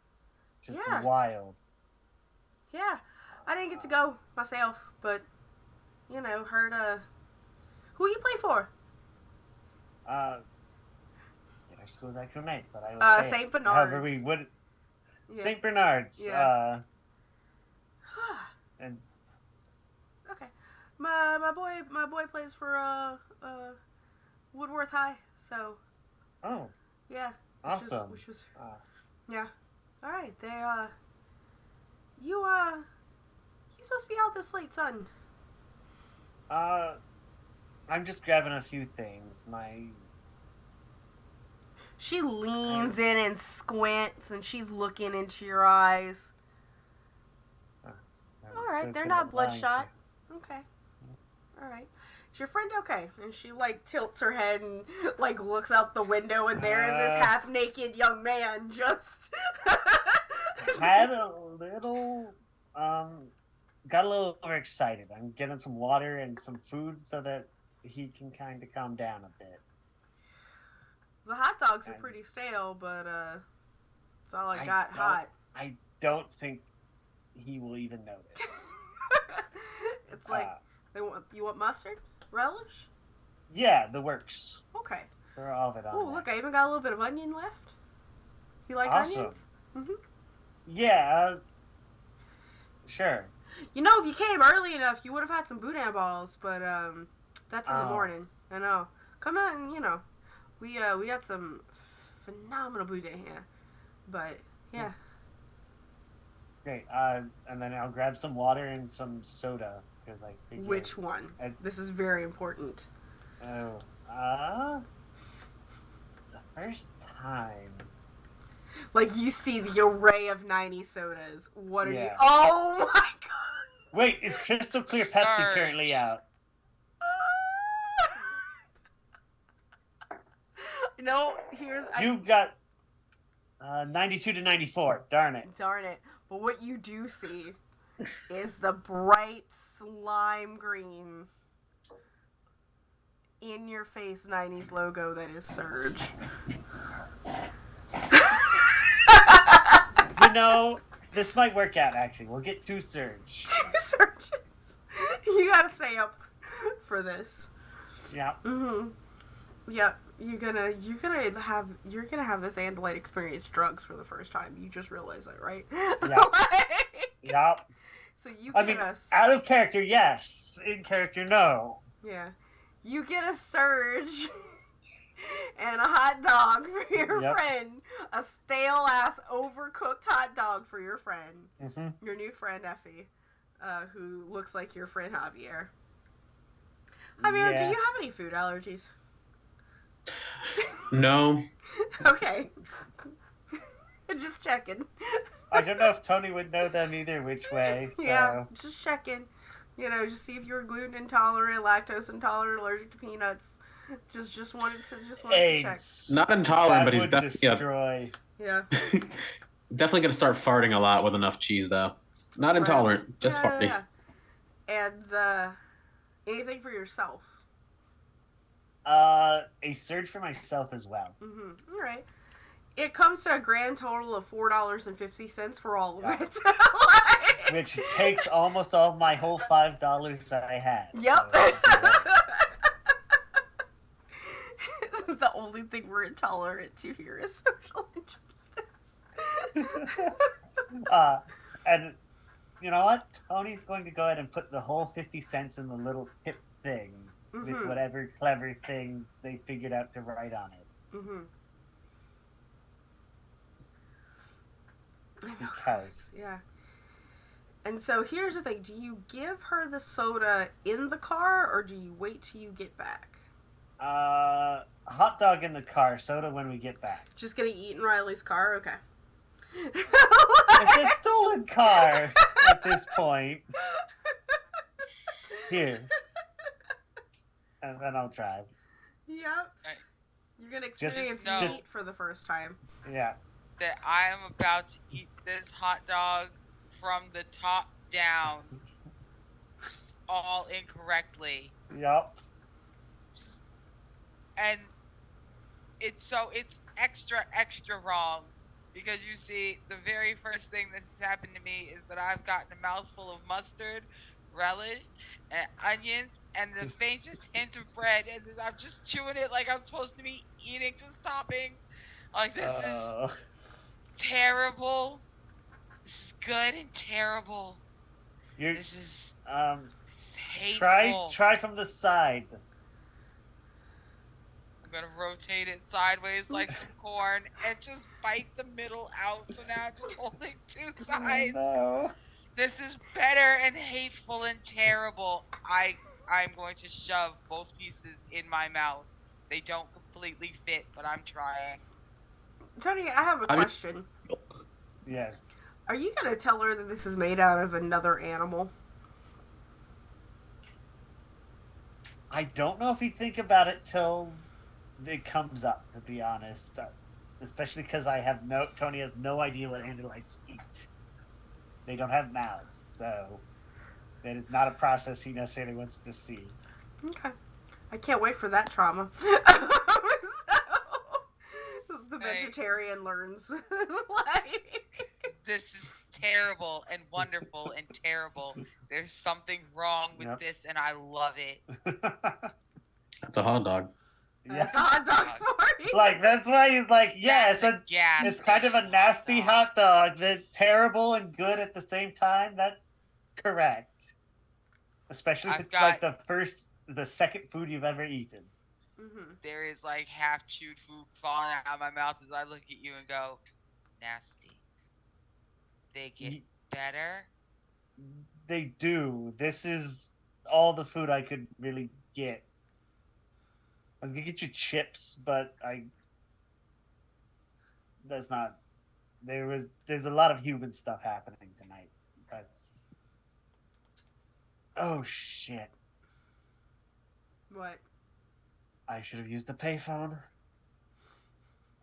Just Yeah. wild. Yeah, I didn't get to go myself, but you know, heard who you play for? Our school's actual name, but I would say St. it. However, Bernard's. we would Yeah. St. Bernard's. Yeah. And Okay, my boy plays for Woodworth High, so oh, yeah, awesome. which was Uh, yeah. All right, you supposed to be out this late, son. I'm just grabbing a few things. She leans in and squints, and she's looking into your eyes. All right, they're not bloodshot. Okay. All right. Is your friend okay? And she like tilts her head and like looks out the window, and there is this half-naked young man just Had a little, got a little overexcited. I'm getting some water and some food so that he can kind of calm down a bit. The hot dogs are pretty stale, but it's all I got hot. I don't think he will even notice. It's like you want mustard, relish? Yeah, the works. Okay. Throw all of it on. Oh, there. look, I even got a little bit of onion left. You like Awesome. onions? Mm-hmm. Yeah, sure. You know, if you came early enough, you would have had some boudin balls, but that's in the morning. I know. Come in, you know. We got some phenomenal boudin here, but yeah. Great. And then I'll grab some water and some soda because I figure. Which one? This is very important. Oh, it's the first time. Like, you see the array of 90 sodas. What are you? Yeah. Oh my god! Wait, is Crystal Clear Pepsi Surge. currently out? No, here's... You've got 92 to 94. Darn it. Darn it. But what you do see is the bright slime green in-your-face 90s logo that is Surge. You know, this might work out, actually. We'll get 2 Surge. 2 Surges. You gotta stay up for this. Yeah. Mm-hmm. Yep. You're gonna have this Andalite experience drugs for the first time. You just realized that, right? Yeah. Yep. So you I get mean, us out of character, yes. In character, no. yeah. You get a Surge and a hot dog for your friend. A stale ass overcooked hot dog for your friend. Mm-hmm. Your new friend Effie, who looks like your friend Javier. Javier, do you have any food allergies? No. Okay. Just checking. I don't know if Tony would know them either which way. So. Yeah, just checking. You know, just see if you're gluten intolerant, lactose intolerant, allergic to peanuts. Just wanted to check. Not intolerant, but he's would definitely destroy. Yeah. definitely gonna start farting a lot with enough cheese, though. Not intolerant, just farting. Yeah. And anything for yourself? A Surge for myself as well. Mm-hmm. All right. It comes to a grand total of $4.50 for all of it. Which takes almost all my whole $5 I had. Yep. So, The only thing we're intolerant to here is social injustice. and you know what? Tony's going to go ahead and put the whole 50 cents in the little tip thing with whatever clever thing they figured out to write on it. Mm-hmm. Because. Yeah. And so here's the thing. Do you give her the soda in the car, or do you wait till you get back? Hot dog in the car, soda when we get back. Just gonna eat in Riley's car? Okay. It's a stolen car at this point. Here. And then I'll try. Yep. Right. You're gonna experience know- meat for the first time. Yeah. That I am about to eat this hot dog from the top down, just all incorrectly, Yup. and it's extra wrong, because you see, the very first thing that's happened to me is that I've gotten a mouthful of mustard, relish, and onions, and the faintest hint of bread, and then I'm just chewing it like I'm supposed to be eating just toppings. Like, this is terrible. This is good and terrible. You're This is try hateful. from the side. I'm gonna rotate it sideways like some corn and just bite the middle out. So now I'm just holding two sides. No. This is better and hateful and terrible. I'm going to shove both pieces in my mouth. They don't completely fit, but I'm trying. Tony, I have a question. Yes. Are you gonna tell her that this is made out of another animal? I don't know if he'd think about it till it comes up, to be honest. Especially because Tony has no idea what Andalites eat. They don't have mouths, so that is not a process he necessarily wants to see. Okay. I can't wait for that trauma. So, the vegetarian learns. This is terrible and wonderful and terrible. There's something wrong with this, and I love it. It's a hot dog. That's a hot dog for you. Like, that's why he's like, yeah, That's a gas it's kind of a station nasty hot hot dog that's terrible and good at the same time. That's correct. Especially if I've it's got- like the second food you've ever eaten. Mm-hmm. There is like half chewed food falling out of my mouth as I look at you and go, nasty. They get better. They do. This is all the food I could really get. I was gonna get you chips, but that's not. There's a lot of human stuff happening tonight. That's. Oh shit! What? I should have used the payphone.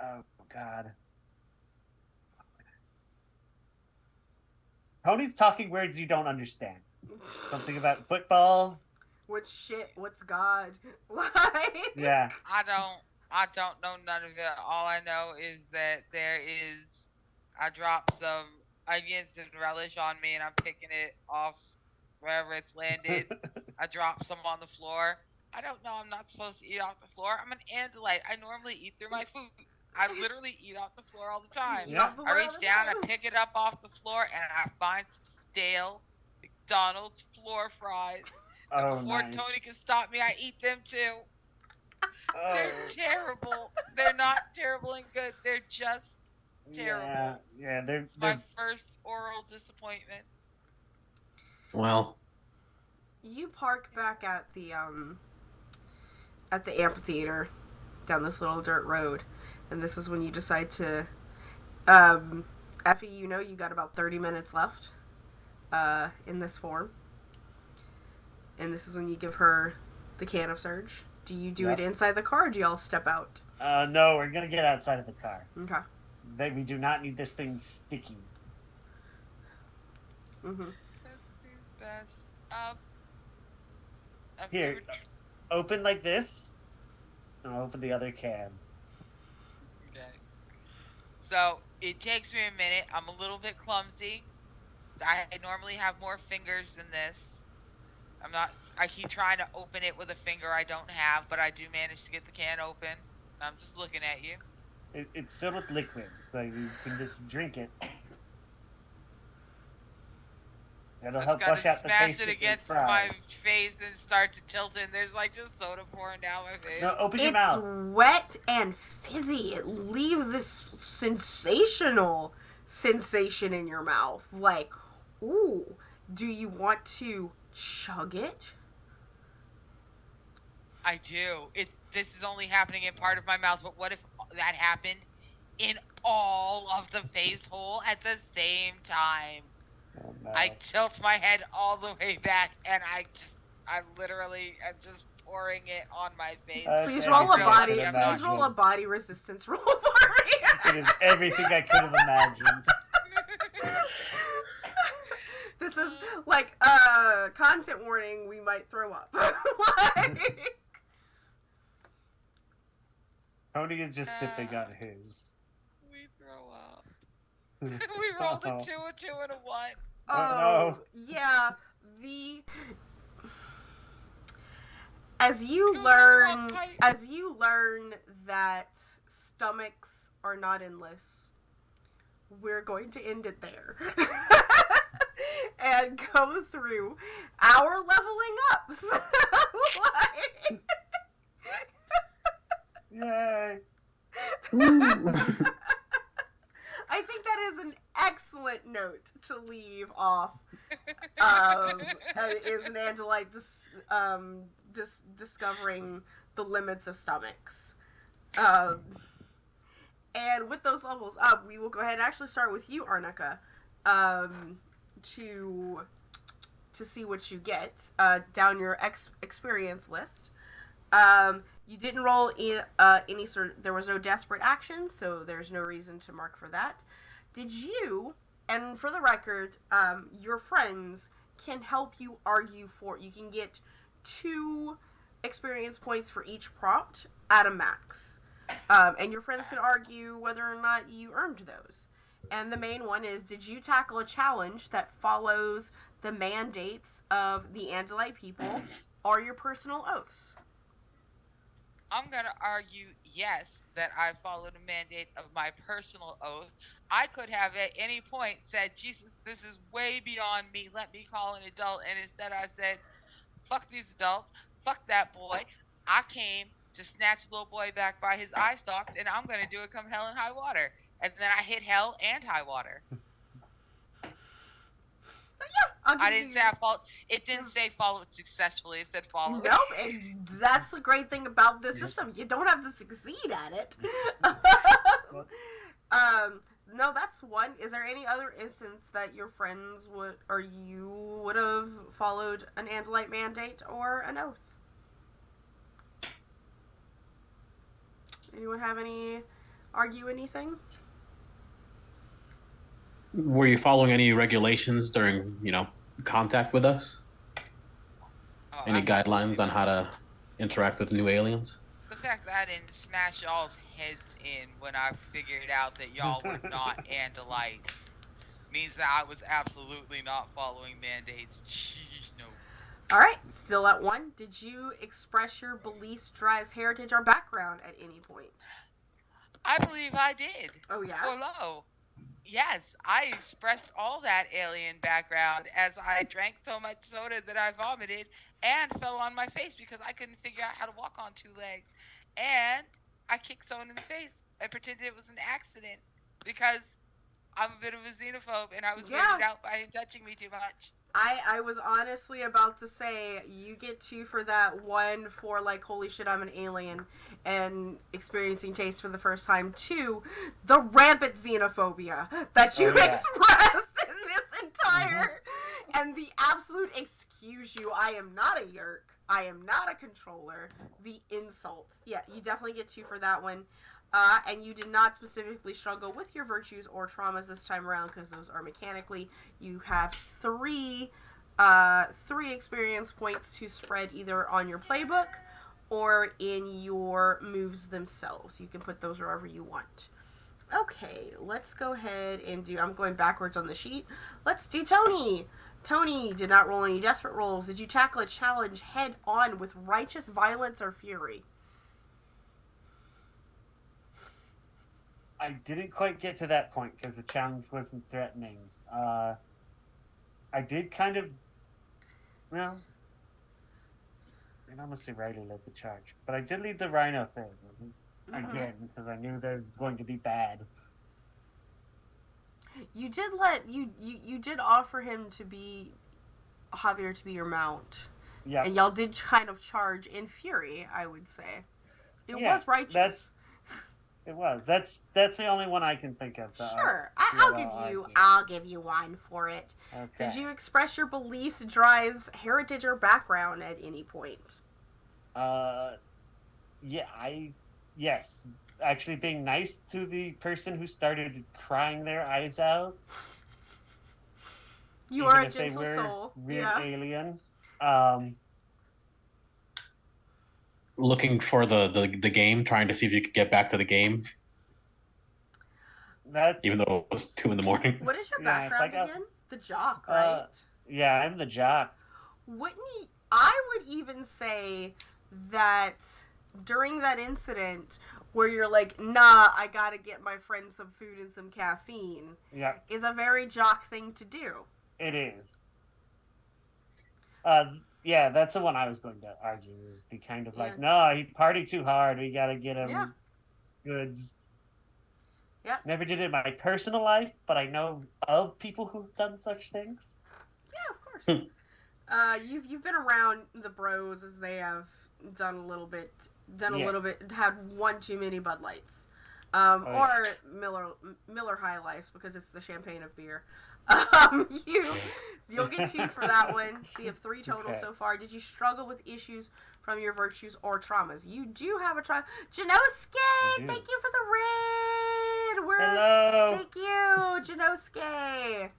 Oh god. Tony's talking words you don't understand. Something about football. What's shit? What's God? Like, Yeah. I don't know none of it. All I know is that I dropped some onions and relish on me and I'm picking it off wherever it's landed. I dropped some on the floor. I don't know. I'm not supposed to eat off the floor. I'm an Andalite. I normally eat through my food. I literally eat off the floor all the time. eat off the I floor all reach the down, time. I pick it up off the floor, and I find some stale McDonald's floor fries. Oh, Before nice. Tony can stop me, I eat them too. Oh. They're terrible. They're not terrible and good. They're just terrible. Yeah, they're My first oral disappointment. Well, You park back at the amphitheater down this little dirt road, and this is when you decide to Effie, you know you got about 30 minutes left in this form, and this is when you give her the can of Surge. Do you do it inside the car, or do y'all step out? No, we're gonna get outside of the car. Okay. We do not need this thing sticky. Mm-hmm. That seems best. I've Here, never- open like this, and I'll open the other can. Okay. So it takes me a minute. I'm a little bit clumsy. I normally have more fingers than this. I keep trying to open it with a finger I don't have, but I do manage to get the can open. I'm just looking at you. It's filled with liquid, so you can just drink it. It'll I help just gotta flush out the smash taste it of the against my fries. face and start to tilt it. And there's like just soda pouring down my face. No, open your It's mouth. wet and fizzy. It leaves this sensational sensation in your mouth. Like, ooh, do you want to chug it? I do. This is only happening in part of my mouth, but what if that happened in all of the face hole at the same time? Oh, no. I tilt my head all the way back and I just I literally am just pouring it on my face. Please That's roll a everything I body. could Please roll a imagine. body resistance roll for me. It is everything I could have imagined. This is like content warning. We might throw up. Like, Tony is just sipping on his. We throw up. We rolled a 2, a 2, and a 1. oh no. yeah. As you Go learn, on, pipe. as you learn that stomachs are not endless, we're going to end it there. And go through our leveling ups. Like, Yay. I think that is an excellent note to leave off. Is an Andalite discovering the limits of stomachs. And with those levels up, we will go ahead and actually start with you, Arnica, to see what you get down your experience list. You didn't roll any sort. There was no desperate action, so there's no reason to mark for that. Did you? And for the record, your friends can help you argue for. You can get 2 experience points for each prompt at a max, and your friends can argue whether or not you earned those. And the main one is: did you tackle a challenge that follows the mandates of the Andalite people or your personal oaths? I'm going to argue, yes, that I followed a mandate of my personal oath. I could have at any point said, Jesus, this is way beyond me. Let me call an adult. And instead I said, fuck these adults. Fuck that boy. I came to snatch the little boy back by his eye stalks, and I'm going to do it come hell and high water. And then I hit hell and high water. I didn't say I followed. It didn't say follow it successfully. It said follow it. Nope, and that's the great thing about this system. You don't have to succeed at it. No, that's one. Is there any other instance that your friends would, or you would have followed an Andalite mandate or an oath? Anyone have argue anything? Were you following any regulations during, contact with us? Oh, Any I'm guidelines on absolutely how to interact with new aliens? The fact that I didn't smash y'all's heads in when I figured out that y'all were not Andalites means that I was absolutely not following mandates. Jeez, no. Alright, still at 1. Did you express your beliefs, drives, heritage, or background at any point? I believe I did. Oh, yeah? For low. Yes, I expressed all that alien background as I drank so much soda that I vomited and fell on my face because I couldn't figure out how to walk on 2 legs. And I kicked someone in the face and pretended it was an accident because I'm a bit of a xenophobe and I was weirded out by him touching me too much. I was honestly about to say, you get 2 for that, 1 for, like, holy shit, I'm an alien, and experiencing taste for the first time, 2, the rampant xenophobia that you expressed in this entire, and the absolute excuse you, I am not a yerk, I am not a controller, the insult. Yeah, you definitely get 2 for that one. And you did not specifically struggle with your virtues or traumas this time around because those are mechanically. You have 3 experience points to spread either on your playbook or in your moves themselves. You can put those wherever you want. Okay, let's go ahead and do... I'm going backwards on the sheet. Let's do Tony. Tony did not roll any desperate rolls. Did you tackle a challenge head on with righteous violence or fury? I didn't quite get to that point because the challenge wasn't threatening. I did kind of, well, I must say Riley led the charge, but I did lead the Rhino thing again because I knew that was going to be bad. You did you did offer him to be Javier to be your mount. Yeah, And y'all did kind of charge in fury, I would say. It was righteous. It was. That's the only one I can think of. Sure, Argue. I'll give you one for it. Okay. Did you express your beliefs, drives, heritage, or background at any point? Yes. Actually, being nice to the person who started crying their eyes out. You even are a if they gentle were soul. weird Yeah. alien. Looking for the game, trying to see if you could get back to the game, That's even though it was 2 in the morning. What is your Yeah, it's background like again? The jock, right? yeah, I'm the jock. I would even say that during that incident where you're like, nah, I gotta get my friend some food and some caffeine, Yeah, is a very jock thing to do. it is. Yeah, that's the one I was going to argue. Is the kind of like, no, he partied too hard. We gotta get him goods. Yeah. Never did it in my personal life, but I know of people who've done such things. Yeah, of course. You've been around the bros as they have done a little bit, had one too many Bud Lights, or Miller High Lifes because it's the champagne of beer. You'll get 2 for that one. So you have 3 total so far. Did you struggle with issues from your virtues or traumas? You do have a trauma. Janosuke, thank you for the raid. Hello. Thank you, Janosuke.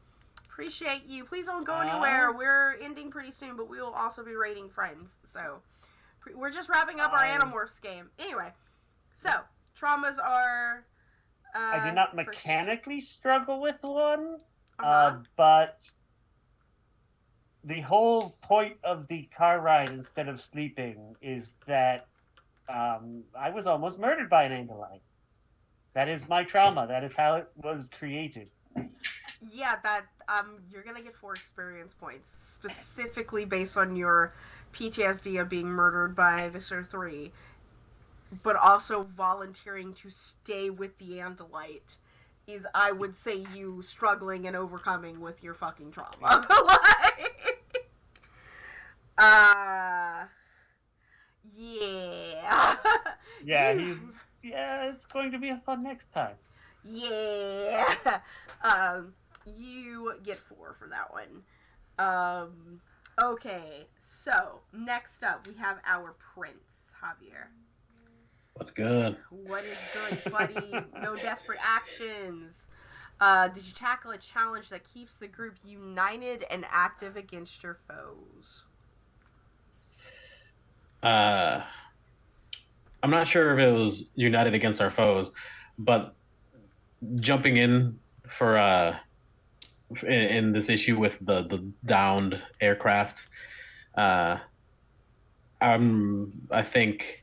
Appreciate you. Please don't go anywhere. We're ending pretty soon, but we will also be raiding friends. So we're just wrapping up our Animorphs game. Anyway, so traumas are. I did not mechanically struggle with one, Uh-huh. but the whole point of the car ride instead of sleeping is that I was almost murdered by an Andalite. That is my trauma. That is how it was created. Yeah, that you're gonna get 4 experience points specifically based on your PTSD of being murdered by Visser 3, but also volunteering to stay with the Andalite is, I would say, you struggling and overcoming with your fucking trauma. Yeah. Yeah, it's going to be a fun next time. Yeah. You get 4 for that one. Okay, so next up we have our prince, Javier. What's good? What is good, buddy? No desperate actions. Did you tackle a challenge that keeps the group united and active against your foes? I'm not sure if it was united against our foes, but jumping in for in this issue with the downed aircraft, I think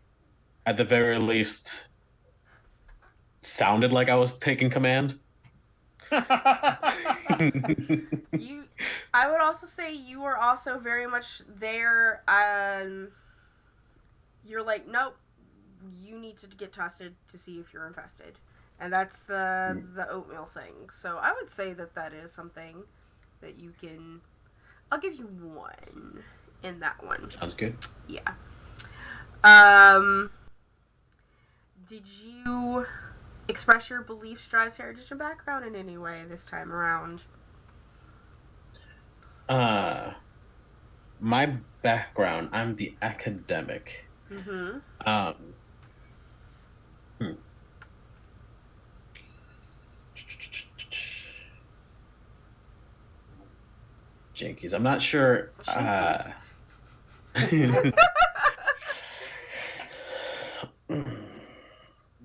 at the very least sounded like I was taking command. I would also say you were also very much there. You're like, nope, you need to get tested to see if you're infested. And that's the oatmeal thing. So I would say that is something that you can... I'll give you 1 in that one. Sounds good. Yeah. Did you express your beliefs, drives, heritage, and background in any way this time around? My background, I'm the academic. Mm-hmm. Jinkies. I'm not sure.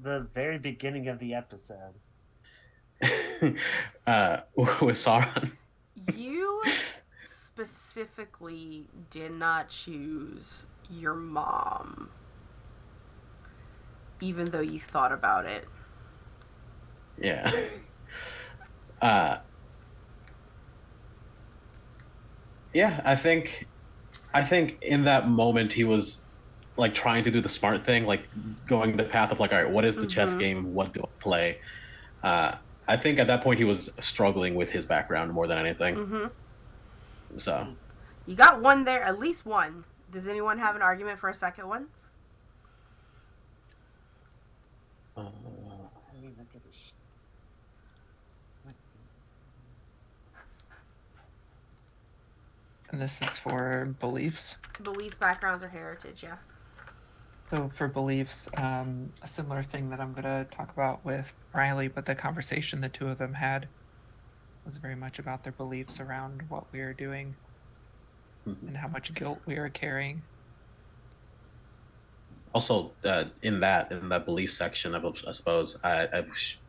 The very beginning of the episode. With Sauron. You specifically did not choose your mom, even though you thought about it. Yeah. Yeah, I think in that moment he was like trying to do the smart thing, like going the path of like, all right, what is the chess game? What do I play? I think at that point he was struggling with his background more than anything. Mm-hmm. So you got 1 there, at least 1. Does anyone have an argument for a second one? And this is for beliefs. Beliefs, backgrounds, or heritage, yeah. So for beliefs, a similar thing that I'm going to talk about with Riley, but the conversation the two of them had was very much about their beliefs around what we are doing and how much guilt we are carrying. Also, in that belief section, I suppose I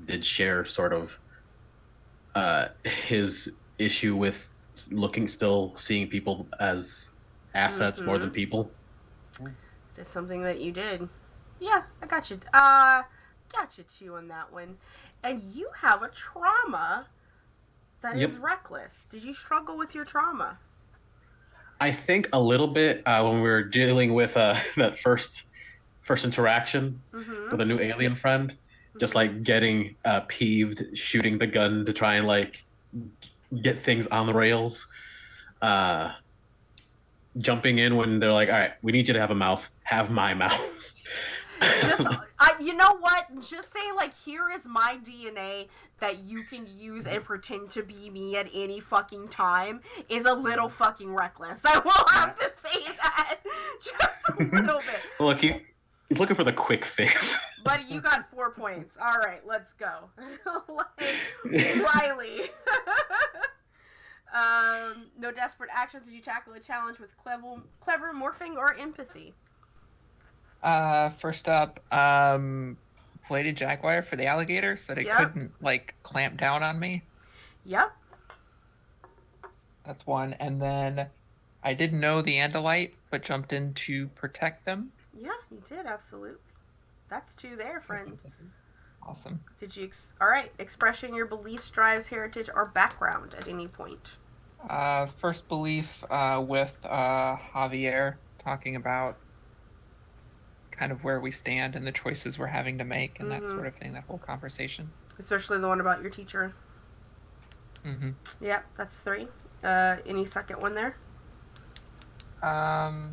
did share sort of his issue with seeing people as assets more than people. Just something that you did. Yeah, I got you. Got you too on that one. And you have a trauma that is reckless. Did you struggle with your trauma? I think a little bit when we were dealing with that first interaction with a new alien friend, just like getting peeved, shooting the gun to try and like get things on the rails, jumping in when they're like, all right, we need you to have a mouth, have my mouth. You know what? Just saying, like, here is my DNA that you can use and pretend to be me at any fucking time is a little fucking reckless. I will have to say that. Just a little bit. Look, he's looking for the quick fix. Buddy, you got 4 points. All right, let's go. Riley. No desperate actions. Did you tackle a challenge with clever morphing or empathy? First up, bladed jaguar for the alligator so that it couldn't, like, clamp down on me. Yep. That's one. And then I didn't know the Andalite, but jumped in to protect them. Yeah, you did, absolutely. That's 2 there, friend. Awesome. Did you... Alright, expressing your beliefs, drives, heritage, or background at any point. First belief with Javier, talking about kind of where we stand and the choices we're having to make and that sort of thing, that whole conversation. Especially the one about your teacher. Yeah, that's 3. Any second one there? I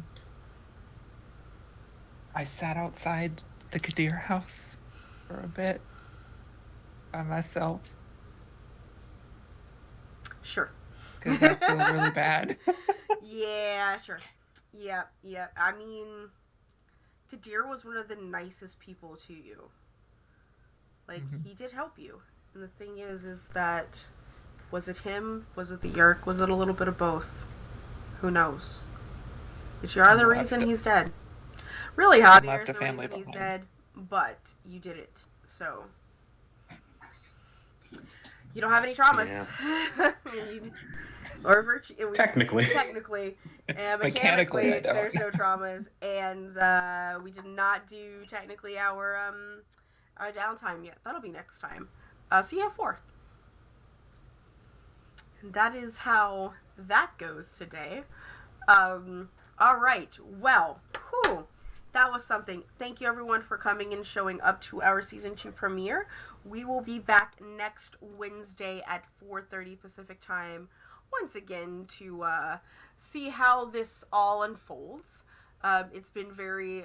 sat outside the Kadir house for a bit by myself. Sure. Because I feel really bad. Yeah, sure. Yep. I mean, Kadir was one of the nicest people to you. Like, he did help you. And the thing is that, was it him? Was it the Yerk? Was it a little bit of both? Who knows? But you are the reason he's dead. Really, Javier's the reason he's dead, but you did it. So, you don't have any traumas. Yeah. Or virtue. Technically. And mechanically, there's no traumas. And we did not do technically our downtime yet. That'll be next time. So you have 4. And that is how that goes today. All right. Well, that was something. Thank you everyone for coming and showing up to our season 2 premiere. We will be back next Wednesday at 4:30 Pacific time once again to see how this all unfolds. It's been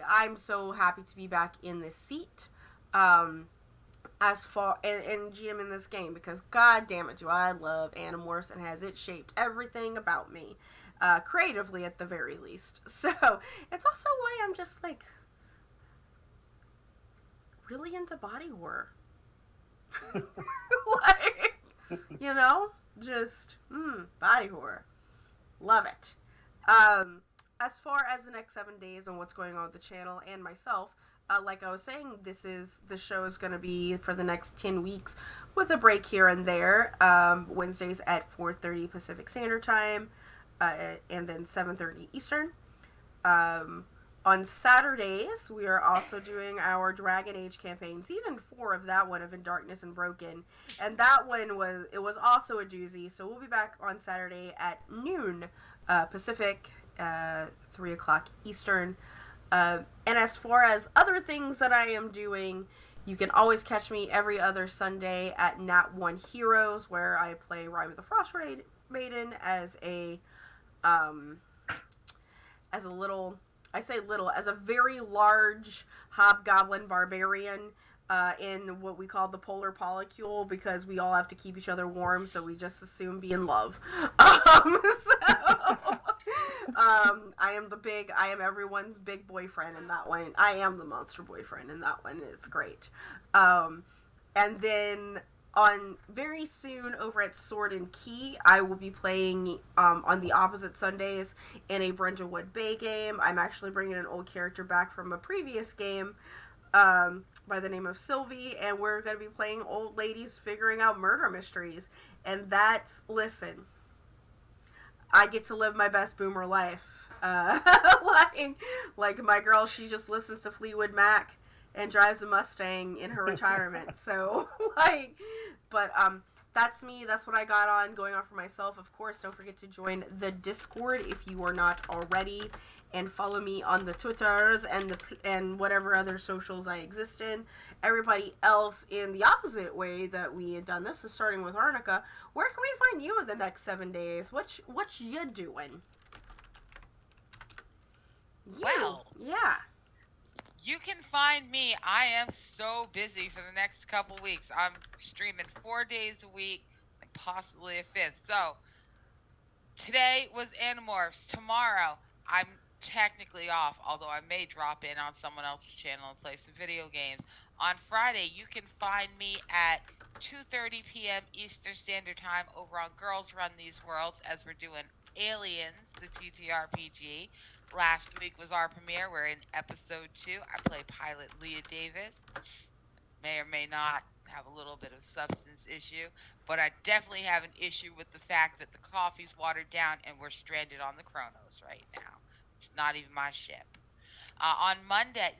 I'm so happy to be back in this seat as far and GM in this game, because god damn it do I love Animorphs and has it shaped everything about me. Creatively at the very least. So, it's also why I'm just, like, really into body horror. Like, you know? Just, body horror. Love it. As far as the next 7 days and what's going on with the channel and myself, like I was saying, the show is going to be for the next 10 weeks with a break here and there. Wednesdays at 4:30 Pacific Standard Time. And then 7:30 Eastern. On Saturdays, we are also doing our Dragon Age campaign, season 4 of that one, of In Darkness and Broken, and that one was also a doozy. So we'll be back on Saturday at noon Pacific, 3 o'clock Eastern. And as far as other things that I am doing, you can always catch me every other Sunday at Nat 1 Heroes, where I play Rime of the Frost Maiden as a very large hobgoblin barbarian in what we call the polar polycule, because we all have to keep each other warm, so we just assume be in love. I am everyone's big boyfriend in that one. I am the monster boyfriend in that one. It's great. And then on very soon over at Sword and Key, I will be playing on the opposite Sundays in a Brindlewood Bay game. I'm actually bringing an old character back from a previous game by the name of Sylvie, and we're going to be playing old ladies figuring out murder mysteries. And that's, listen, I get to live my best boomer life. Like my girl, she just listens to Fleetwood Mac and drives a Mustang in her retirement. So, that's me. That's what I got going on for myself. Of course, don't forget to join the Discord if you are not already, and follow me on the Twitters and whatever other socials I exist in. Everybody else, in the opposite way that we had done this, so starting with Arnica, where can we find you in the next 7 days? What you doing? Well, yeah. You can find me. I am so busy for the next couple weeks. I'm streaming 4 days a week and possibly a fifth. So today was Animorphs. Tomorrow I'm technically off, although I may drop in on someone else's channel and play some video games. On Friday, you can find me at 2:30 p.m. Eastern Standard Time over on Girls Run These Worlds as we're doing Aliens, the TTRPG. Last week was our premiere. We're in episode 2. I play pilot Leah Davis. May or may not have a little bit of substance issue, but I definitely have an issue with the fact that the coffee's watered down and we're stranded on the Chronos right now. It's not even my ship. On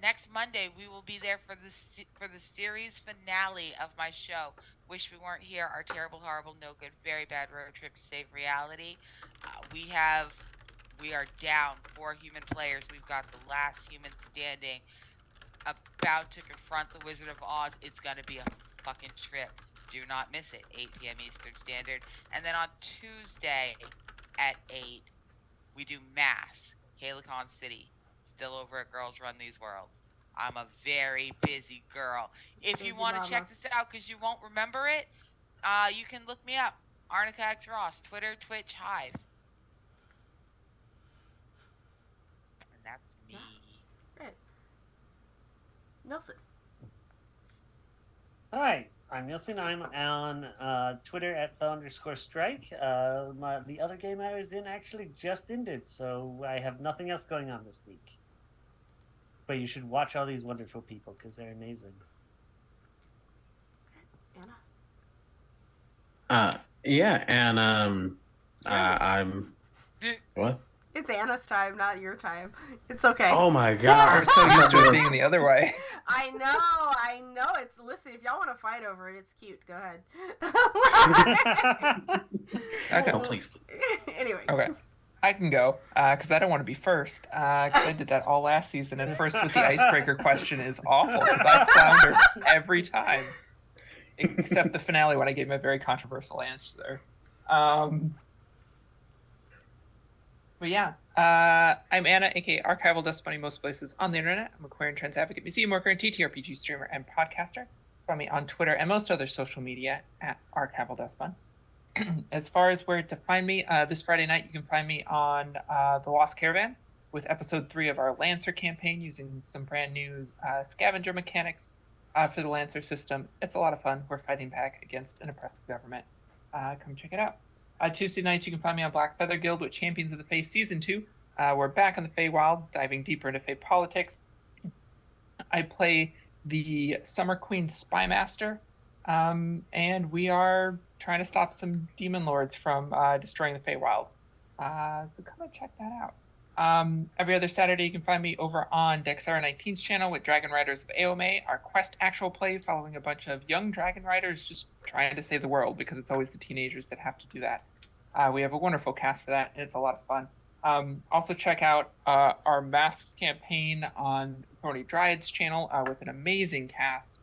next Monday, we will be there for the series finale of my show. Wish We Weren't Here. Our terrible, horrible, no good, very bad road trip to save reality. We are down 4 human players. We've got the last human standing about to confront the Wizard of Oz. It's going to be a fucking trip. Do not miss it. 8 p.m. Eastern Standard. And then on Tuesday at 8, we do Mass, Helicon City. Still over at Girls Run These Worlds. I'm a very busy girl. If you want to check this out because you won't remember it, you can look me up. Arnica X Ross, Twitter, Twitch, Hive. And that's me. Yeah. Right. Nelson. Hi, I'm Nielsen. I'm on Twitter at @fell_strike. The other game I was in actually just ended, so I have nothing else going on this week. But you should watch all these wonderful people because they're amazing. Anna? Yeah, and I'm... What? It's Anna's time, not your time. It's okay. Oh my god. We're so used to it being the other way. I know. Listen, if y'all want to fight over it, it's cute. Go ahead. Okay. Oh, please. Anyway. Okay. I can go, because I don't want to be first, because I did that all last season, and first with the icebreaker question is awful, because I flounder every time, except the finale when I gave my very controversial answer. But yeah, I'm Anna, aka Archival Dust Bunny most places on the internet. I'm a queer and trans advocate, museum worker, and TTRPG streamer and podcaster. Follow me on Twitter and most other social media at Archival Dust Bunny. As far as where to find me, this Friday night you can find me on The Lost Caravan with episode 3 of our Lancer campaign using some brand new scavenger mechanics for the Lancer system. It's a lot of fun. We're fighting back against an oppressive government. Come check it out. Tuesday nights you can find me on Black Feather Guild with Champions of the Fae Season 2. We're back on the Feywild, diving deeper into Fae politics. I play the Summer Queen Spymaster, and we are trying to stop some demon lords from destroying the Feywild. So come and check that out. Every other Saturday you can find me over on Dexara 19's channel with Dragon Riders of AOMA, our quest actual play following a bunch of young Dragon Riders just trying to save the world, because it's always the teenagers that have to do that. We have a wonderful cast for that, and it's a lot of fun. Also check out our Masks campaign on Thorny Dryad's channel with an amazing cast.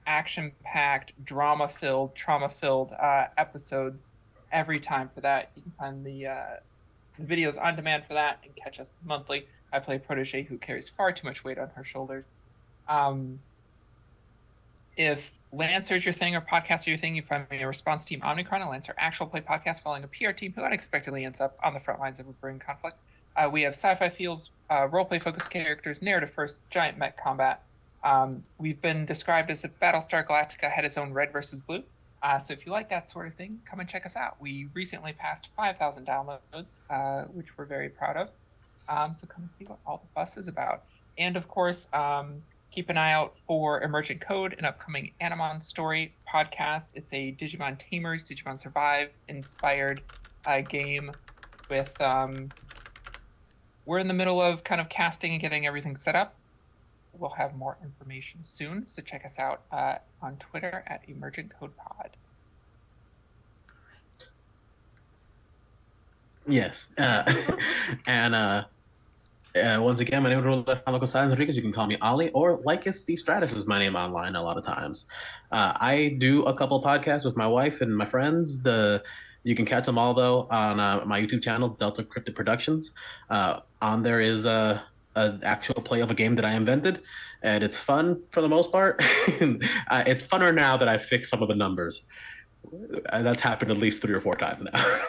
Action-packed, drama-filled, trauma-filled episodes every time for that. You can find the videos on demand for that and catch us monthly. I play a protege who carries far too much weight on her shoulders. If Lancer is your thing or podcast are your thing, you find me a response team Omnicron, a Lancer actual play podcast following a PR team who unexpectedly ends up on the front lines of a brewing conflict. We have sci-fi feels, roleplay focused characters, narrative first, giant mech combat. We've been described as if Battlestar Galactica had its own red versus blue. So if you like that sort of thing, come and check us out. We recently passed 5,000 downloads, which we're very proud of. So come and see what all the fuss is about. And of course, keep an eye out for Emergent Code, an upcoming Animon story podcast. It's a Digimon Tamers, Digimon Survive inspired game with... we're in the middle of kind of casting and getting everything set up. We'll have more information soon, so check us out on Twitter at Emergent Code Pod. Yes. And once again, my name is Rolando Gonzalez Rodriguez. You can call me Ollie, or Lycus D. Stratus is my name online a lot of times. I do a couple podcasts with my wife and my friends. You can catch them all, though, on my YouTube channel, Delta Cryptid Productions. On there is an actual play of a game that I invented, and it's fun for the most part. It's funner now that I fixed some of the numbers. That's happened at least 3 or 4 times now.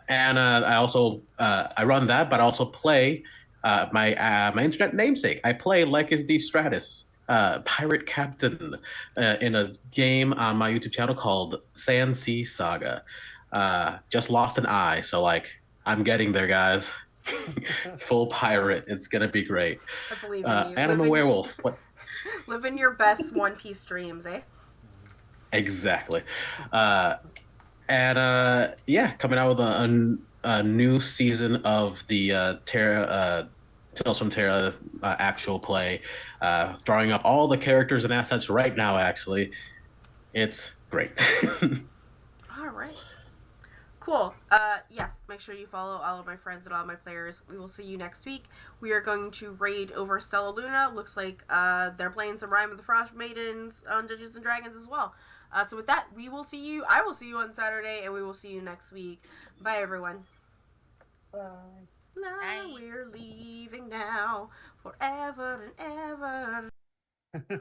And I also I run that, but I also play my internet namesake. I play Lycus D. Stratus, pirate captain, in a game on my YouTube channel called Sand Sea Saga. Just lost an eye, so like I'm getting there, guys. Full pirate. It's gonna be great. I believe in you. And I'm a werewolf. What? Living your best One Piece dreams, eh? Exactly. And yeah, coming out with a new season of the Terra Tales from Terra actual play, drawing up all the characters and assets right now. Actually, it's great. All right. Cool. Yes, make sure you follow all of my friends and all of my players. We will see you next week. We are going to raid over Stella Luna. Looks like they're playing some Rime of the Frost Maidens on Dungeons and Dragons as well. So with that, we will see you. I will see you on Saturday, and we will see you next week. Bye, everyone. Bye. We're leaving now, forever and ever.